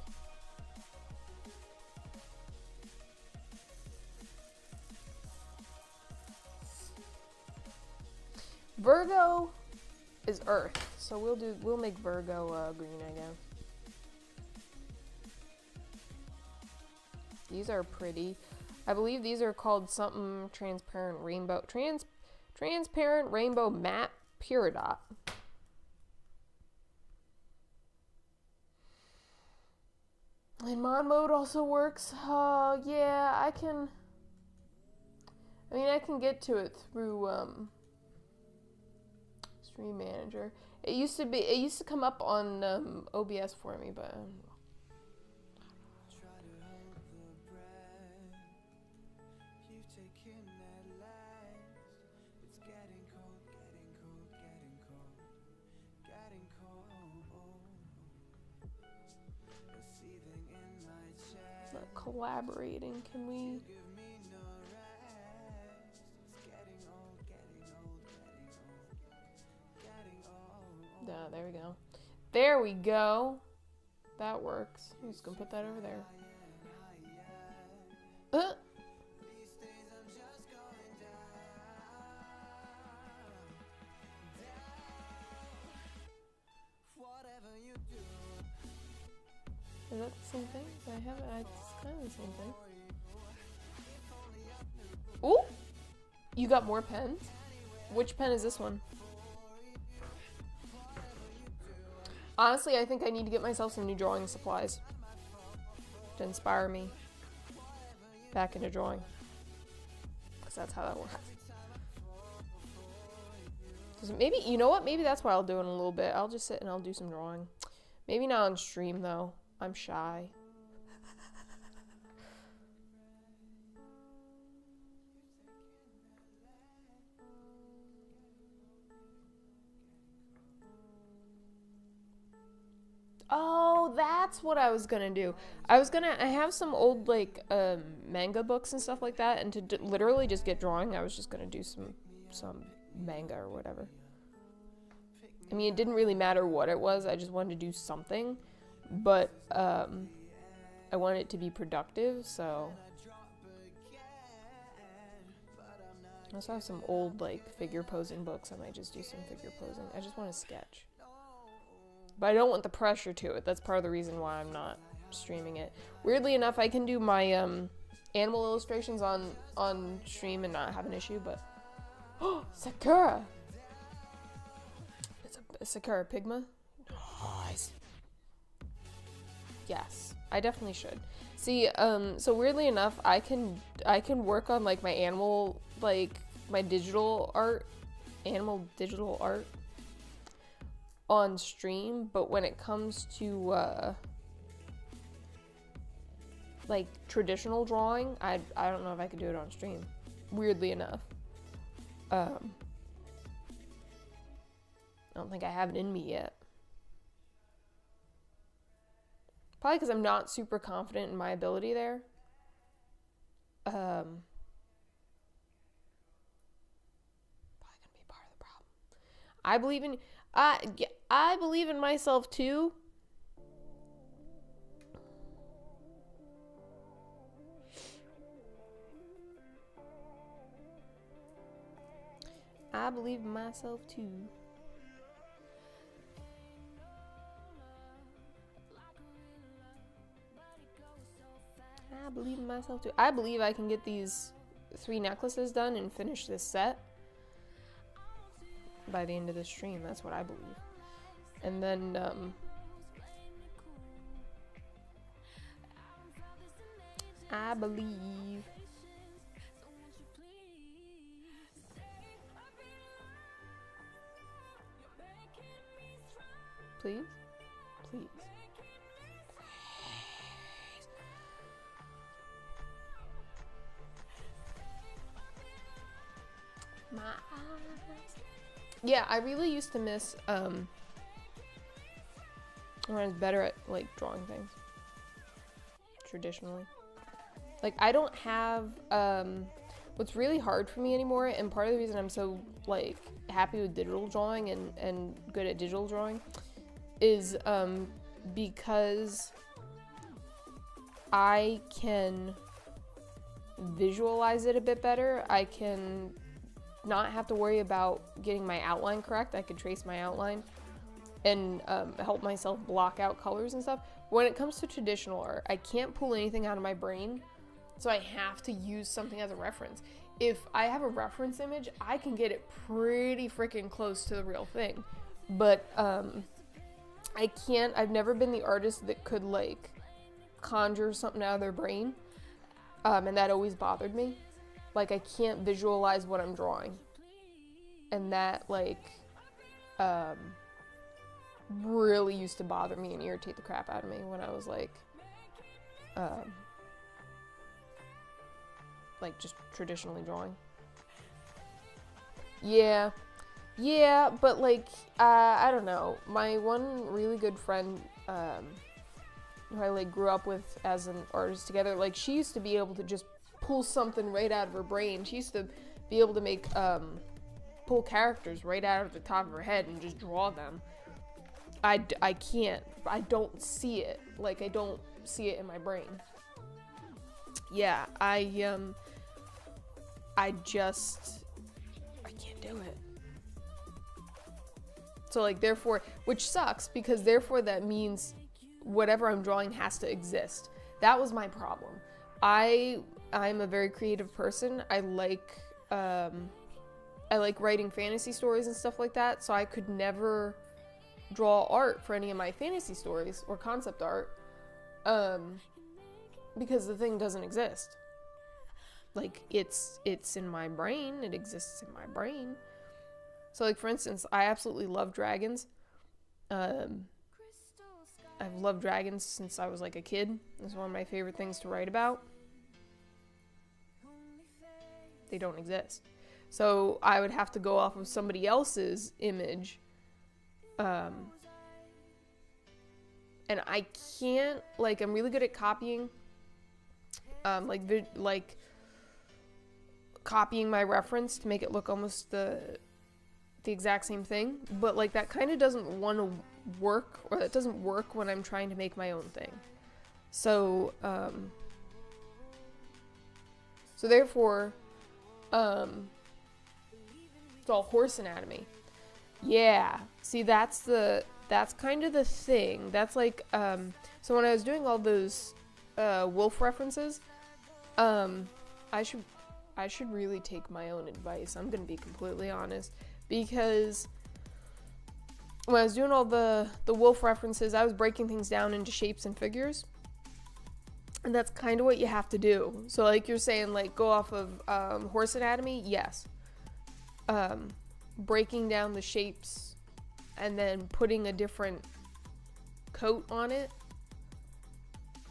Speaker 1: Virgo is Earth, so we'll make Virgo green, I guess. These are pretty. I believe these are called something transparent rainbow. Transparent rainbow matte Peridot. And mod mode also works. Yeah, I can get to it through Stream Manager. It used to come up on OBS for me, but collaborating. Can we? Yeah, there we go. There we go. That works. I'm just gonna put that over there. Is that the same thing? I have it. It's kind of the same thing. Ooh! You got more pens? Which pen is this one? Honestly, I think I need to get myself some new drawing supplies to inspire me back into drawing. Because that's how that works. Maybe, you know what? Maybe that's what I'll do in a little bit. I'll just sit and I'll do some drawing. Maybe not on stream, though. I'm shy. Oh, that's what I was gonna do. I have some old, like, manga books and stuff like that, and to literally just get drawing, I was just gonna do some manga or whatever. I mean, it didn't really matter what it was. I just wanted to do something, but I wanted it to be productive, so I also have some old, like, figure posing books. I might just do some figure posing. I just want to sketch. But I don't want the pressure to it. That's part of the reason why I'm not streaming it. Weirdly enough, I can do my animal illustrations on stream and not have an issue, but... Oh, Sakura! It's a Sakura Pigma. Nice. Yes, I definitely should. See, so weirdly enough, I can work on, like, my animal, like, my digital art, animal digital art on stream, but when it comes to, like, traditional drawing, I don't know if I could do it on stream, weirdly enough. I don't think I have it in me yet. Probably because I'm not super confident in my ability there. Probably gonna be part of the problem. I believe in myself too. I believe in myself too. I believe in myself too. I believe I can get these 3 necklaces done and finish this set by the end of the stream. That's what I believe. And then, I believe. Please? Please. My eyes. Yeah, I really used to miss when I was better at, like, drawing things traditionally. Like, I don't have what's really hard for me anymore, and part of the reason I'm so, like, happy with digital drawing and good at digital drawing is because I can visualize it a bit better. I can not have to worry about getting my outline correct. I could trace my outline and help myself block out colors and stuff. When it comes to traditional art, I can't pull anything out of my brain, so I have to use something as a reference. If I have a reference image, I can get it pretty freaking close to the real thing. But I can't, I've never been the artist that could, like, conjure something out of their brain. And that always bothered me. Like, I can't visualize what I'm drawing. And that, like, really used to bother me and irritate the crap out of me when I was, like, just traditionally drawing. Yeah, but, like, I don't know. My one really good friend, who I, like, grew up with as an artist together, like, she used to be able to just pull something right out of her brain. She used to be able to make, pull characters right out of the top of her head and just draw them. I can't. I don't see it. Like, I don't see it in my brain. Yeah, I can't do it. So, like, therefore, which sucks, because therefore that means whatever I'm drawing has to exist. That was my problem. I'm a very creative person. I like writing fantasy stories and stuff like that, so I could never draw art for any of my fantasy stories or concept art, because the thing doesn't exist. Like, it's in my brain. It exists in my brain. So, like, for instance, I absolutely love dragons. I've loved dragons since I was, like, a kid. It's one of my favorite things to write about. They don't exist. So I would have to go off of somebody else's image. And I can't, like, I'm really good at copying. Like copying my reference to make it look almost to the exact same thing, but like that kind of doesn't want to work, or that doesn't work when I'm trying to make my own thing. So, so therefore, it's all horse anatomy. Yeah, see, that's kind of the thing. That's like, so when I was doing all those wolf references, I should really take my own advice. I'm gonna be completely honest, because when I was doing all the wolf references, I was breaking things down into shapes and figures, and that's kind of what you have to do. So like you're saying, like go off of horse anatomy, yes. Breaking down the shapes and then putting a different coat on it,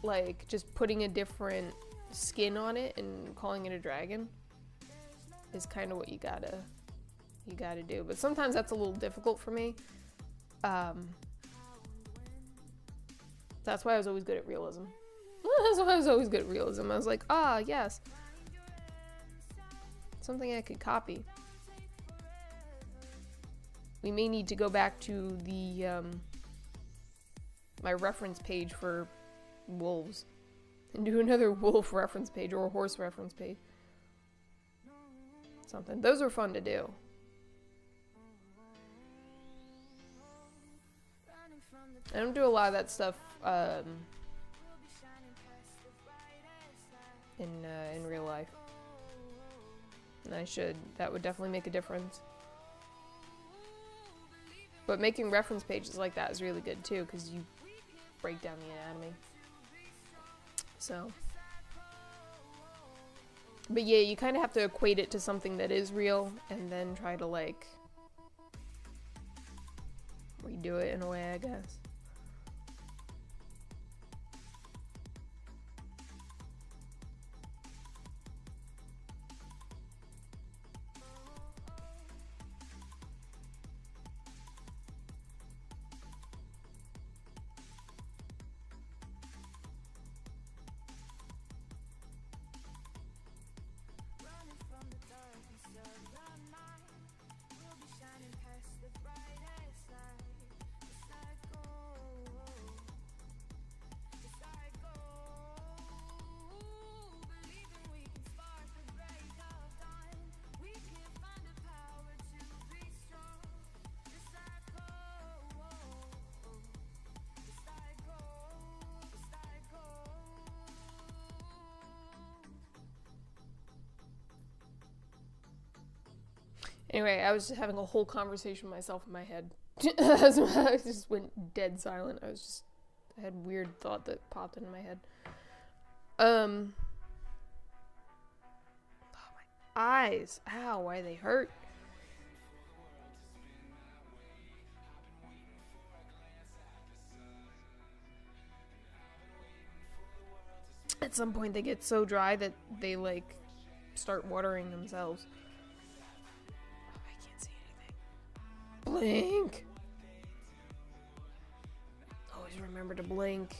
Speaker 1: like just putting a different skin on it and calling it a dragon, is kind of what you gotta do. But sometimes that's a little difficult for me. That's why I was always good at realism. That's why I was always good at realism. I was like, ah, yes, something I could copy. We may need to go back to the my reference page for wolves and do another wolf reference page or a horse reference page. Something. Those are fun to do. I don't do a lot of that stuff in real life. And I should. That would definitely make a difference. But making reference pages like that is really good too, because you break down the anatomy. So, but yeah, you kind of have to equate it to something that is real, and then try to like redo it in a way, I guess. Anyway, I was just having a whole conversation with myself in my head. I just went dead silent. I had a weird thought that popped into my head. Oh, my eyes. Ow, why they hurt. At some point they get so dry that they like start watering themselves. Blink! Always remember to blink.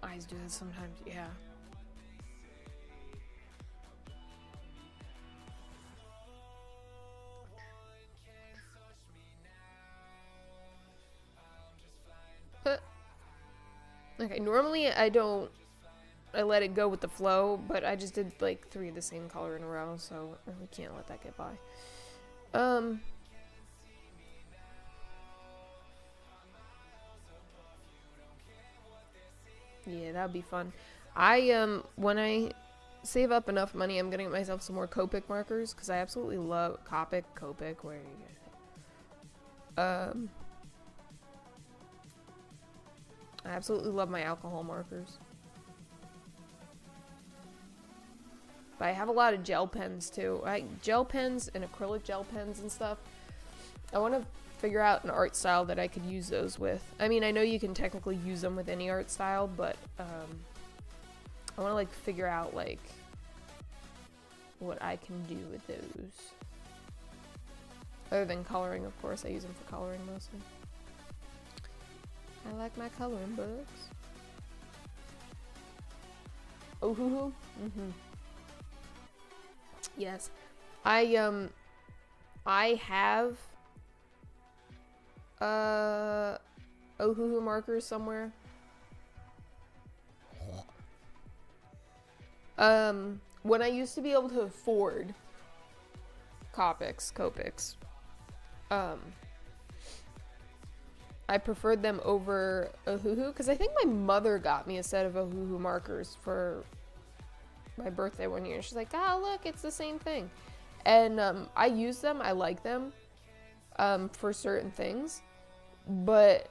Speaker 1: Eyes do that sometimes, yeah. Okay, normally I let it go with the flow, but I just did like 3 of the same color in a row, so I really can't let that get by. Yeah, that would be fun. When I save up enough money, I'm gonna get myself some more Copic markers, because I absolutely love Copic, where are you guys? I absolutely love my alcohol markers. But I have a lot of gel pens too. Gel pens and acrylic gel pens and stuff. I want to figure out an art style that I could use those with. I mean, I know you can technically use them with any art style, but I want to like figure out like what I can do with those. Other than coloring, of course. I use them for coloring mostly. I like my coloring books. Oh, hoo. Yes. I have Ohuhu markers somewhere. When I used to be able to afford Copics, I preferred them over Ohuhu because I think my mother got me a set of Ohuhu markers for my birthday one year. She's like, "Ah, look, it's the same thing," and I use them. I like them for certain things, but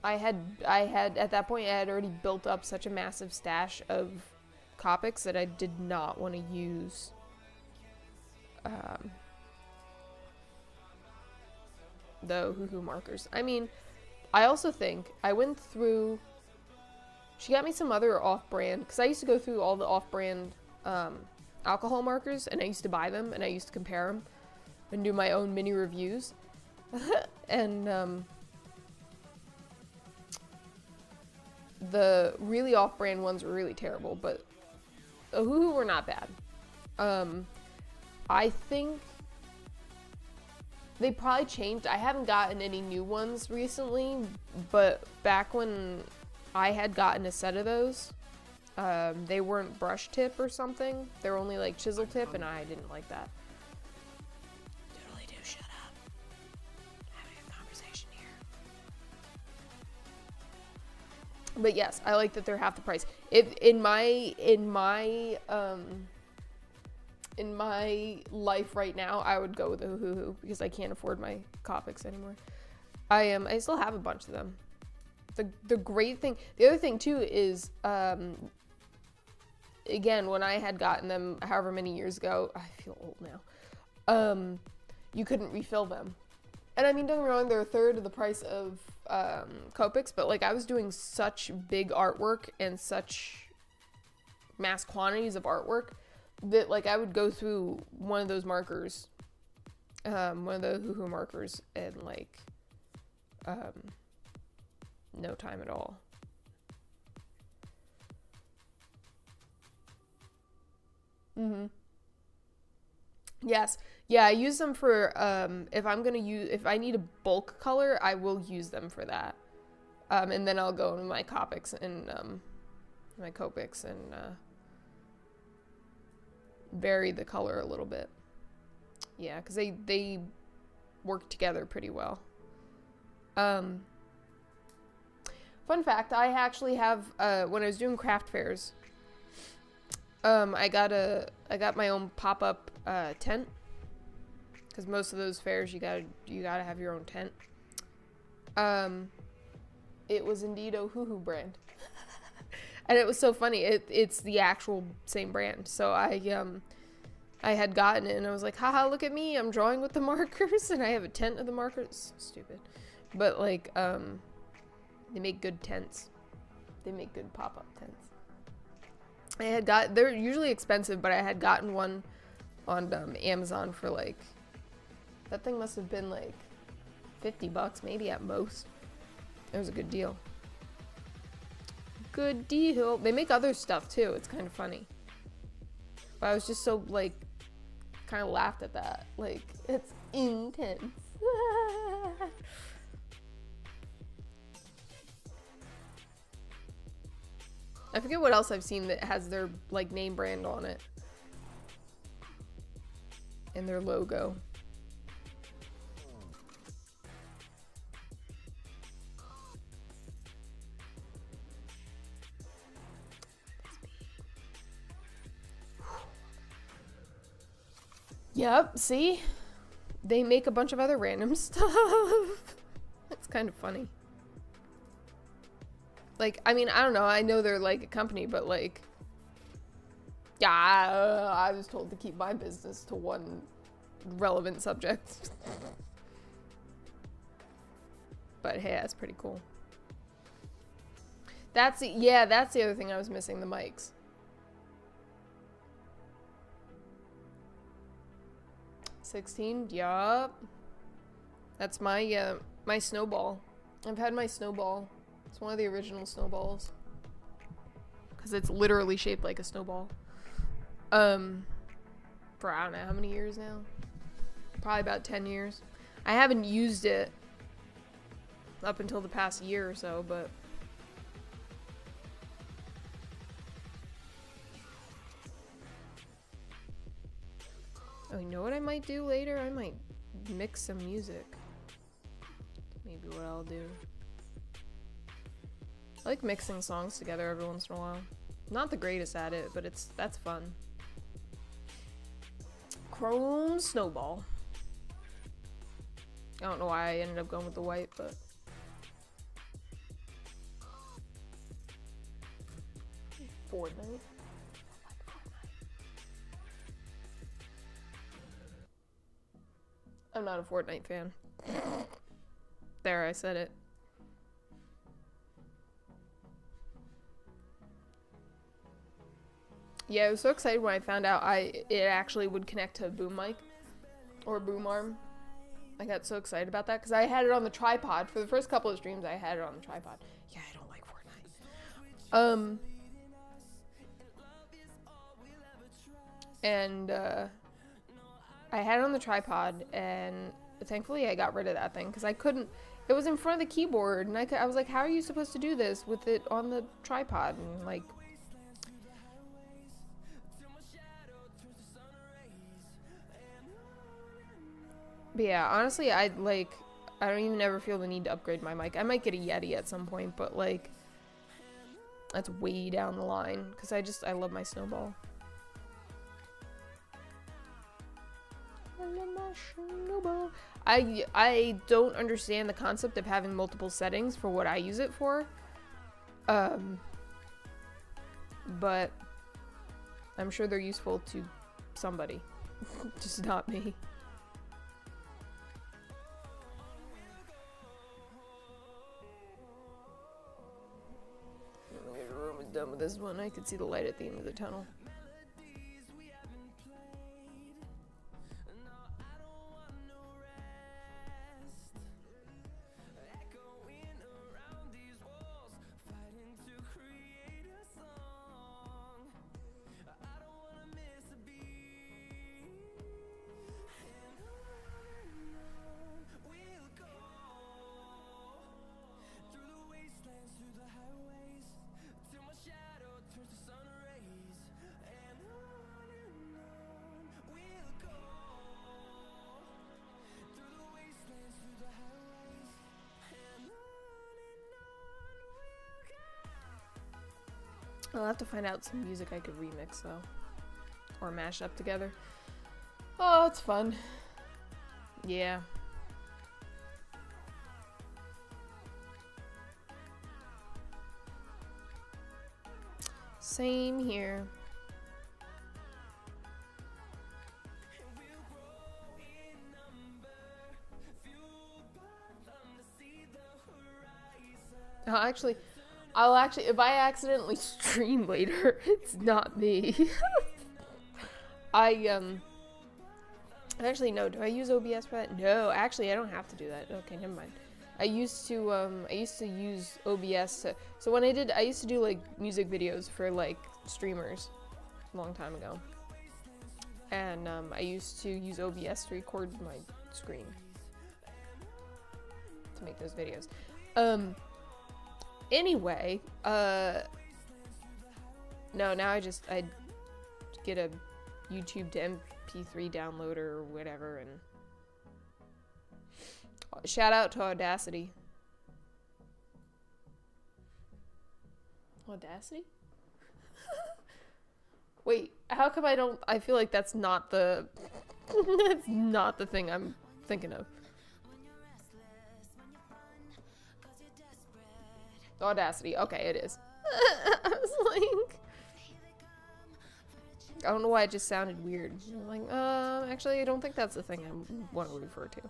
Speaker 1: I had at that point I had already built up such a massive stash of Copics that I did not want to use the Ohuhu markers. I mean, I also think I went through. She got me some other off-brand because I used to go through all the off-brand alcohol markers, and I used to buy them and I used to compare them and do my own mini reviews. And the really off-brand ones were really terrible, but Ohuhu were not bad. I think they probably changed. I haven't gotten any new ones recently, but back when I had gotten a set of those, they weren't brush tip or something. They were only like chisel tip, and I didn't like that. Doodly doo, shut up. Having a conversation here. But yes, I like that they're half the price. If in my life right now, I would go with the Ohuhu because I can't afford my Copics anymore. I still have a bunch of them. The great thing, the other thing too is, again, when I had gotten them however many years ago, I feel old now, you couldn't refill them. And I mean, don't get me wrong, they're a third of the price of Copics, but like I was doing such big artwork and such mass quantities of artwork that like I would go through one of those markers, one of the Ohuhu markers, in like no time at all. Yes. Yeah, I use them for if I need a bulk color, I will use them for that. And then I'll go into my Copics and my Copics and vary the color a little bit. Yeah, because they work together pretty well. Fun fact, I actually have when I was doing craft fairs, I got my own pop-up tent, because most of those fairs you gotta have your own tent. It was indeed Ohuhu brand. And it was so funny. It's the actual same brand. So I had gotten it and I was like, haha, look at me. I'm drawing with the markers and I have a tent of the markers. Stupid. But like, they make good tents. They make good pop-up tents. They're usually expensive, but I had gotten one on Amazon for like, that thing must have been like $50 maybe at most. It was a good deal. Good deal. They make other stuff too. It's kind of funny. But I was just so like, kind of laughed at that. Like, it's intense. I forget what else I've seen that has their like name brand on it. And their logo. Yep, see? They make a bunch of other random stuff. It's kind of funny. Like, I mean, I don't know. I know they're like a company, but like, yeah, I was told to keep my business to one relevant subject. But hey, that's pretty cool. That's the other thing I was missing, the mics. $16, yup. That's my my snowball. I've had my snowball. It's one of the original snowballs. Because it's literally shaped like a snowball. for I don't know how many years now. Probably about 10 years. I haven't used it up until the past year or so, but oh, you know what I might do later? I might mix some music. Maybe what I'll do. I like mixing songs together every once in a while. Not the greatest at it, but that's fun. Chrome Snowball. I don't know why I ended up going with the white, but Fortnite. I'm not a Fortnite fan. There, I said it. Yeah, I was so excited when I found out it actually would connect to a boom mic or a boom arm. I got so excited about that because I had it on the tripod for the first couple of streams. I had it on the tripod. Yeah, I don't like Fortnite. And I had it on the tripod, and thankfully I got rid of that thing because I couldn't. It was in front of the keyboard, and I was like, "How are you supposed to do this with it on the tripod?" And like. But yeah, honestly, I don't even ever feel the need to upgrade my mic. I might get a Yeti at some point, but like, that's way down the line because I love my Snowball. I love my Snowball. I don't understand the concept of having multiple settings for what I use it for. But I'm sure they're useful to somebody, just not me. I'm done with this one. I can see the light at the end of the tunnel. I'll have to find out some music I could remix though, or mash up together. Oh, it's fun. Yeah. Same here. I'll actually, if I accidentally stream later, it's not me. Actually, no, do I use OBS for that? No, actually, I don't have to do that. Okay, never mind. I used to use OBS so when I used to do, like, music videos for, like, streamers a long time ago. And, I used to use OBS to record my screen to make those videos. Anyway, no, now I get a YouTube to MP3 downloader or whatever, and shout out to Audacity. Audacity? Wait, how come I feel like that's not the that's not the thing I'm thinking of. Audacity. Okay, it is. I was like, I don't know why it just sounded weird. I'm like, actually, I don't think that's the thing I want to refer to.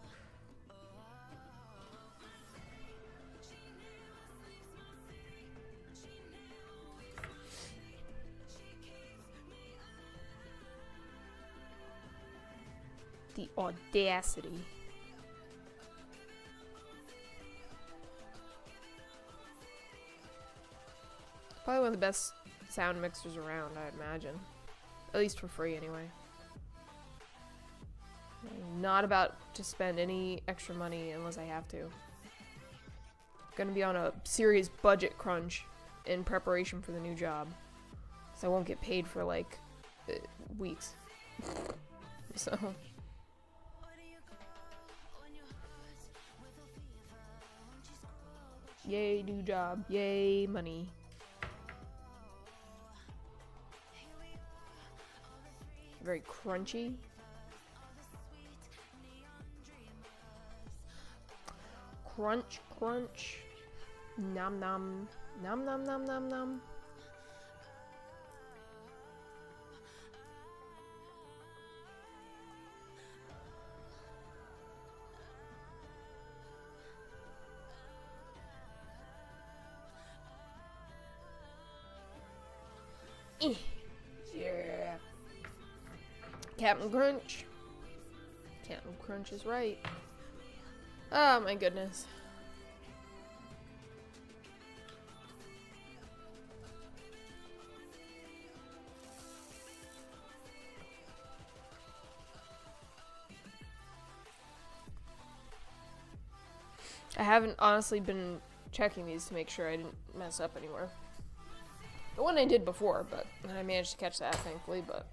Speaker 1: The Audacity. Probably one of the best sound mixers around, I'd imagine. At least for free, anyway. I'm not about to spend any extra money unless I have to. Gonna be on a serious budget crunch in preparation for the new job. So I won't get paid for like weeks. So. Yay, new job. Yay, money. Very crunchy. Crunch, crunch. Nom nom. Nom nom nom nom nom. Yeah. Captain Crunch. Captain Crunch is right. Oh my goodness. I haven't honestly been checking these to make sure I didn't mess up anywhere. The one I did before, but I managed to catch that, thankfully, but...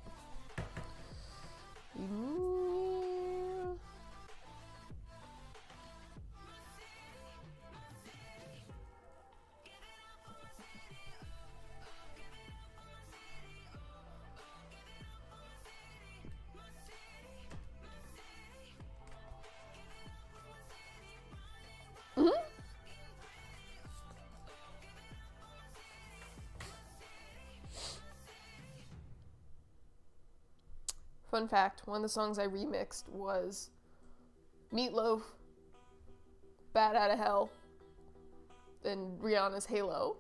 Speaker 1: Yeah. Fun fact, one of the songs I remixed was Meatloaf, Bad Outta Hell, and Rihanna's Halo.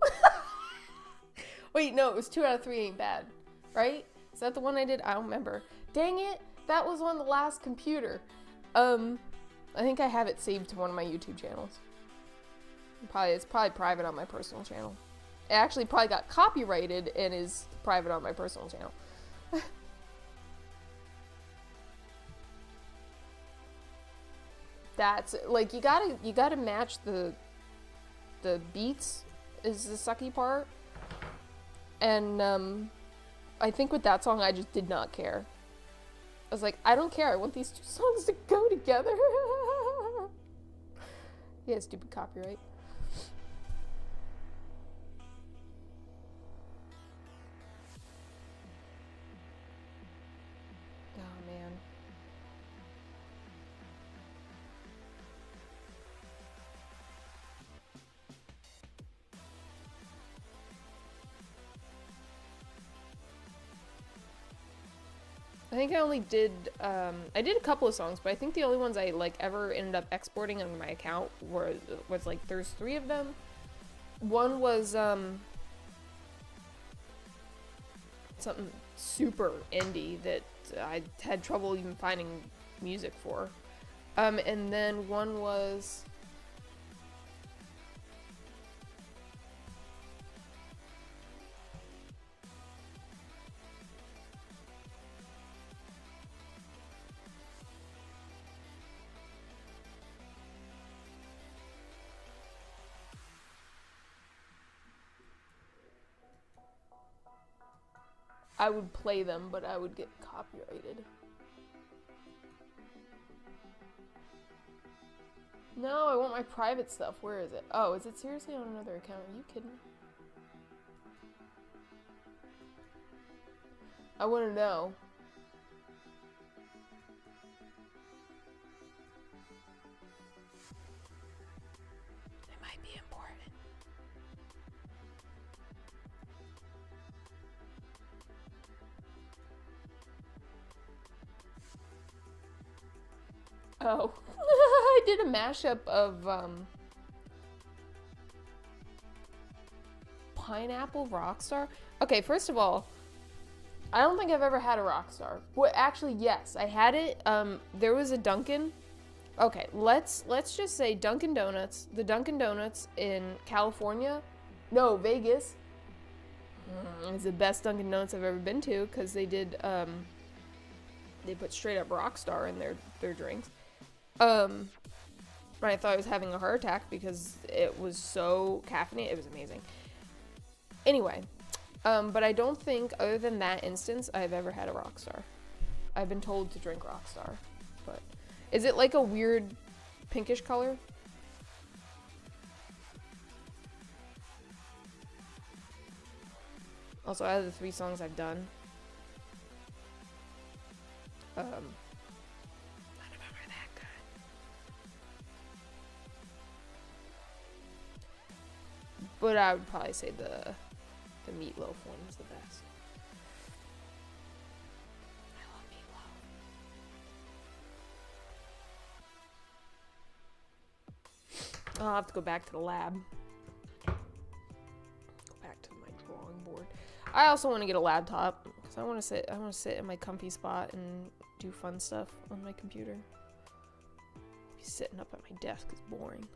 Speaker 1: Wait, no, it was 2 out of 3 Ain't Bad, right? Is that the one I did? I don't remember. Dang it, that was on the last computer. I think I have it saved to one of my YouTube channels. It's probably private on my personal channel. It actually probably got copyrighted and is private on my personal channel. That's like you gotta match the beats is the sucky part, and I think with that song I just did not care. I was like, I don't care. I want these two songs to go together. Yeah, stupid copyright. Oh man. I think I only did, I did a couple of songs, but I think the only ones I, like, ever ended up exporting on my account was like, there's 3 of them. One was, something super indie that I had trouble even finding music for. And then one was... I would play them, but I would get copyrighted. No, I want my private stuff. Where is it? Oh, is it seriously on another account? Are you kidding me? I want to know. It might be important. Oh, I did a mashup of Pineapple Rockstar. Okay, first of all, I don't think I've ever had a Rockstar. Well, actually, yes, I had it. There was a Dunkin'. Okay, let's just say Dunkin' Donuts. The Dunkin' Donuts in California, no, Vegas, is the best Dunkin' Donuts I've ever been to because they did they put straight up Rockstar in their drinks. I thought I was having a heart attack because it was so caffeinated. It was amazing. Anyway, but I don't think, other than that instance, I've ever had a Rockstar. I've been told to drink Rockstar, but is it like a weird pinkish color? Also, out of the 3 songs I've done, none of them are that good. But I would probably say the meatloaf one is the best. I love meatloaf. I'll have to go back to the lab. Go back to my drawing board. I also want to get a laptop because I want to sit in my comfy spot and do fun stuff on my computer. Sitting up at my desk is boring.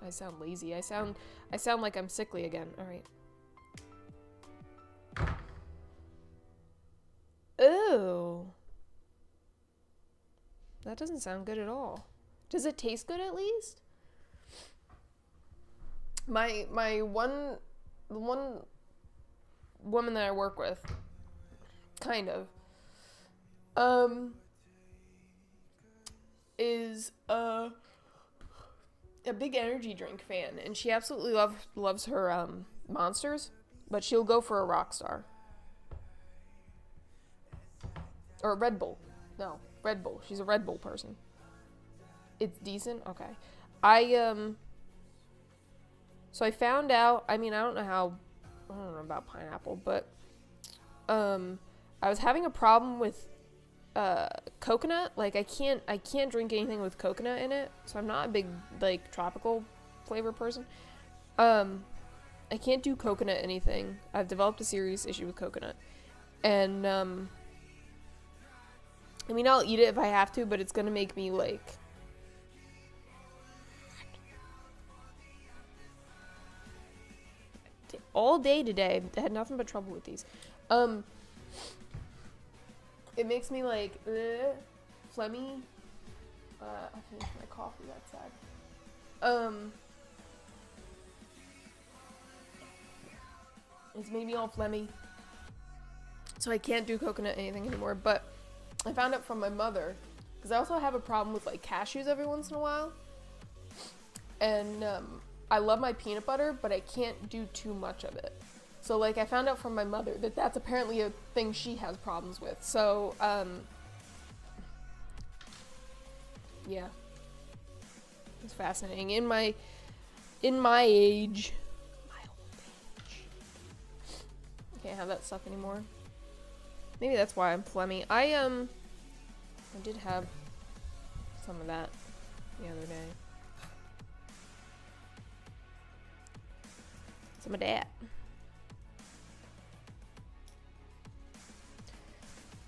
Speaker 1: I sound lazy. I sound like I'm sickly again. All right. Ooh. That doesn't sound good at all. Does it taste good at least? The one woman that I work with, kind of, is a big energy drink fan, and she absolutely loves her Monsters, but she'll go for a Rockstar or a Red Bull. No, Red Bull. She's a Red Bull person. It's decent. Okay, so I found out, I mean, I don't know about pineapple, but I was having a problem with coconut. Like I can't drink anything with coconut in it, so I'm not a big like tropical flavor person. I can't do coconut anything. I've developed a serious issue with coconut, and I mean, I'll eat it if I have to, but it's gonna make me like all day today. I had nothing but trouble with these. It makes me like phlegmy. I finished my coffee. That's sad. It's made me all phlegmy, so I can't do coconut anything anymore. But I found out from my mother, because I also have a problem with like cashews every once in a while, and I love my peanut butter, but I can't do too much of it. So, like, I found out from my mother that that's apparently a thing she has problems with. So, yeah. It's fascinating. In my age, my old age, I can't have that stuff anymore. Maybe that's why I'm phlegmy. I did have some of that the other day. Some of that.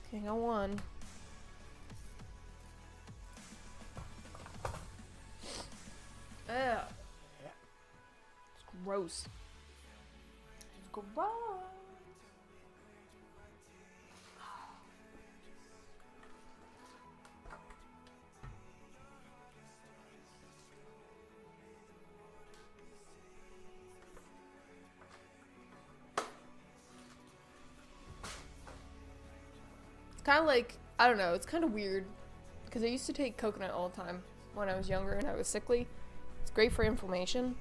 Speaker 1: Okay, go on. Ugh. It's gross. It's gross. Kind of like, I don't know, it's kind of weird because I used to take coconut all the time when I was younger and I was sickly. It's great for inflammation.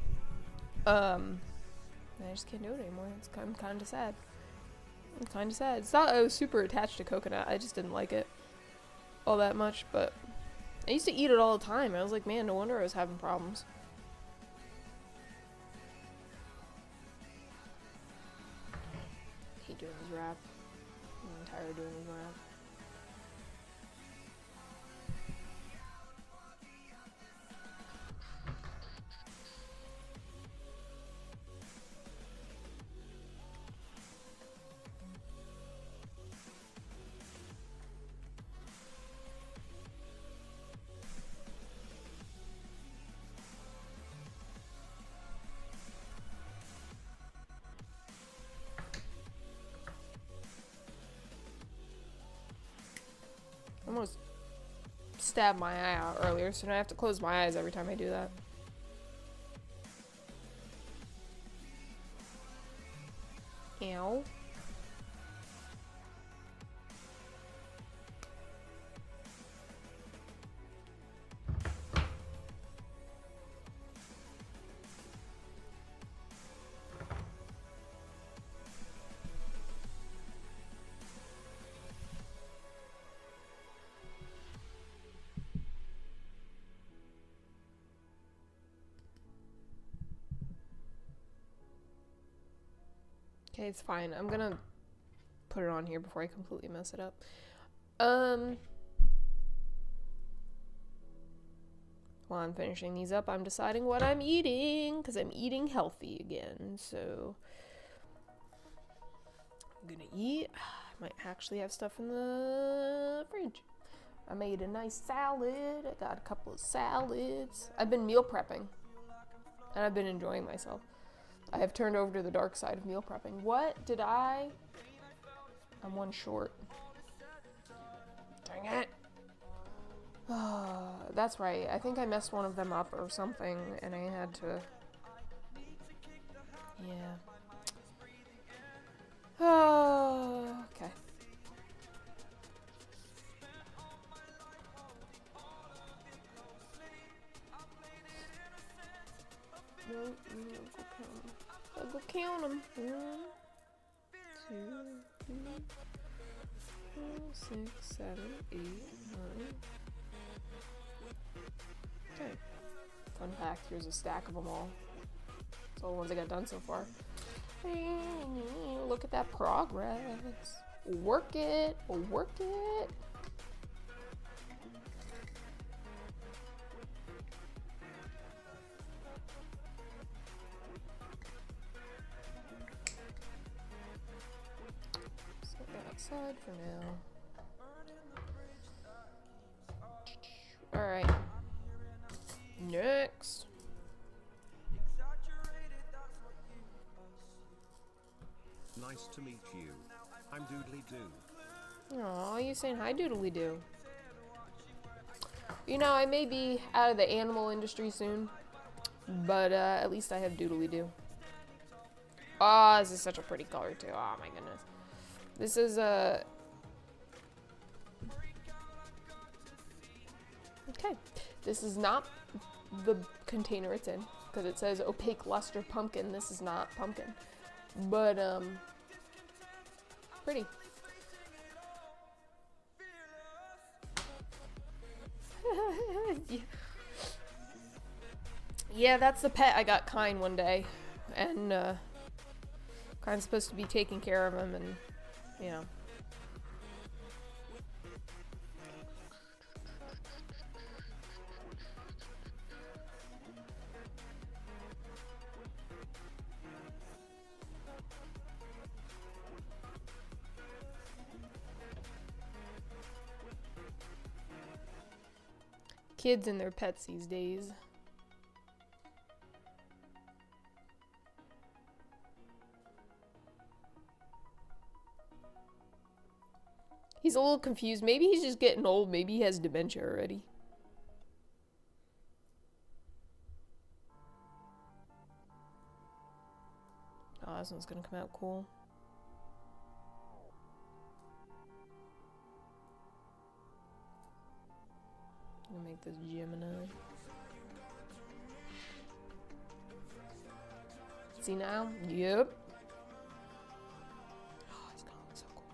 Speaker 1: And I just can't do it anymore. I'm kind of sad. I'm kind of sad. It's not I was super attached to coconut. I just didn't like it all that much, but I used to eat it all the time. I was like, man, no wonder I was having problems. I hate doing this rap. I'm tired of doing this rap. stabbed my eye out earlier, so now I have to close my eyes every time I do that. Ow. Okay, it's fine. I'm gonna put it on here before I completely mess it up. While I'm finishing these up, I'm deciding what I'm eating, because I'm eating healthy again, so I'm gonna eat. I might actually have stuff in the fridge. I made a nice salad. I got a couple of salads. I've been meal prepping, and I've been enjoying myself. I have turned over to the dark side of meal prepping. What did I? I'm one short. Dang it. That's right. I think I messed one of them up or something, and I had to... Yeah. Okay. I'll go count them. 1, 2, 3, 4, 6, 7, 8, 9. Okay. Fun fact, here's a stack of them all. That's all the ones I got done so far. Look at that progress. Work it. Work it. Set that aside for now. Alright. Next.
Speaker 4: Nice to meet you. I'm Doodly Doo.
Speaker 1: Aw, you saying hi, doodly doo. You know, I may be out of the animal industry soon, but at least I have doodly doo. Oh, this is such a pretty color too. Oh my goodness. This is a... Okay. This is not the container it's in, because it says opaque luster pumpkin. This is not pumpkin. But, pretty. Yeah, that's the pet I got Kine one day. And, Kine's supposed to be taking care of him, and, you know. Kids and their pets these days. He's a little confused. Maybe he's just getting old. Maybe he has dementia already. Oh, this one's gonna come out cool. I'm gonna make this Gemini. See now? Yep. Oh, it's gonna look so cool.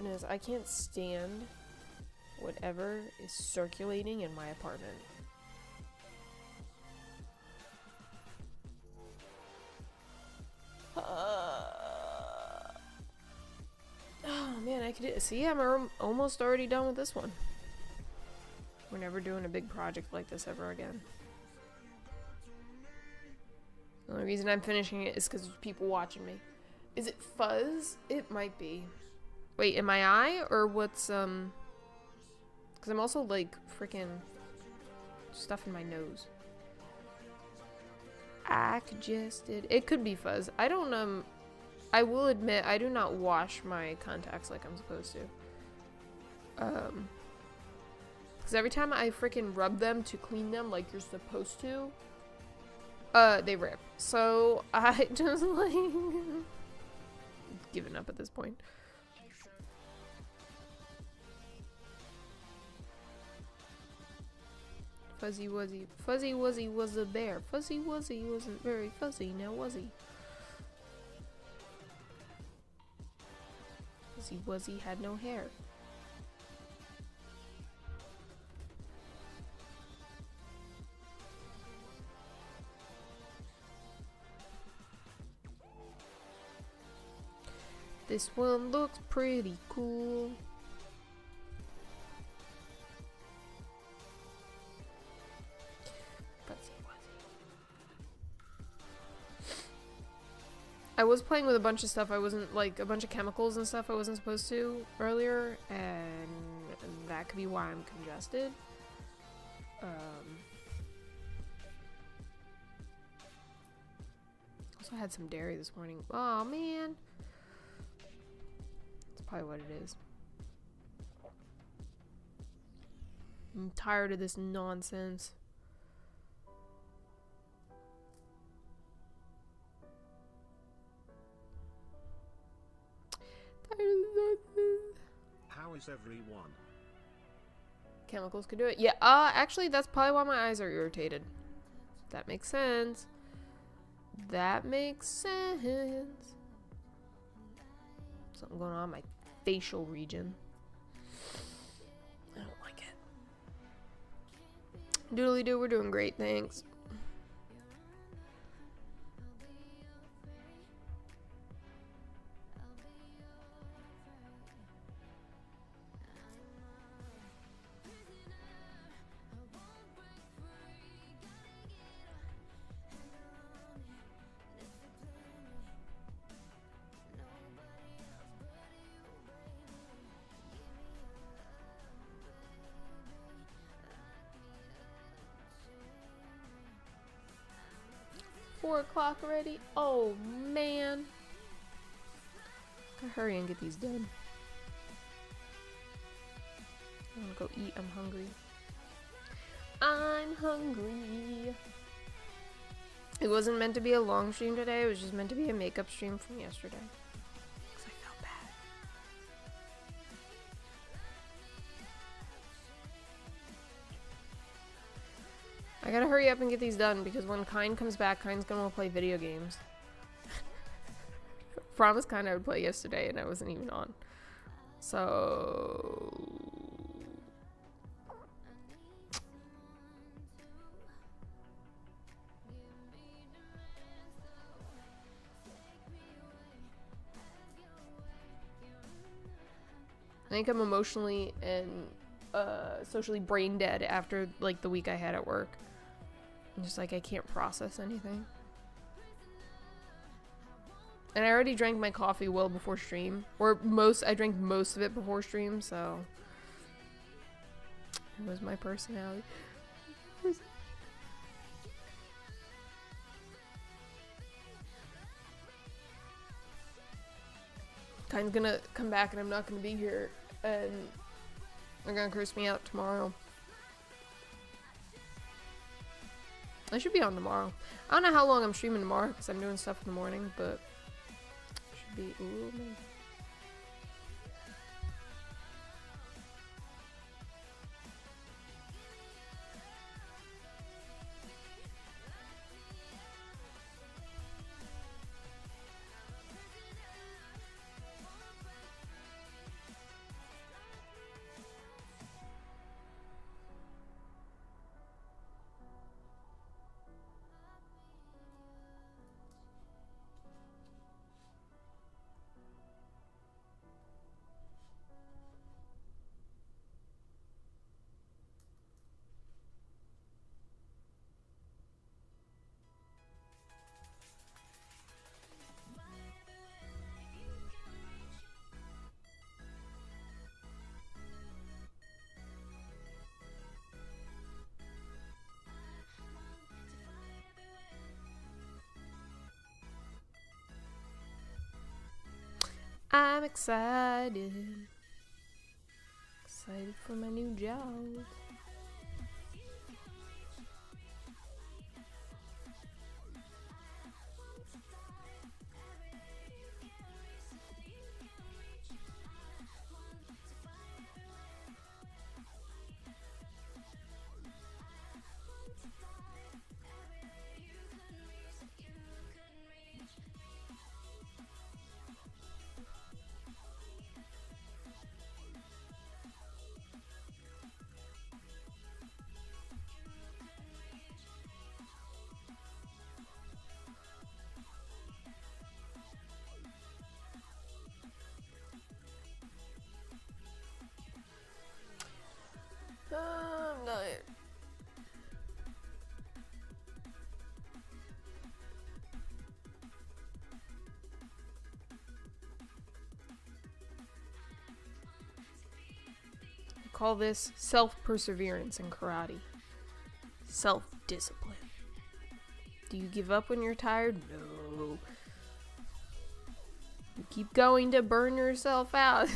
Speaker 1: goodness, I can't stand whatever is circulating in my apartment. Oh man, I could see. I'm almost already done with this one. We're never doing a big project like this ever again. The only reason I'm finishing it is because there's people watching me. Is it fuzz? It might be. Wait, in my eye or what's because I'm also like freaking stuff in my nose. I congested. It could be fuzz. I don't I will admit I do not wash my contacts like I'm supposed to. Because every time I freaking rub them to clean them like you're supposed to, they rip. So I just like giving up at this point. Fuzzy Wuzzy was a bear. Fuzzy Wuzzy wasn't very fuzzy, now was he? Fuzzy Wuzzy had no hair. This one looks pretty cool. I was playing with a bunch of stuff I wasn't, like, a bunch of chemicals and stuff I wasn't supposed to earlier, and that could be why I'm congested. Also had some dairy this morning. Oh man. That's probably what it is. I'm tired of this nonsense.
Speaker 4: How is everyone?
Speaker 1: Chemicals could do it. Yeah, actually that's probably why my eyes are irritated. That makes sense. That makes sense. Something going on in my facial region. I don't like it. Doodly doo, we're doing great, thanks. $4 o'clock already? Oh man. Gotta hurry and get these done. I wanna go eat. I'm hungry. I'm hungry. It wasn't meant to be a long stream today. It was just meant to be a makeup stream from yesterday. Because I felt bad. I gotta hurry up and get these done because when Kine comes back, Kine's gonna play video games. Promised Kine I would play yesterday and I wasn't even on. So... I think I'm emotionally and socially brain dead after like the week I had at work. I'm just like I can't process anything. And I already drank my coffee well before stream. Or I drank most of it before stream, so it was my personality. Kine's gonna come back and I'm not gonna be here and they're gonna curse me out tomorrow. I should be on tomorrow. I don't know how long I'm streaming tomorrow because I'm doing stuff in the morning, but should be. Ooh, man. I'm excited. Excited for my new job. I'm not. I call this self-perseverance in karate. Self-discipline. Do you give up when you're tired? No. You keep going to burn yourself out.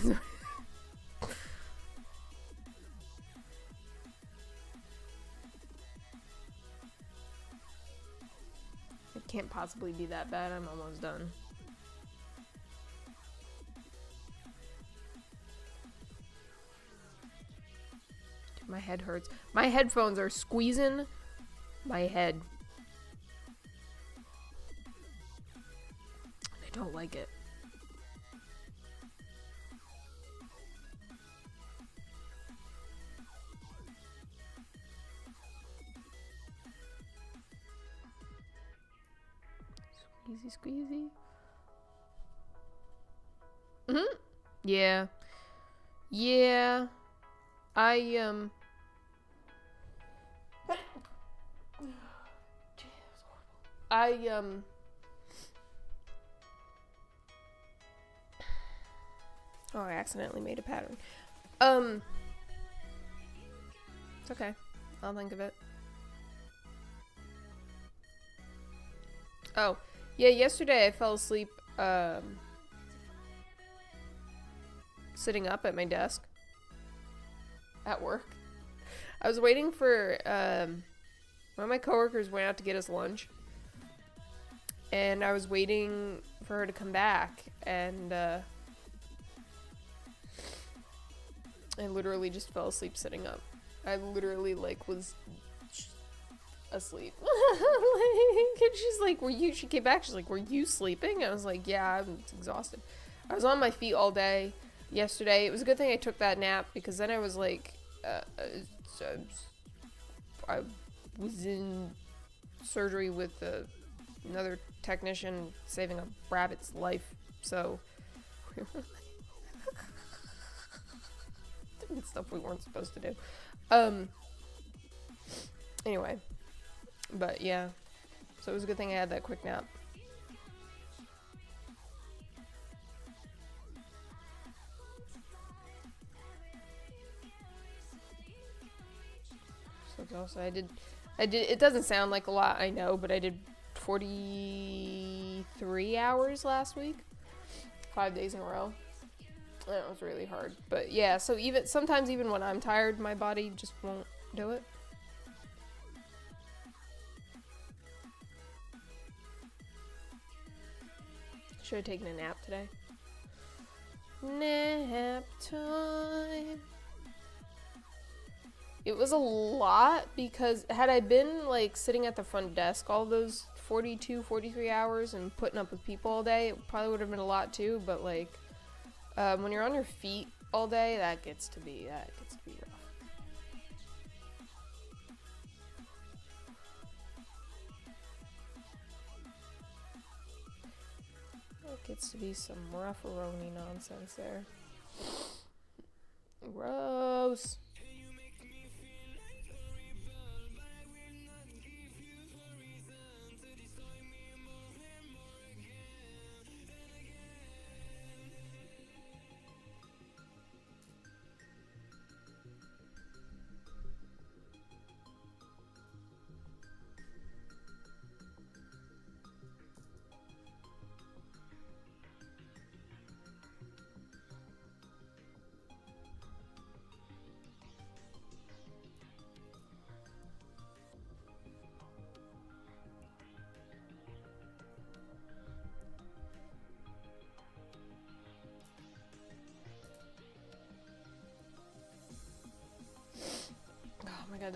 Speaker 1: It can't possibly be that bad. I'm almost done. Dude, my head hurts. My headphones are squeezing my head. I don't like it. Squeezy, squeezy. Yeah. Yeah. I Oh, I accidentally made a pattern. It's okay. I'll think of it. Oh, yeah, yesterday I fell asleep, sitting up at my desk at work. I was waiting for, one of my coworkers went out to get us lunch, and I was waiting for her to come back, and, I literally just fell asleep sitting up. I literally, like, was asleep. And she's like, she came back, she's like, were you sleeping? I was like, yeah, I'm exhausted. I was on my feet all day yesterday. It was a good thing I took that nap, because then I was like, I was in surgery with another technician saving a rabbit's life, so we were doing stuff we weren't supposed to do. Anyway, but yeah, so it was a good thing I had that quick nap. So also I did, it doesn't sound like a lot, I know, but I did 43 hours last week, 5 days in a row. And it was really hard, but yeah, so sometimes even when I'm tired, my body just won't do it. Should have taken a nap today. Nap time. It was a lot, because had I been like sitting at the front desk all those 42, 43 hours and putting up with people all day, it probably would have been a lot too, but like when you're on your feet all day, that gets to be rough. That gets to be some rough-a-roni nonsense there. Gross.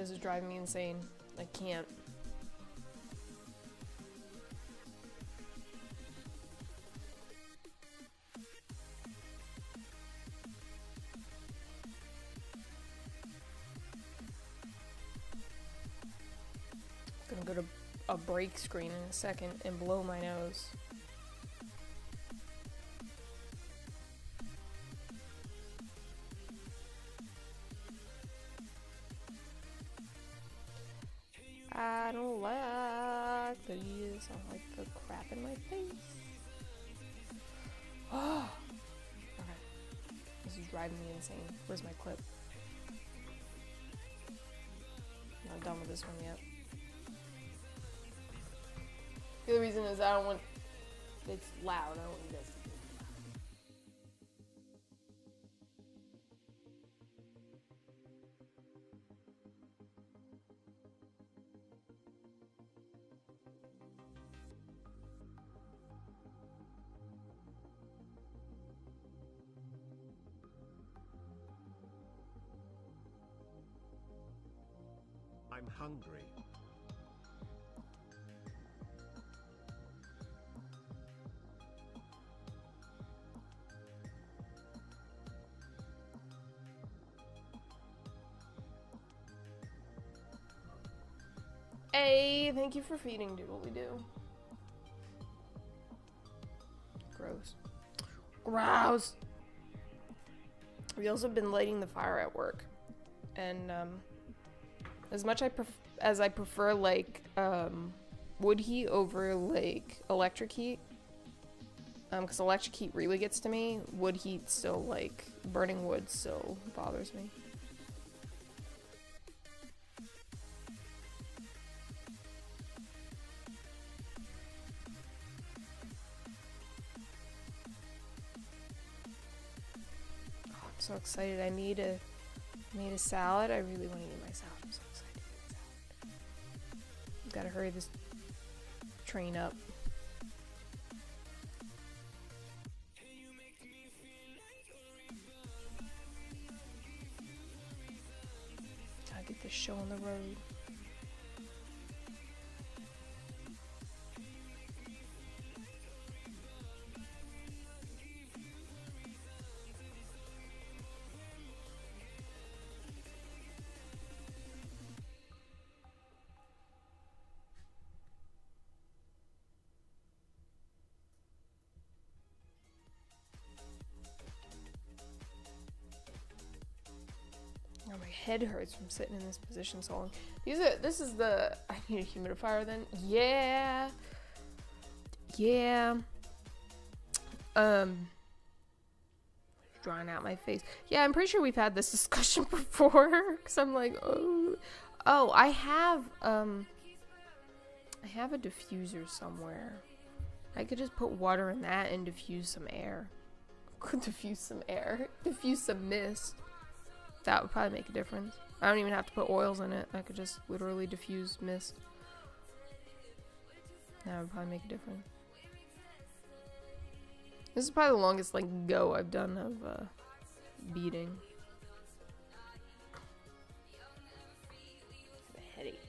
Speaker 1: This is driving me insane. I can't. Gonna go to a break screen in a second and blow my nose. I don't like these. I like the crap in my face. Oh, okay. This is driving me insane. Where's my clip? I'm not done with this one yet. The other reason is I don't want, it's loud, I don't want you guys to hear it.
Speaker 4: I'm hungry.
Speaker 1: Hey, thank you for feeding Doodly Doo. Gross. Gross! We also been lighting the fire at work. And, as much as I prefer, like, wood heat over, like, electric heat, because electric heat really gets to me, wood heat still, like, burning wood still bothers me. So excited. I made a salad. I really want to eat my salad. I'm so excited to eat salad. Gotta hurry this train up. Gotta get this show on the road. Oh, my head hurts from sitting in this position so long. This is the, I need a humidifier then. Yeah. Yeah. Drying out my face. Yeah, I'm pretty sure we've had this discussion before. Cause I'm like, oh, I have a diffuser somewhere. I could just put water in that and diffuse some air. Diffuse some air. Diffuse some mist. That would probably make a difference. I don't even have to put oils in it. I could just literally diffuse mist. That would probably make a difference. This is probably the longest like go I've done of beading. I have a headache.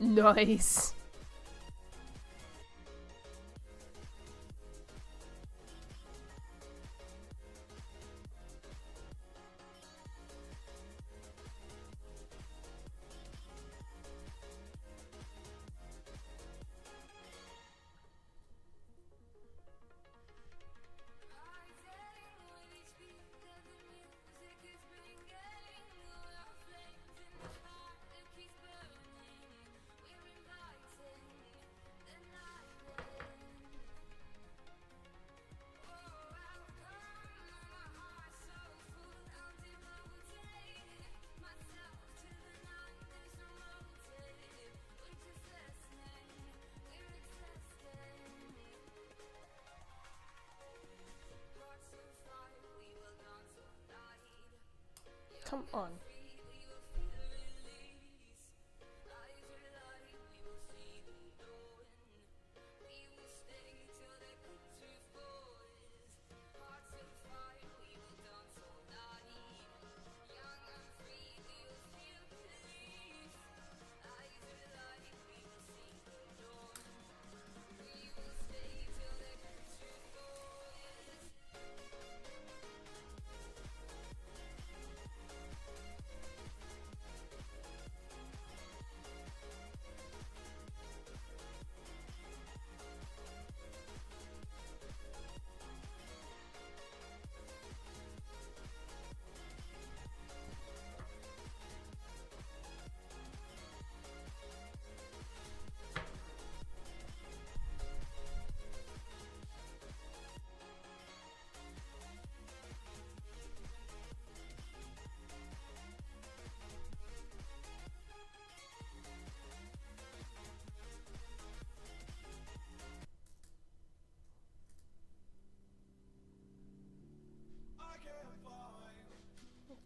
Speaker 1: Nice. Come on.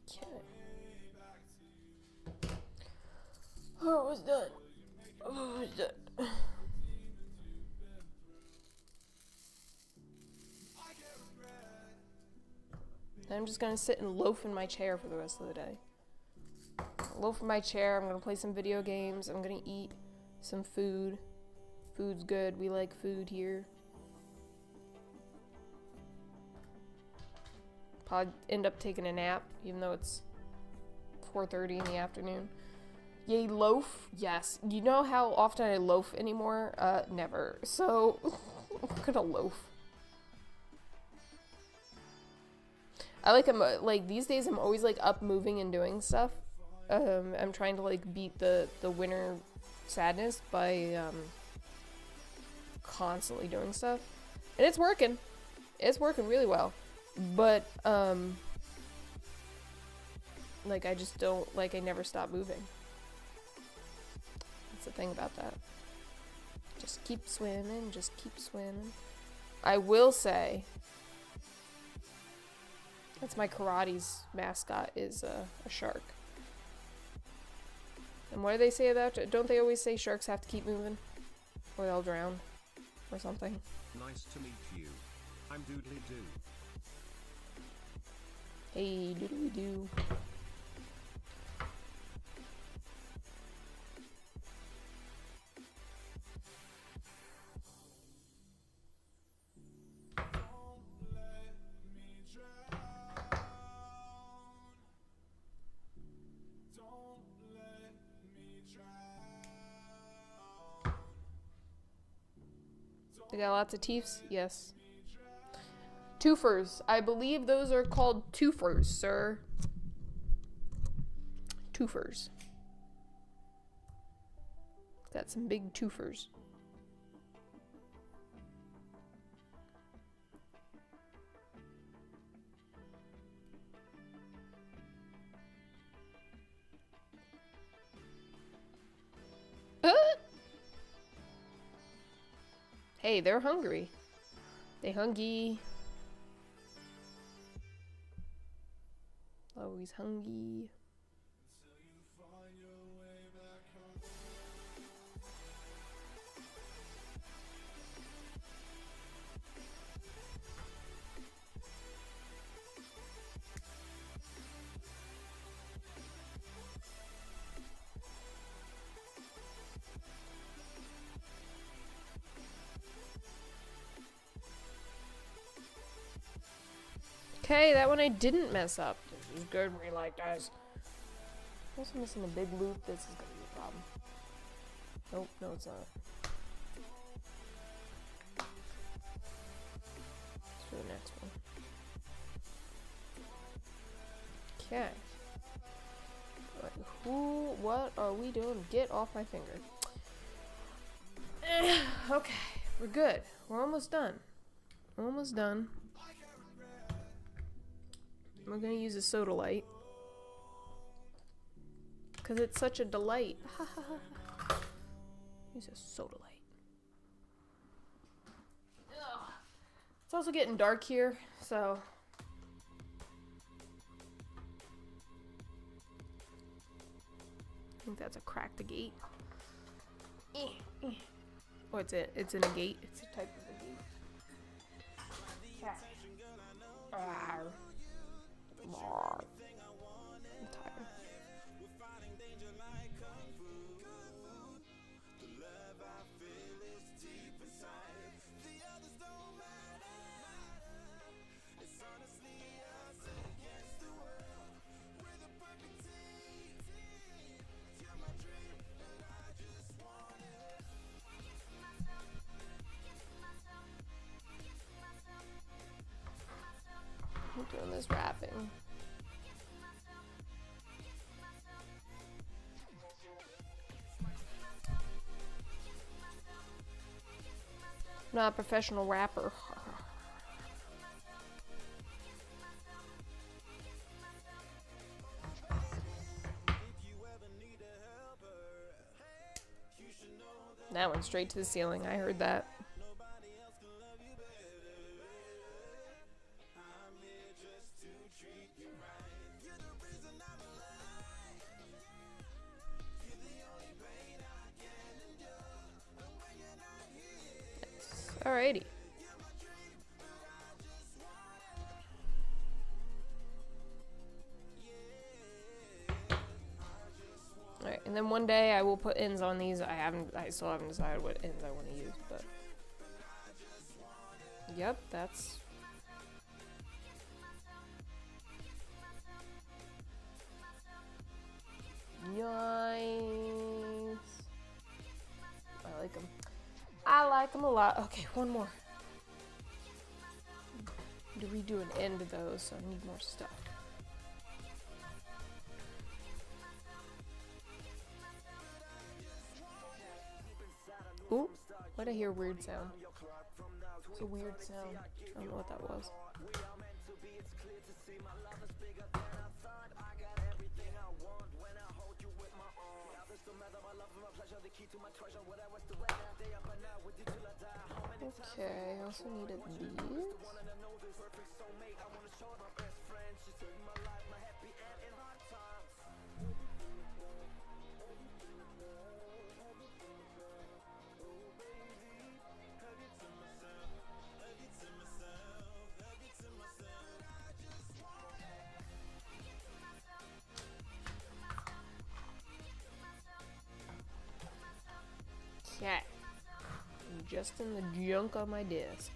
Speaker 1: Okay. Oh, it was done. Oh, it was done. I'm just gonna sit and loaf in my chair for the rest of the day. Loaf in my chair. I'm gonna play some video games. I'm gonna eat some food. Food's good. We like food here. Probably end up taking a nap, even though it's 4:30 in the afternoon. Yay, loaf? Yes. You know how often I loaf anymore? Never. So, I'm gonna loaf. I like these days I'm always like up moving and doing stuff. I'm trying to like beat the winter sadness by constantly doing stuff. And it's working. It's working really well. But like I just don't like I never stop moving. That's the thing about that. Just keep swimming, just keep swimming. I will say that's my karate's mascot is a shark. And what do they say about it? Don't they always say sharks have to keep moving? Or they'll drown? Or something?
Speaker 4: Nice to meet you. I'm Doodly Doo.
Speaker 1: Hey, doodly doo. They got lots of teeths? Yes. Twofers. I believe those are called twofers, sir. Twofers. Got some big twofers. Hey, they're hungry. They hungry. Always hungry. Okay, that one I didn't mess up. This is good when we like this. I'm also missing a big loop. This is gonna be a problem. Nope, no it's not. Let's do the next one. Okay. What are we doing? Get off my finger. Okay, we're good. We're almost done. Almost done. We're gonna use a soda light. Because it's such a delight. Use a soda light. Ugh. It's also getting dark here, so. think that's a cracked gate. Oh, it's in a gate. It's a type of a gate. Okay. Arr. Arr. I'm tired. I'm doing this rapping. I'm not a professional rapper. That went straight to the ceiling. I heard that. Alrighty. Alright, and then one day I will put ends on these. I still haven't decided what ends I want to use, but yep, that's nice. I like them. I like them a lot. Okay, one more. Do we do an end of those? So I need more stuff. Ooh, why'd I hear a weird sound? It's a weird sound. I don't know what that was. Okay, I also needed these. Okay. I'm just in the junk on my desk.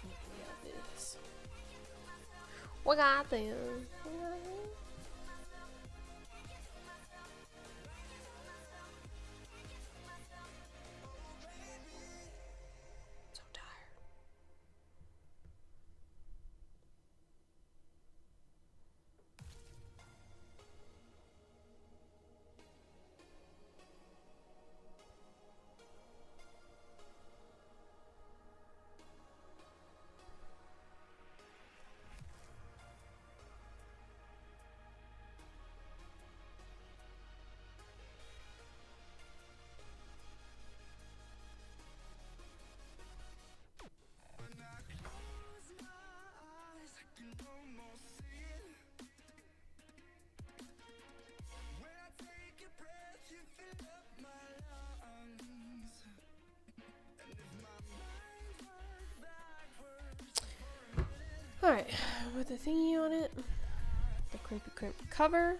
Speaker 1: We got this. We got this. So tired. Alright, with the thingy on it, the crimpy cover.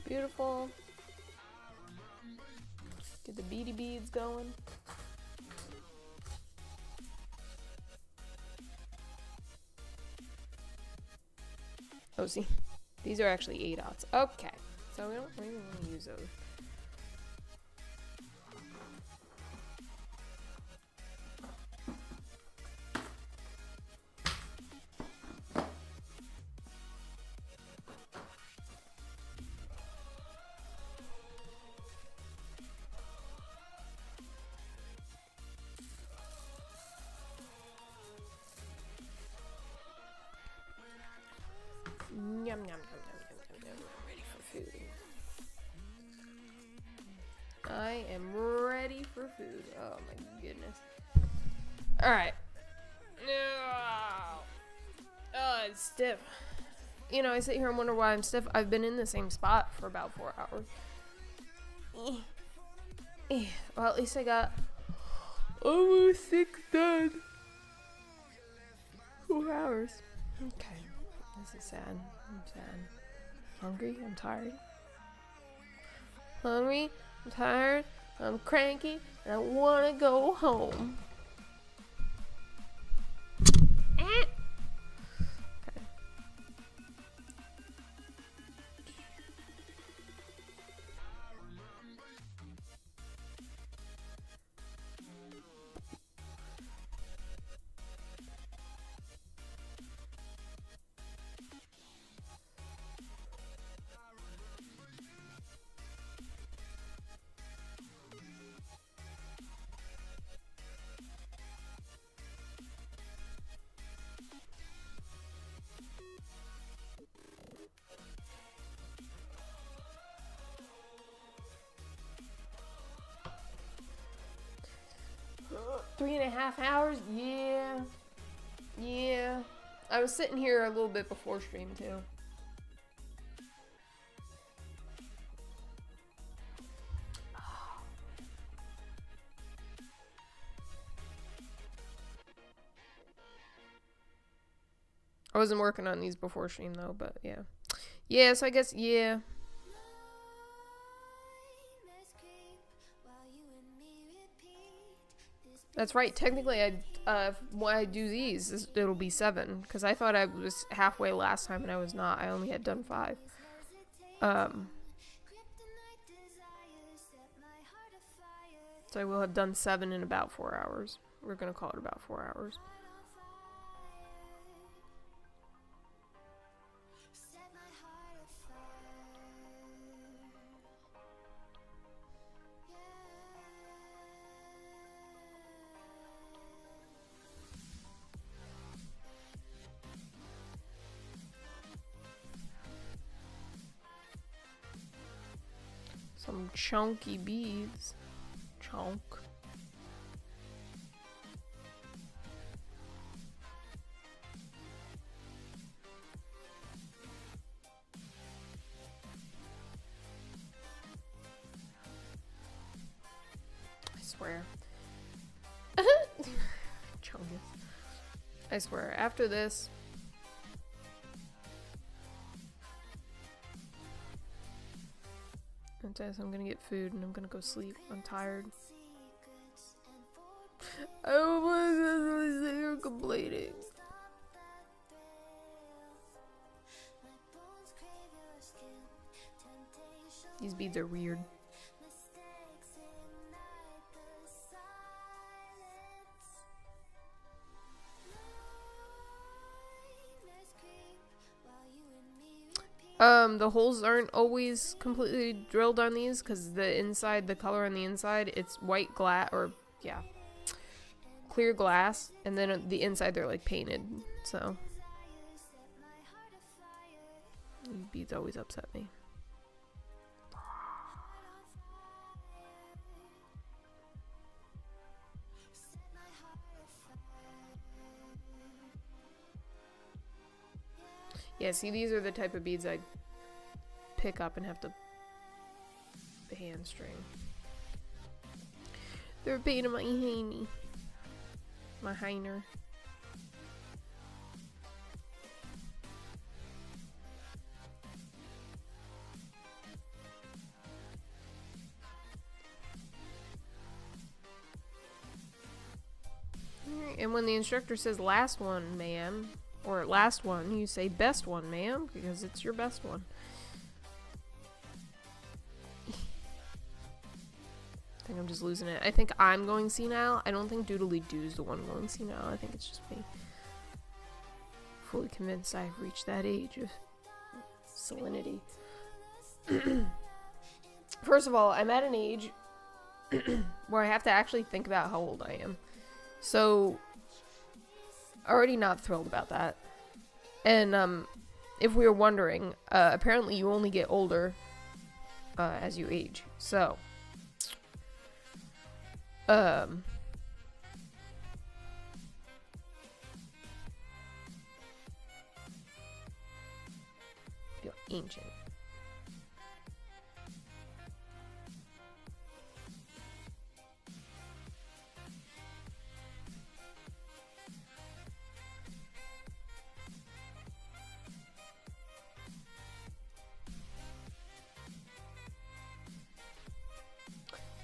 Speaker 1: Beautiful. Get the beady beads going. Oh, see, these are actually 8/0. Okay, so we don't really want to use those. food. Oh my goodness. Alright. Oh, it's stiff. You know, I sit here and wonder why I'm stiff. I've been in the same spot for about 4 hours. Well, at least I got almost 6 done. 4 hours. Okay. This is sad. I'm sad. Hungry? I'm tired. Hungry? I'm tired. I'm cranky. And I want to go home. Okay. 3.5 hours? Yeah. Yeah. I was sitting here a little bit before stream too. I wasn't working on these before stream though, but yeah. Yeah, so I guess, yeah. That's right. Technically, when I do these, it'll be 7. Because I thought I was halfway last time, and I was not. I only had done 5. So I will have done 7 in about 4 hours. We're going to call it about 4 hours. Some chunky beads. Chunk. I swear. Chungus. I swear, after this, I'm gonna get food and I'm gonna go sleep. I'm tired. Oh my god, you're complaining. These beads are weird. The holes aren't always completely drilled on these because the inside, the color on the inside, it's white glass, or yeah, clear glass, and then the inside they're like painted, so these beads always upset me. Yeah, see, these are the type of beads I pick up and have to hand string. They're a pain in my hiney. My hinder. And when the instructor says last one, ma'am, or last one, you say best one, ma'am, because it's your best one. I think I'm just losing it. I think I'm going senile. I don't think Doodly Doo's the one going senile. I think it's just me. Fully convinced I've reached that age of salinity. First of all, I'm at an age where I have to actually think about how old I am. So, already not thrilled about that. And if we were wondering, apparently you only get older as you age. So, Um. Feel ancient.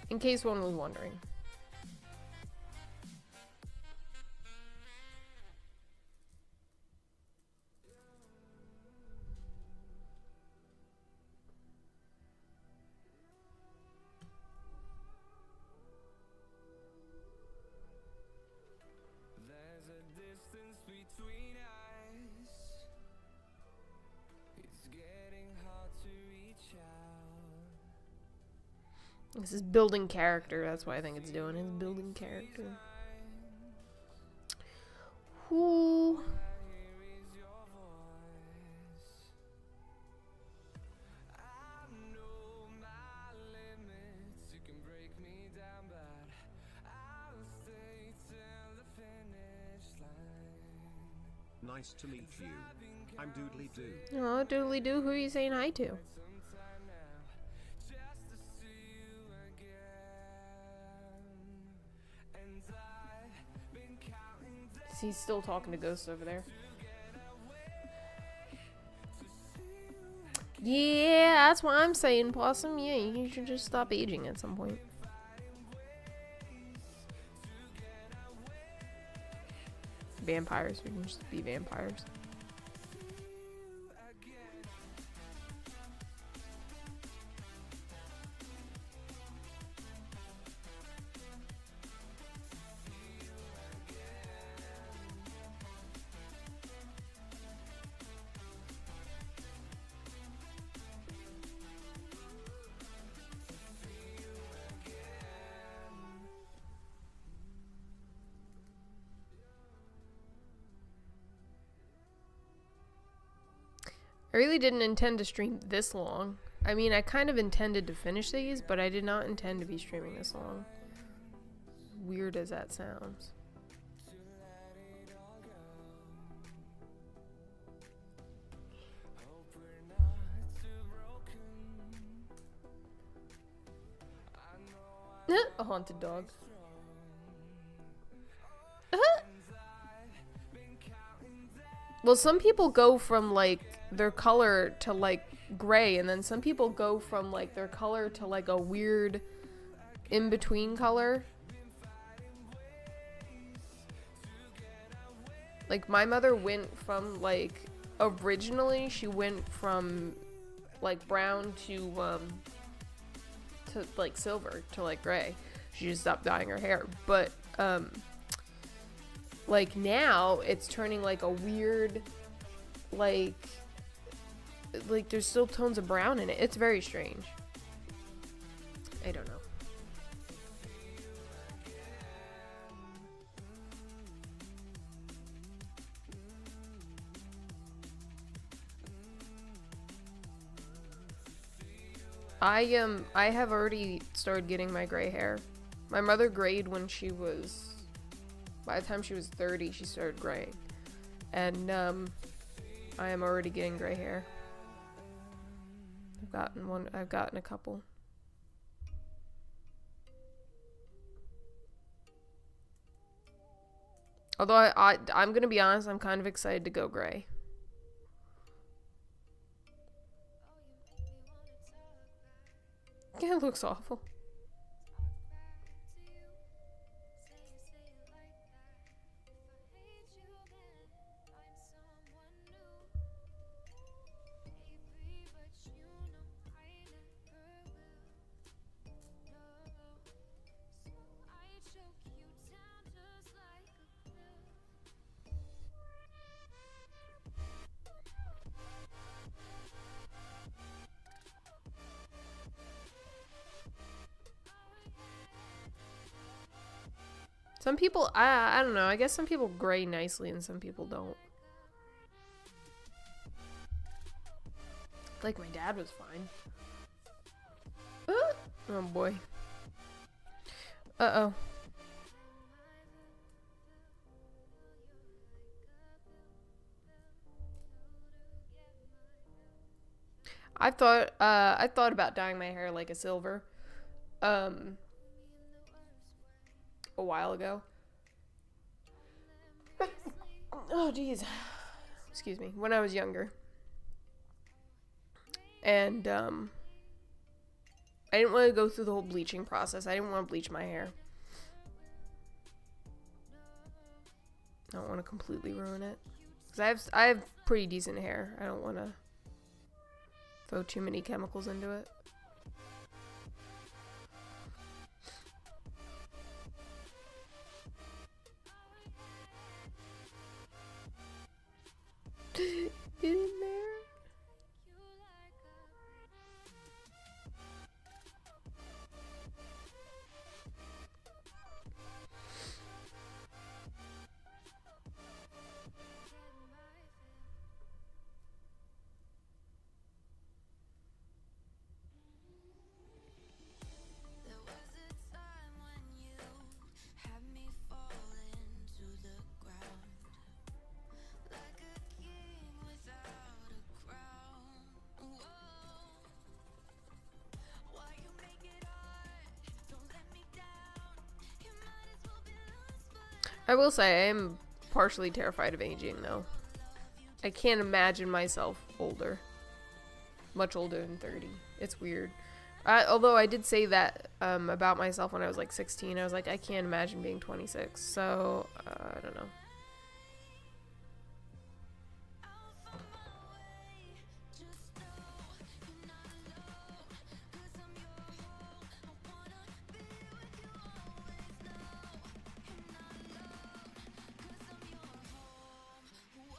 Speaker 1: In case one was wondering.
Speaker 5: There's a distance between us. It's getting hard to reach out.
Speaker 1: This is building character. That's why I think it's doing. It's building character. Whoo.
Speaker 5: Here is your voice. I know my limits. You can break me down, but I'll stay till the finish line.
Speaker 4: Nice to meet you. I'm Doodly Doo.
Speaker 1: Oh, doodly doo. Who are you saying hi to?
Speaker 5: Sometime now, just to see you again. And I've been counting days
Speaker 1: He's still talking to ghosts over there. Yeah, that's what I'm saying, Possum. Yeah, you should just stop aging at some point. Vampires. We can just be vampires. I really didn't intend to stream this long. I mean, I kind of intended to finish these, but I did not intend to be streaming this long. Weird as that sounds. A haunted dog. Well, some people go from like their color to like gray, and then some people go from like their color to like a weird in-between color. Like my mother went from like originally she went from like brown to like silver to like gray. She just stopped dyeing her hair, but like now it's turning like a weird like there's still tones of brown in it. It's very strange. I don't know. I have already started getting my gray hair. My mother grayed when she was, by the time she was 30, she started graying. And I am already getting gray hair. I've gotten a couple. Although I'm gonna be honest, I'm kind of excited to go gray. Yeah, it looks awful. Some people, I don't know, I guess some people gray nicely and some people don't. Like my dad was fine. Oh boy. Uh-oh. I thought about dyeing my hair like a silver, a while ago. Oh, geez. Excuse me. When I was younger. And, I didn't want to go through the whole bleaching process. I didn't want to bleach my hair. I don't want to completely ruin it. Because I have pretty decent hair. I don't want to throw too many chemicals into it. Get in there.
Speaker 2: There was a time when you had me falling to the ground, like a king without a crown. Whoa, why you make it hard? Don't let me down. You might as well be lost forever.
Speaker 1: I will say I am partially terrified of aging though. I can't imagine myself older. Much older than 30. It's weird. Although I did say that about myself when I was like 16. I was like, I can't imagine being 26. So, I don't know.
Speaker 2: I'll find my way. Just know you're not alone, 'cause I'm your home. I wanna be with you always. Know you're not alone, 'cause I'm your home. Whoa.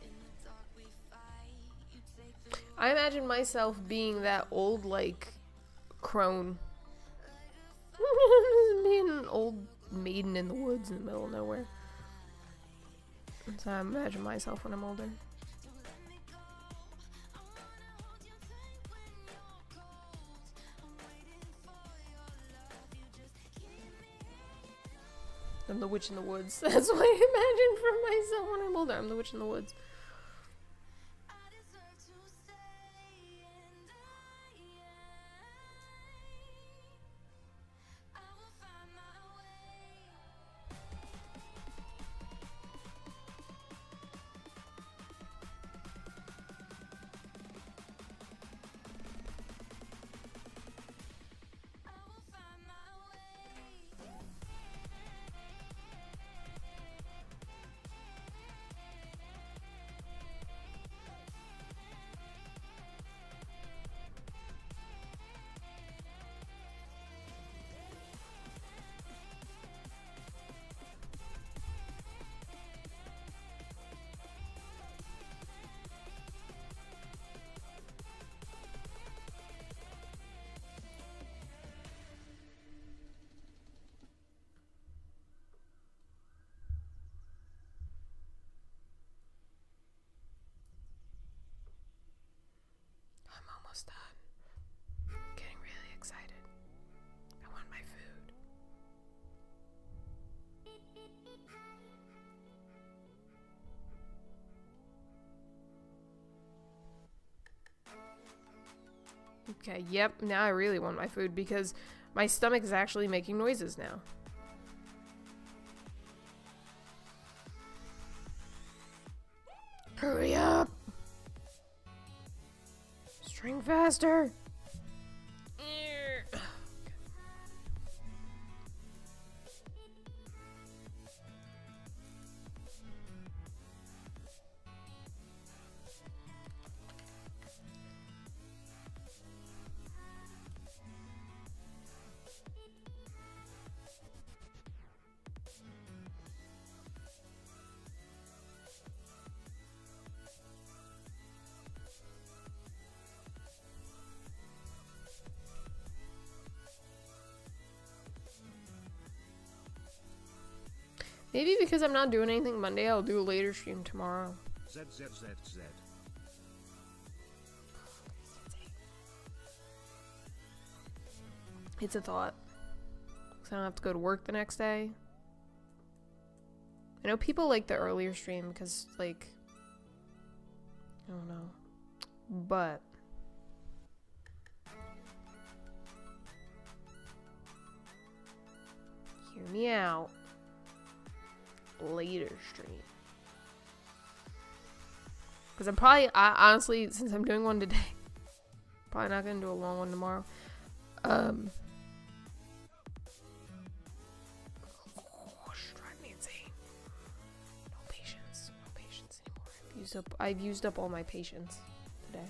Speaker 2: In the dark we fight. You take the
Speaker 1: I imagine myself being that old, like, crone. Being an old maiden in the woods in the middle of nowhere. That's how I imagine myself when I'm older.
Speaker 2: Don't let me go. I wanna hold you tight when you're cold. I'm waiting for your love. You just keep me.
Speaker 1: I'm the witch in the woods. That's what I imagine for myself when I'm older. I'm the witch in the woods.
Speaker 2: I deserve to stay, and I will find my way. I will find my way.
Speaker 1: I'm almost done. I'm getting really excited. I want my food. Okay, yep, now I really want my food because my stomach is actually making noises now. Hurry up! String faster! Maybe because I'm not doing anything Monday, I'll do a later stream tomorrow.
Speaker 4: ZZZZ.
Speaker 1: It's a thought. 'Cause I don't have to go to work the next day. I know people like the earlier stream because, like, I don't know. But hear me out. Later stream. Because honestly, since I'm doing one today, probably not going to do a long one tomorrow. It's driving me insane. No patience anymore. I've used up all my patience today.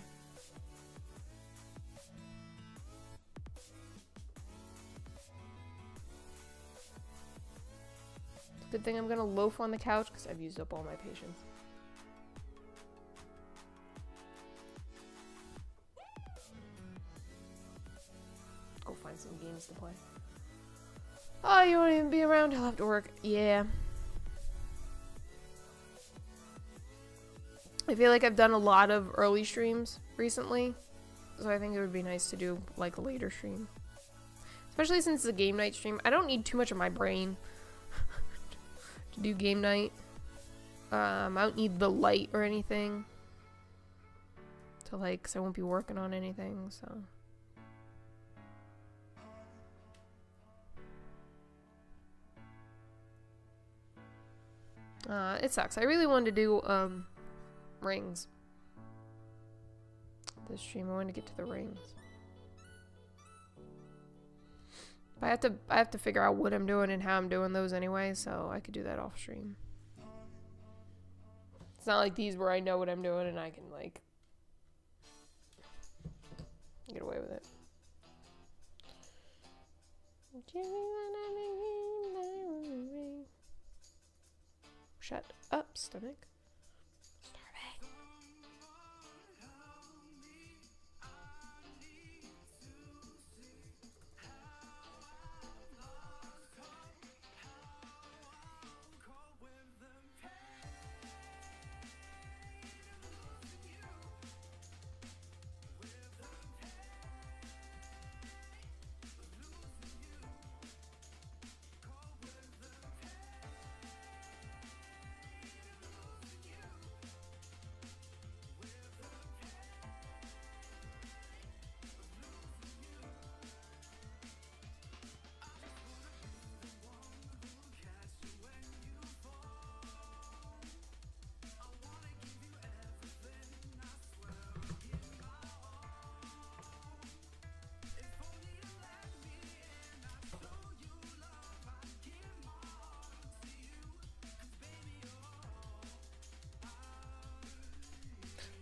Speaker 1: Good thing I'm gonna loaf on the couch because I've used up all my patience. Go find some games to play. Oh, you won't even be around. I'll have to work. Yeah. I feel like I've done a lot of early streams recently, so I think it would be nice to do like a later stream. Especially since it's a game night stream. I don't need too much of my brain to do game night. I don't need the light or anything to like, cause I won't be working on anything, so. It sucks. I really wanted to do, rings. This stream, I wanted to get to the rings. But I have to figure out what I'm doing and how I'm doing those anyway, so I could do that off stream. It's not like these where I know what I'm doing and I can like get away with it. Shut up, stomach. Starving.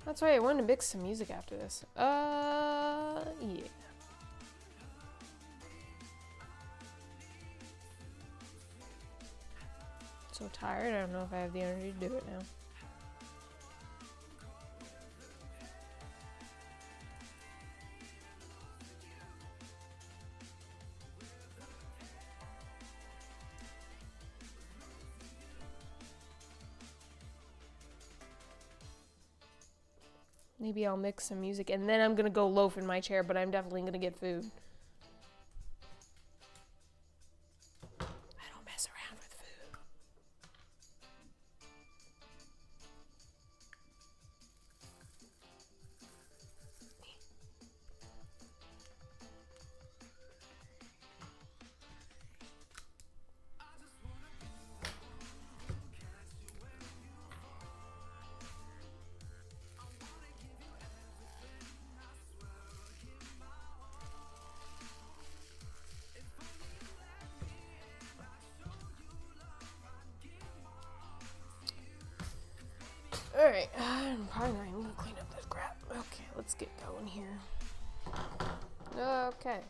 Speaker 1: That's right, I wanted to mix some music after this. Yeah. So tired, I don't know if I have the energy to do it now. Maybe I'll mix some music and then I'm gonna go loaf in my chair, but I'm definitely gonna get food. I don't mess around with food. Alright, I'm probably not even gonna clean up this crap. Okay, let's get going here. Okay.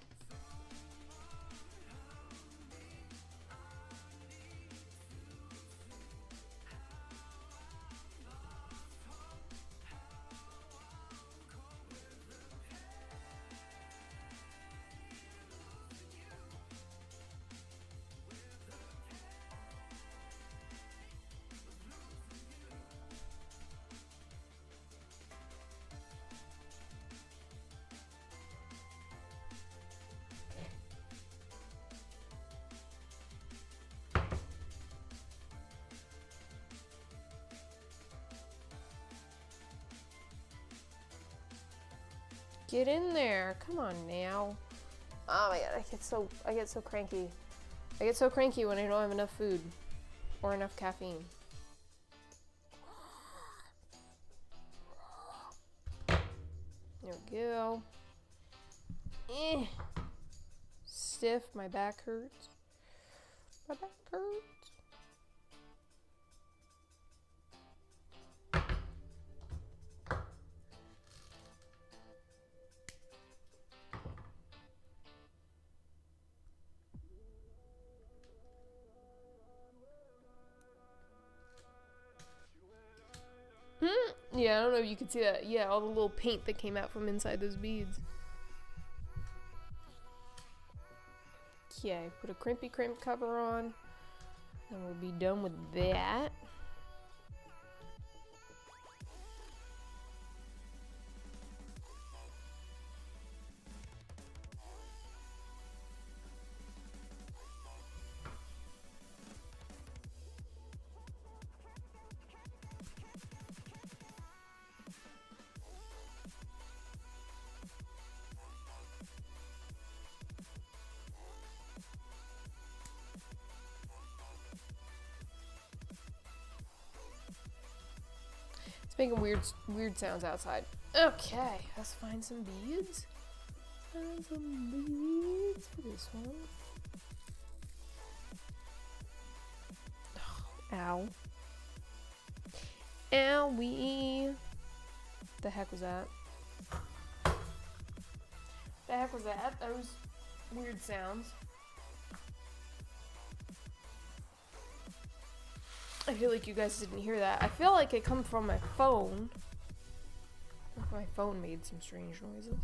Speaker 1: Get in there. Come on now. Oh my god, I get so cranky. I get so cranky when I don't have enough food or enough caffeine. There we go. Stiff, my back hurts. My back hurts. Yeah, I don't know if you can see that. Yeah, all the little paint that came out from inside those beads. Okay, put a crimpy crimp cover on, and we'll be done with that. Making weird sounds outside. Okay, let's find some beads. Find some beads for this one. Oh, ow. Owie. The heck was that? The heck was that? Those weird sounds. I feel like you guys didn't hear that. I feel like it come from my phone. My phone made some strange noises.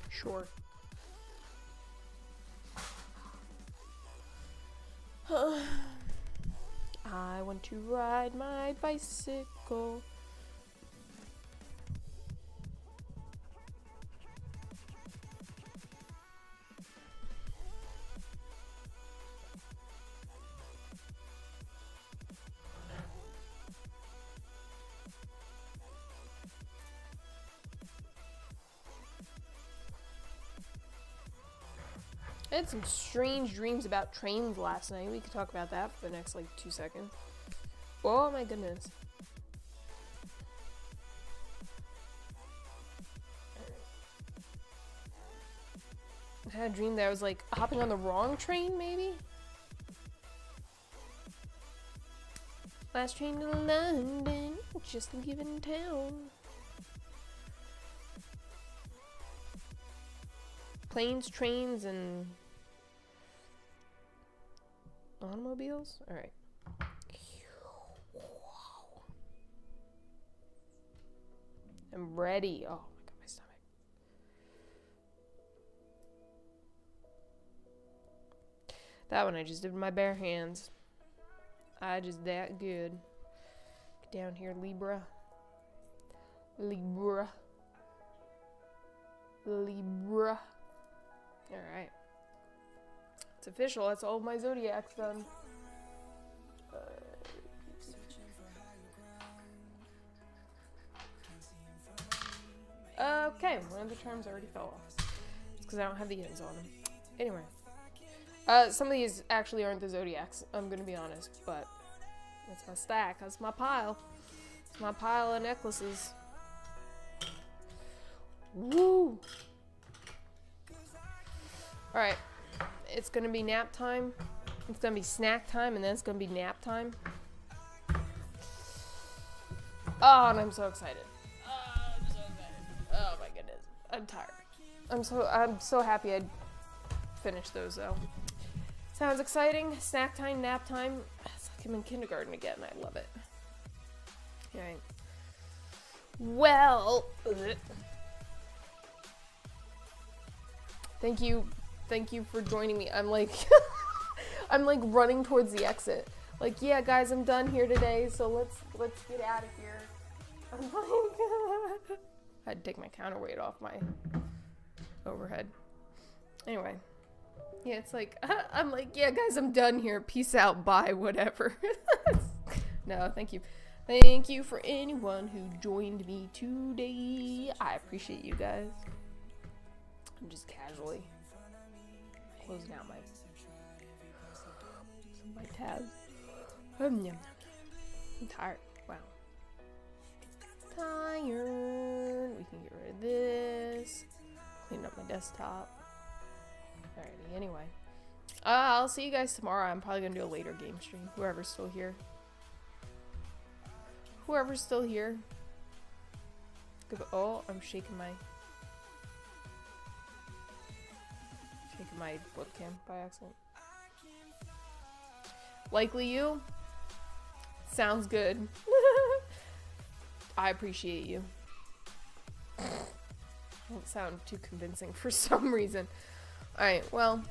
Speaker 1: Sure. I want to ride my bicycle. I had some strange dreams about trains last night. We could talk about that for the next, 2 seconds. Oh my goodness. I had a dream that I was, hopping on the wrong train, maybe? Last train to London, just leaving town. Planes, trains, and automobiles? Alright. I'm ready. Oh my god, my stomach. That one I just did with my bare hands. I just that good. Get down here, Libra. Libra. Libra. Alright. It's official. That's all of my zodiacs done. Okay, one of the charms already fell off. It's because I don't have the ends on them. Anyway. Some of these actually aren't the zodiacs, I'm gonna be honest, but that's my stack. That's my pile. It's my pile of necklaces. Woo! Alright. It's gonna be nap time. It's gonna be snack time, and then it's gonna be nap time. Oh, and I'm so excited. Oh my goodness. I'm tired. I'm so happy I finished those though. Sounds exciting. Snack time, nap time. It's like I'm in kindergarten again. I love it. Alright. Well, Thank you for joining me. I'm like, I'm like running towards the exit. Like, yeah, guys, I'm done here today, so let's get out of here. I'm like, I had to take my counterweight off my overhead. Anyway, yeah, it's like, I'm like, yeah, guys, I'm done here. Peace out, bye, whatever. No, thank you. Thank you for anyone who joined me today. I appreciate you guys. I'm just casually closing out my tabs. I'm tired. Wow. Tired. We can get rid of this. Clean up my desktop. Alrighty, anyway. I'll see you guys tomorrow. I'm probably gonna do a later game stream. Whoever's still here. Whoever's still here. Oh, I'm shaking my webcam by accident. Likely you. Sounds good. I appreciate you. Don't sound too convincing for some reason. Alright, well.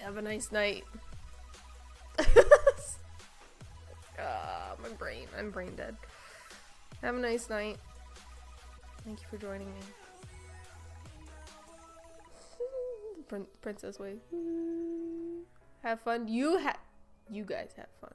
Speaker 1: Have a nice night. I'm brain dead. Have a nice night. Thank you for joining me. Princess way. Have fun. You guys have fun.